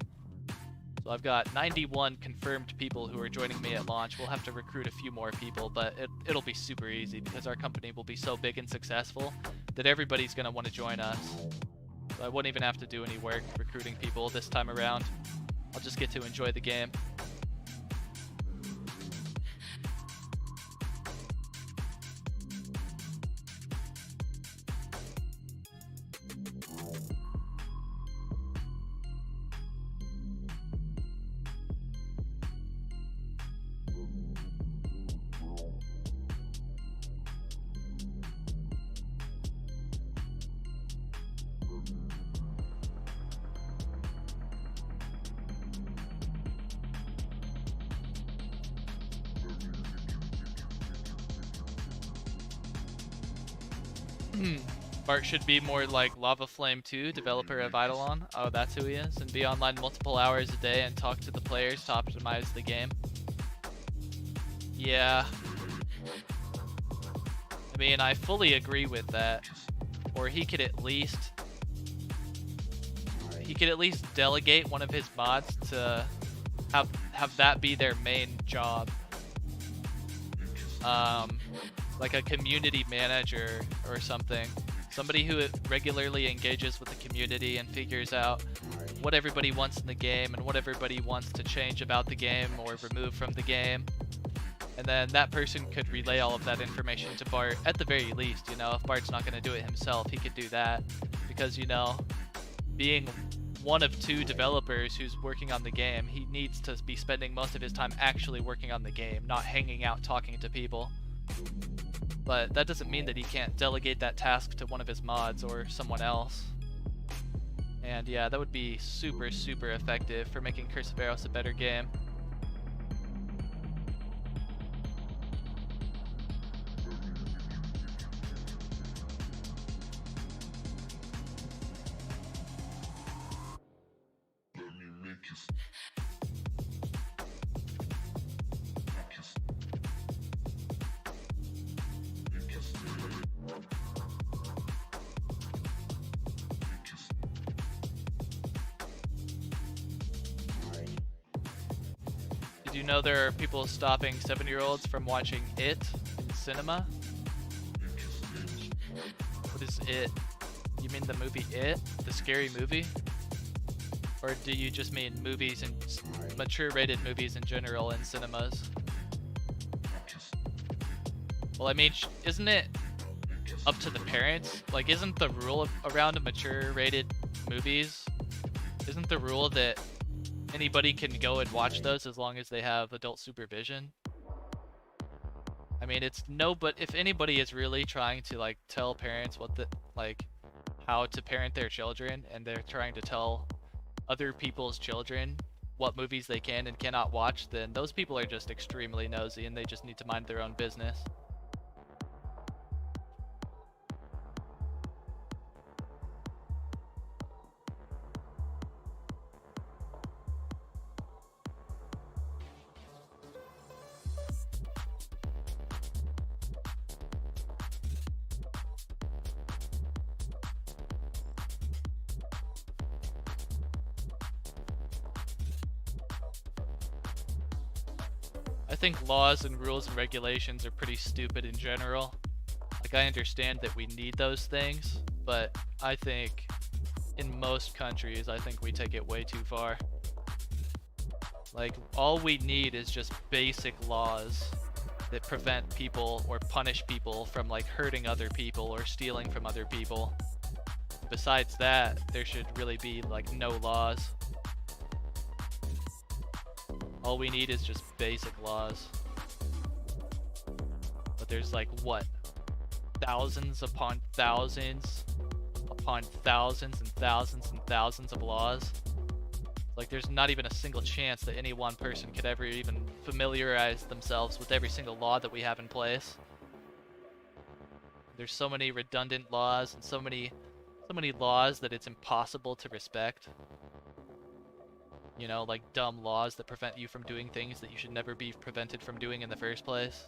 So I've got 91 confirmed people who are joining me at launch. We'll have to recruit a few more people, but it'll be super easy because our company will be so big and successful that everybody's going to want to join us. So I won't even have to do any work recruiting people this time around. I'll just get to enjoy the game. Bart should be more like Lava Flame 2, developer of Eidolon. Oh, that's who he is. And be online multiple hours a day and talk to the players to optimize the game. Yeah. I mean, I fully agree with that. Or he could at least delegate one of his mods to have that be their main job. Like a community manager or something. Somebody who regularly engages with the community and figures out what everybody wants in the game and what everybody wants to change about the game or remove from the game. And then that person could relay all of that information to Bart at the very least. You know, if Bart's not going to do it himself, he could do that. Because, you know, being one of two developers who's working on the game, he needs to be spending most of his time actually working on the game, not hanging out talking to people. But that doesn't mean that he can't delegate that task to one of his mods or someone else. And yeah, that would be super, super effective for making Curse of Aros a better game. Do you know there are people stopping 7-year-olds from watching It in cinema? What is It? You mean the movie It? The scary movie? Or do you just mean movies and mature rated movies in general in cinemas? Well, I mean, isn't it up to the parents? Like, isn't the rule around mature rated movies, isn't the rule that anybody can go and watch those as long as they have adult supervision? I mean, it's no, but if anybody is really trying to like tell parents what the like how to parent their children, and they're trying to tell other people's children what movies they can and cannot watch, then those people are just extremely nosy and they just need to mind their own business. I think laws and rules and regulations are pretty stupid in general. Like, I understand that we need those things, but I think in most countries, I think we take it way too far. Like, all we need is just basic laws that prevent people or punish people from like hurting other people or stealing from other people. Besides that, there should really be like no laws. All we need is just basic laws. But there's like, what? Thousands upon thousands upon thousands and thousands and thousands of laws. Like, there's not even a single chance that any one person could ever even familiarize themselves with every single law that we have in place. There's so many redundant laws and so many laws that it's impossible to respect. You know, like dumb laws that prevent you from doing things that you should never be prevented from doing in the first place.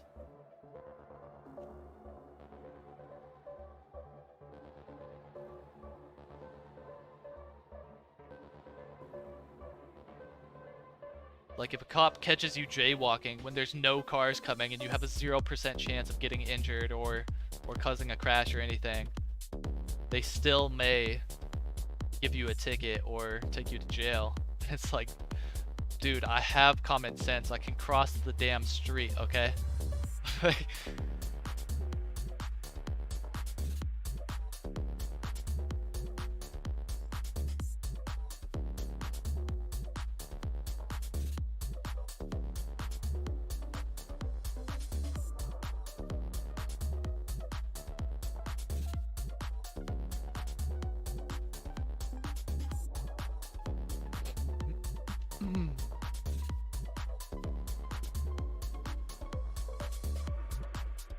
Like, if a cop catches you jaywalking when there's no cars coming and you have a 0% chance of getting injured or causing a crash or anything, they still may give you a ticket or take you to jail. It's like, dude, I have common sense. I can cross the damn street, okay?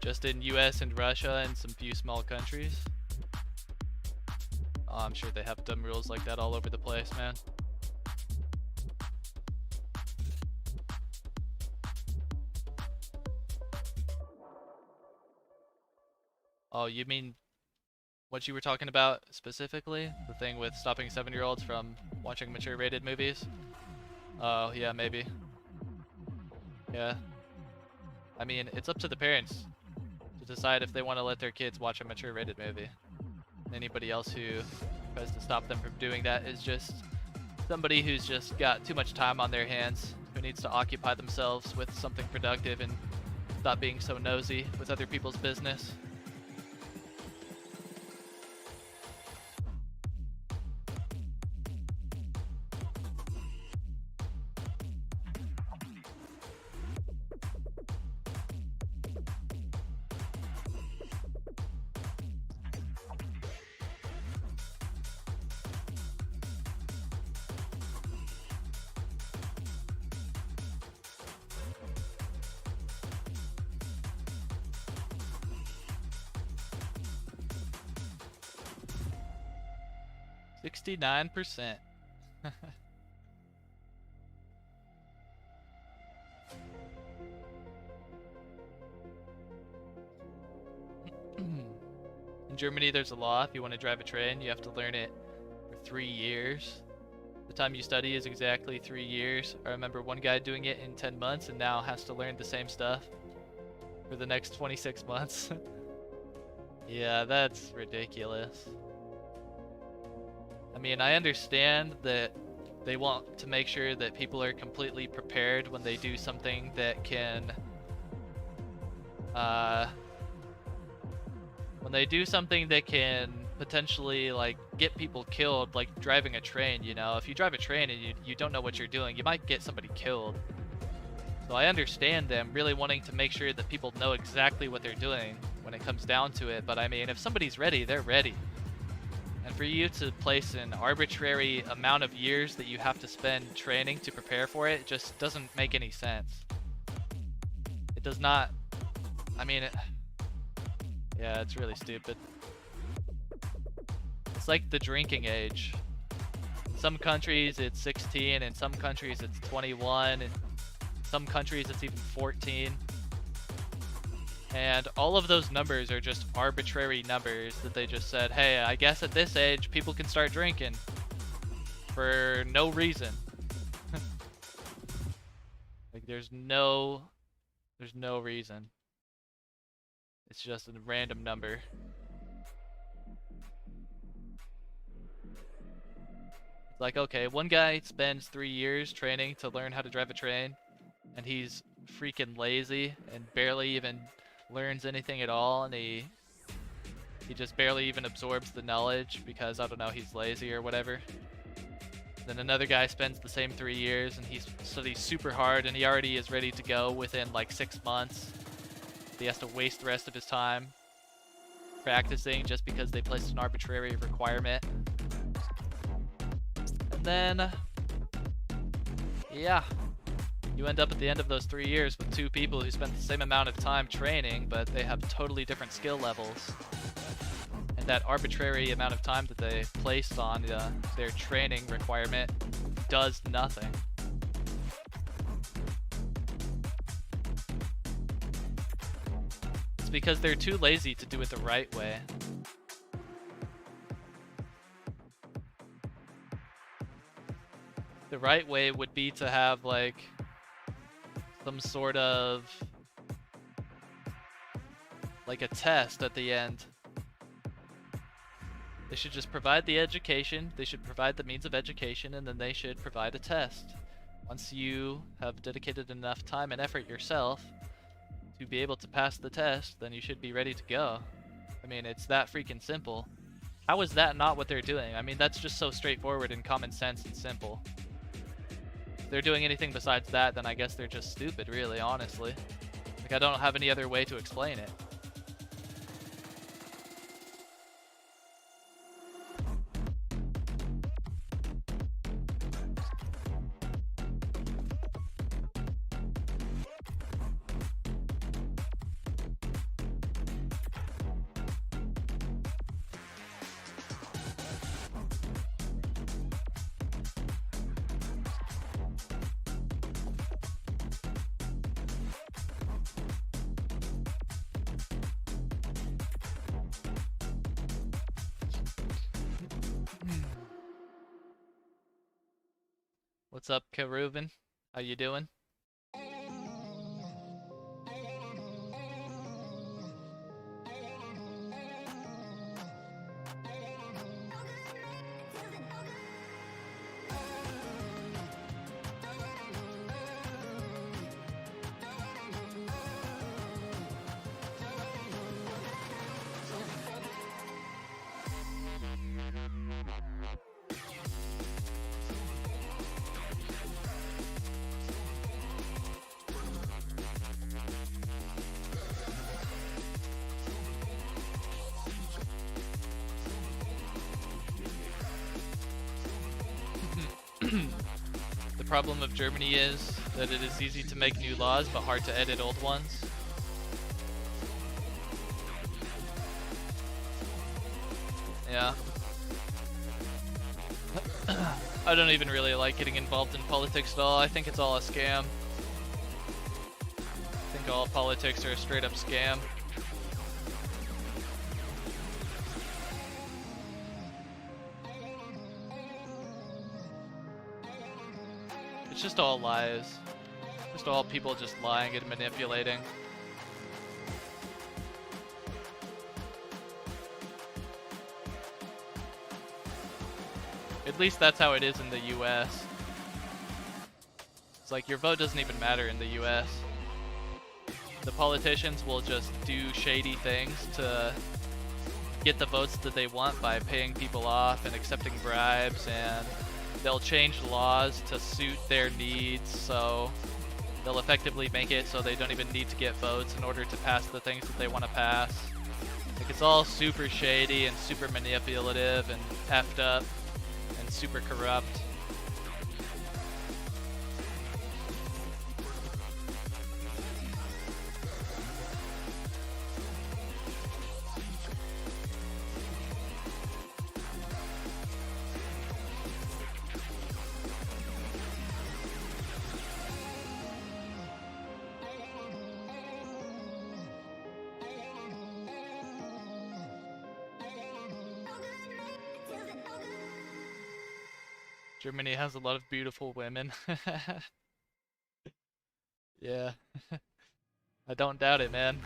Just in US and Russia and some few small countries. Oh, I'm sure they have dumb rules like that all over the place, man. Oh, you mean what you were talking about specifically? The thing with stopping 7-year-olds from watching mature rated movies? Oh, yeah, maybe. Yeah. I mean, it's up to the parents to decide if they want to let their kids watch a mature rated movie. Anybody else who tries to stop them from doing that is just somebody who's just got too much time on their hands, who needs to occupy themselves with something productive and stop being so nosy with other people's business. $69%. In Germany, there's a law. If you want to drive a train, you have to learn it for 3 years. The time you study is exactly 3 years. I remember one guy doing it in 10 months and now has to learn the same stuff for the next 26 months. Yeah, that's ridiculous. I mean, I understand that they want to make sure that people are completely prepared when they do something that can, potentially, like, get people killed, like driving a train, you know? If you drive a train and you don't know what you're doing, you might get somebody killed. So I understand them really wanting to make sure that people know exactly what they're doing when it comes down to it, but I mean, if somebody's ready, they're ready. And for you to place an arbitrary amount of years that you have to spend training to prepare for it just doesn't make any sense. It does not. I mean, yeah, it's really stupid. It's like the drinking age. In some countries it's 16, in some countries it's 21, in some countries it's even 14. And all of those numbers are just arbitrary numbers that they just said, hey, I guess at this age people can start drinking for no reason. Like there's no reason. It's just a random number. It's like, okay, one guy spends 3 years training to learn how to drive a train, and he's freaking lazy and barely even learns anything at all, and he just barely even absorbs the knowledge because, I don't know, he's lazy or whatever. Then another guy spends the same 3 years and he studies super hard and he already is ready to go within like 6 months. He has to waste the rest of his time practicing just because they placed an arbitrary requirement. And then, yeah, you end up at the end of those 3 years with 2 people who spent the same amount of time training, but they have totally different skill levels. And that arbitrary amount of time that they placed on their training requirement does nothing. It's because they're too lazy to do it the right way. The right way would be to have like some sort of like a test at the end. They should just provide the education, they should provide the means of education, and then they should provide a test. Once you have dedicated enough time and effort yourself to be able to pass the test, then you should be ready to go. I mean, it's that freaking simple. How is that not what they're doing? I mean, that's just so straightforward and common sense and simple. If they're doing anything besides that, then I guess they're just stupid, really, honestly. Like, I don't have any other way to explain it. What's up, Keruven? How you doing? The problem of Germany is that it is easy to make new laws but hard to edit old ones. Yeah. I don't even really like getting involved in politics at all. I think it's all a scam. I think all politics are a straight up scam. It's just all lies. Just all people just lying and manipulating. At least that's how it is in the US. It's like your vote doesn't even matter in the US. The politicians will just do shady things to get the votes that they want by paying people off and accepting bribes, and they'll change laws to suit their needs, so they'll effectively make it so they don't even need to get votes in order to pass the things that they want to pass. Like, it's all super shady and super manipulative and effed up and super corrupt. Germany has a lot of beautiful women. Yeah. I don't doubt it, man.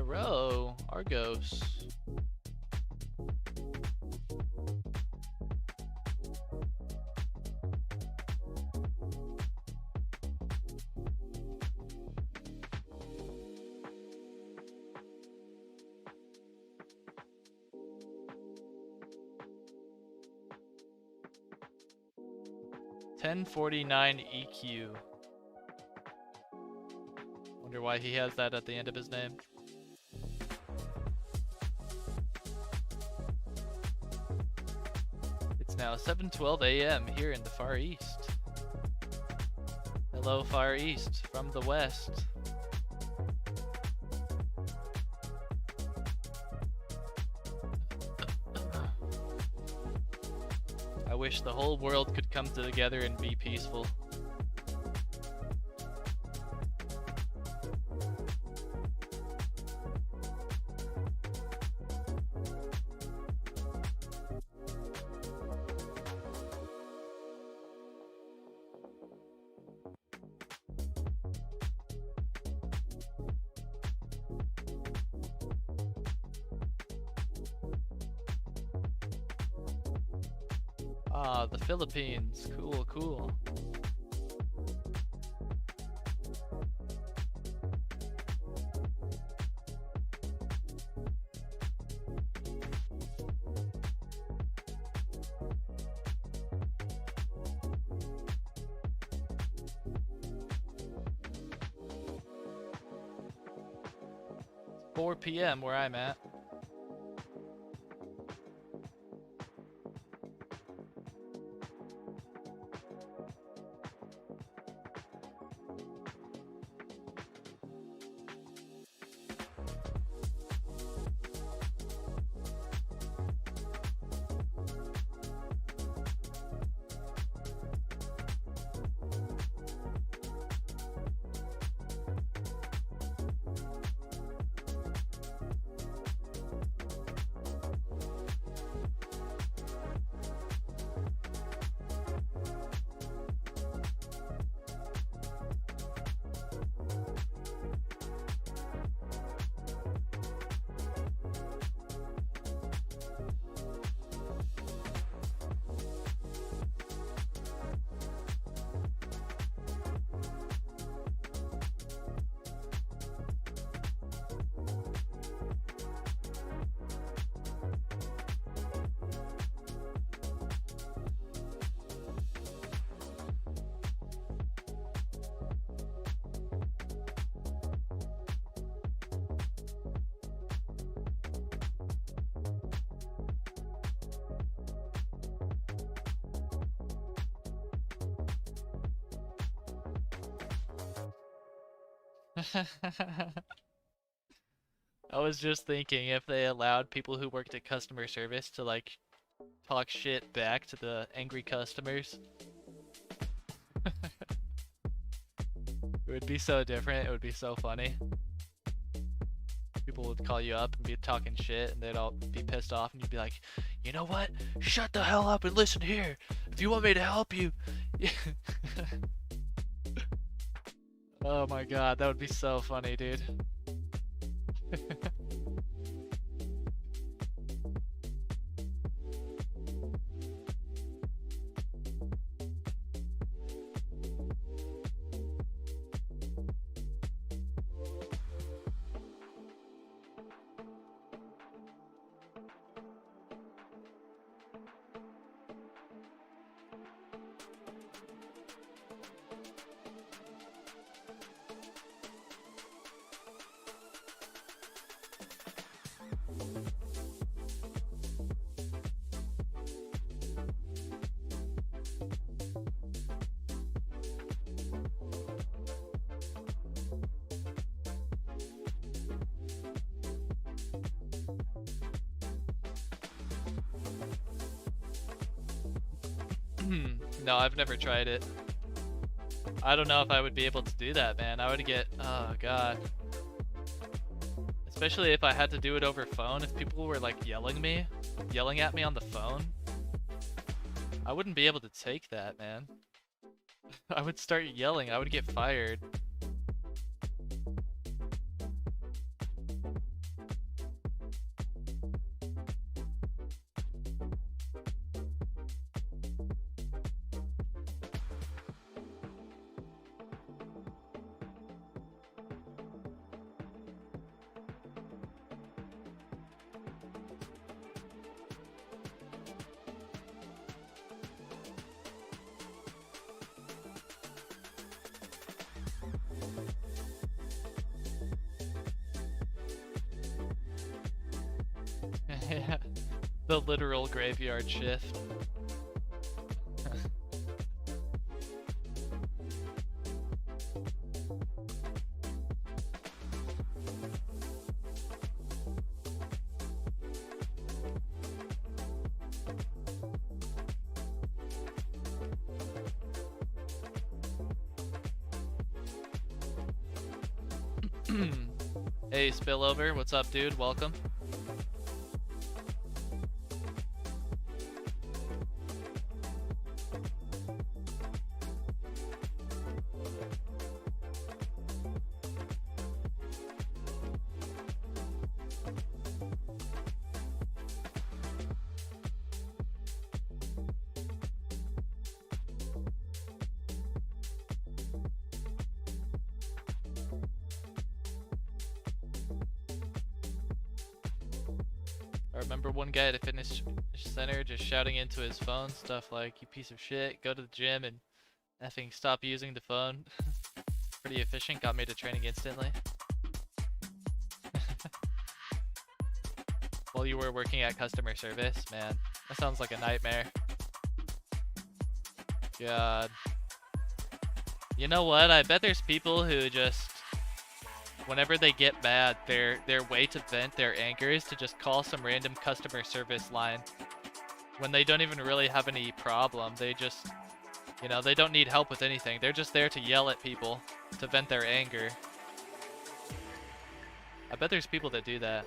row. Argos. $10.49 EQ. Wonder why he has that at the end of his name. It's now 7:12 a.m. here in the Far East. Hello, Far East from the West. I wish the whole world could come together and be peaceful. Ah, the Philippines. Cool, cool. It's 4 p.m. where I'm at. I was just thinking if they allowed people who worked at customer service to like talk shit back to the angry customers. It would be so different, it would be so funny. People would call you up and be talking shit and they'd all be pissed off and you'd be like, you know what? Shut the hell up and listen here. If you want me to help you. Oh my god, that would be so funny, dude. No, I've never tried it. I don't know if I would be able to do that, man. I would get, oh god. Especially if I had to do it over phone, if people were like yelling at me on the phone. I wouldn't be able to take that, man. I would start yelling, I would get fired. The literal graveyard shift. Hey, Spillover, what's up, dude? Welcome. I remember one guy at a fitness center just shouting into his phone stuff like, "You piece of shit, go to the gym and effing stop using the phone." Pretty efficient, got me to training instantly. While you were working at customer service, man, that sounds like a nightmare. God. You know what? I bet there's people who just, whenever they get mad, their way to vent their anger is to just call some random customer service line when they don't even really have any problem. They just, you know, they don't need help with anything. They're just there to yell at people to vent their anger. I bet there's people that do that.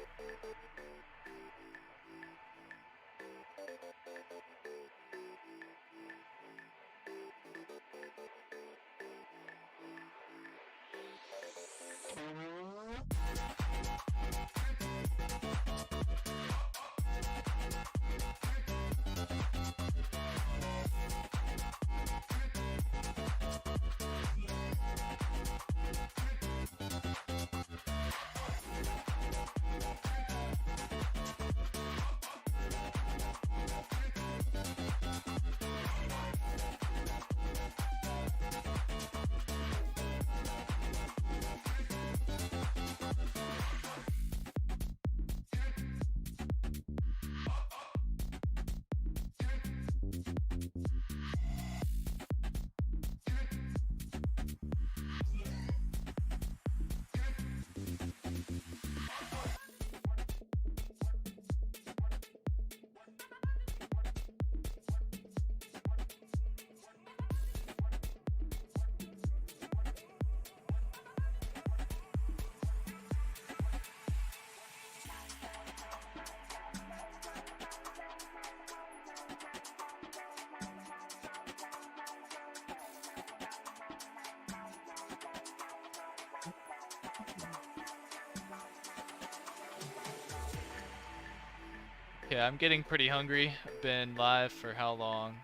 Okay, I'm getting pretty hungry. I've been live for how long?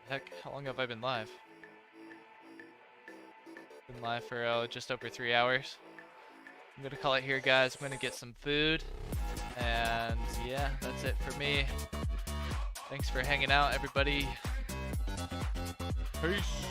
Heck, how long have I been live? Been live for just over 3 hours. I'm gonna call it here, guys. I'm gonna get some food. And yeah, that's it for me. Thanks for hanging out, everybody. Peace.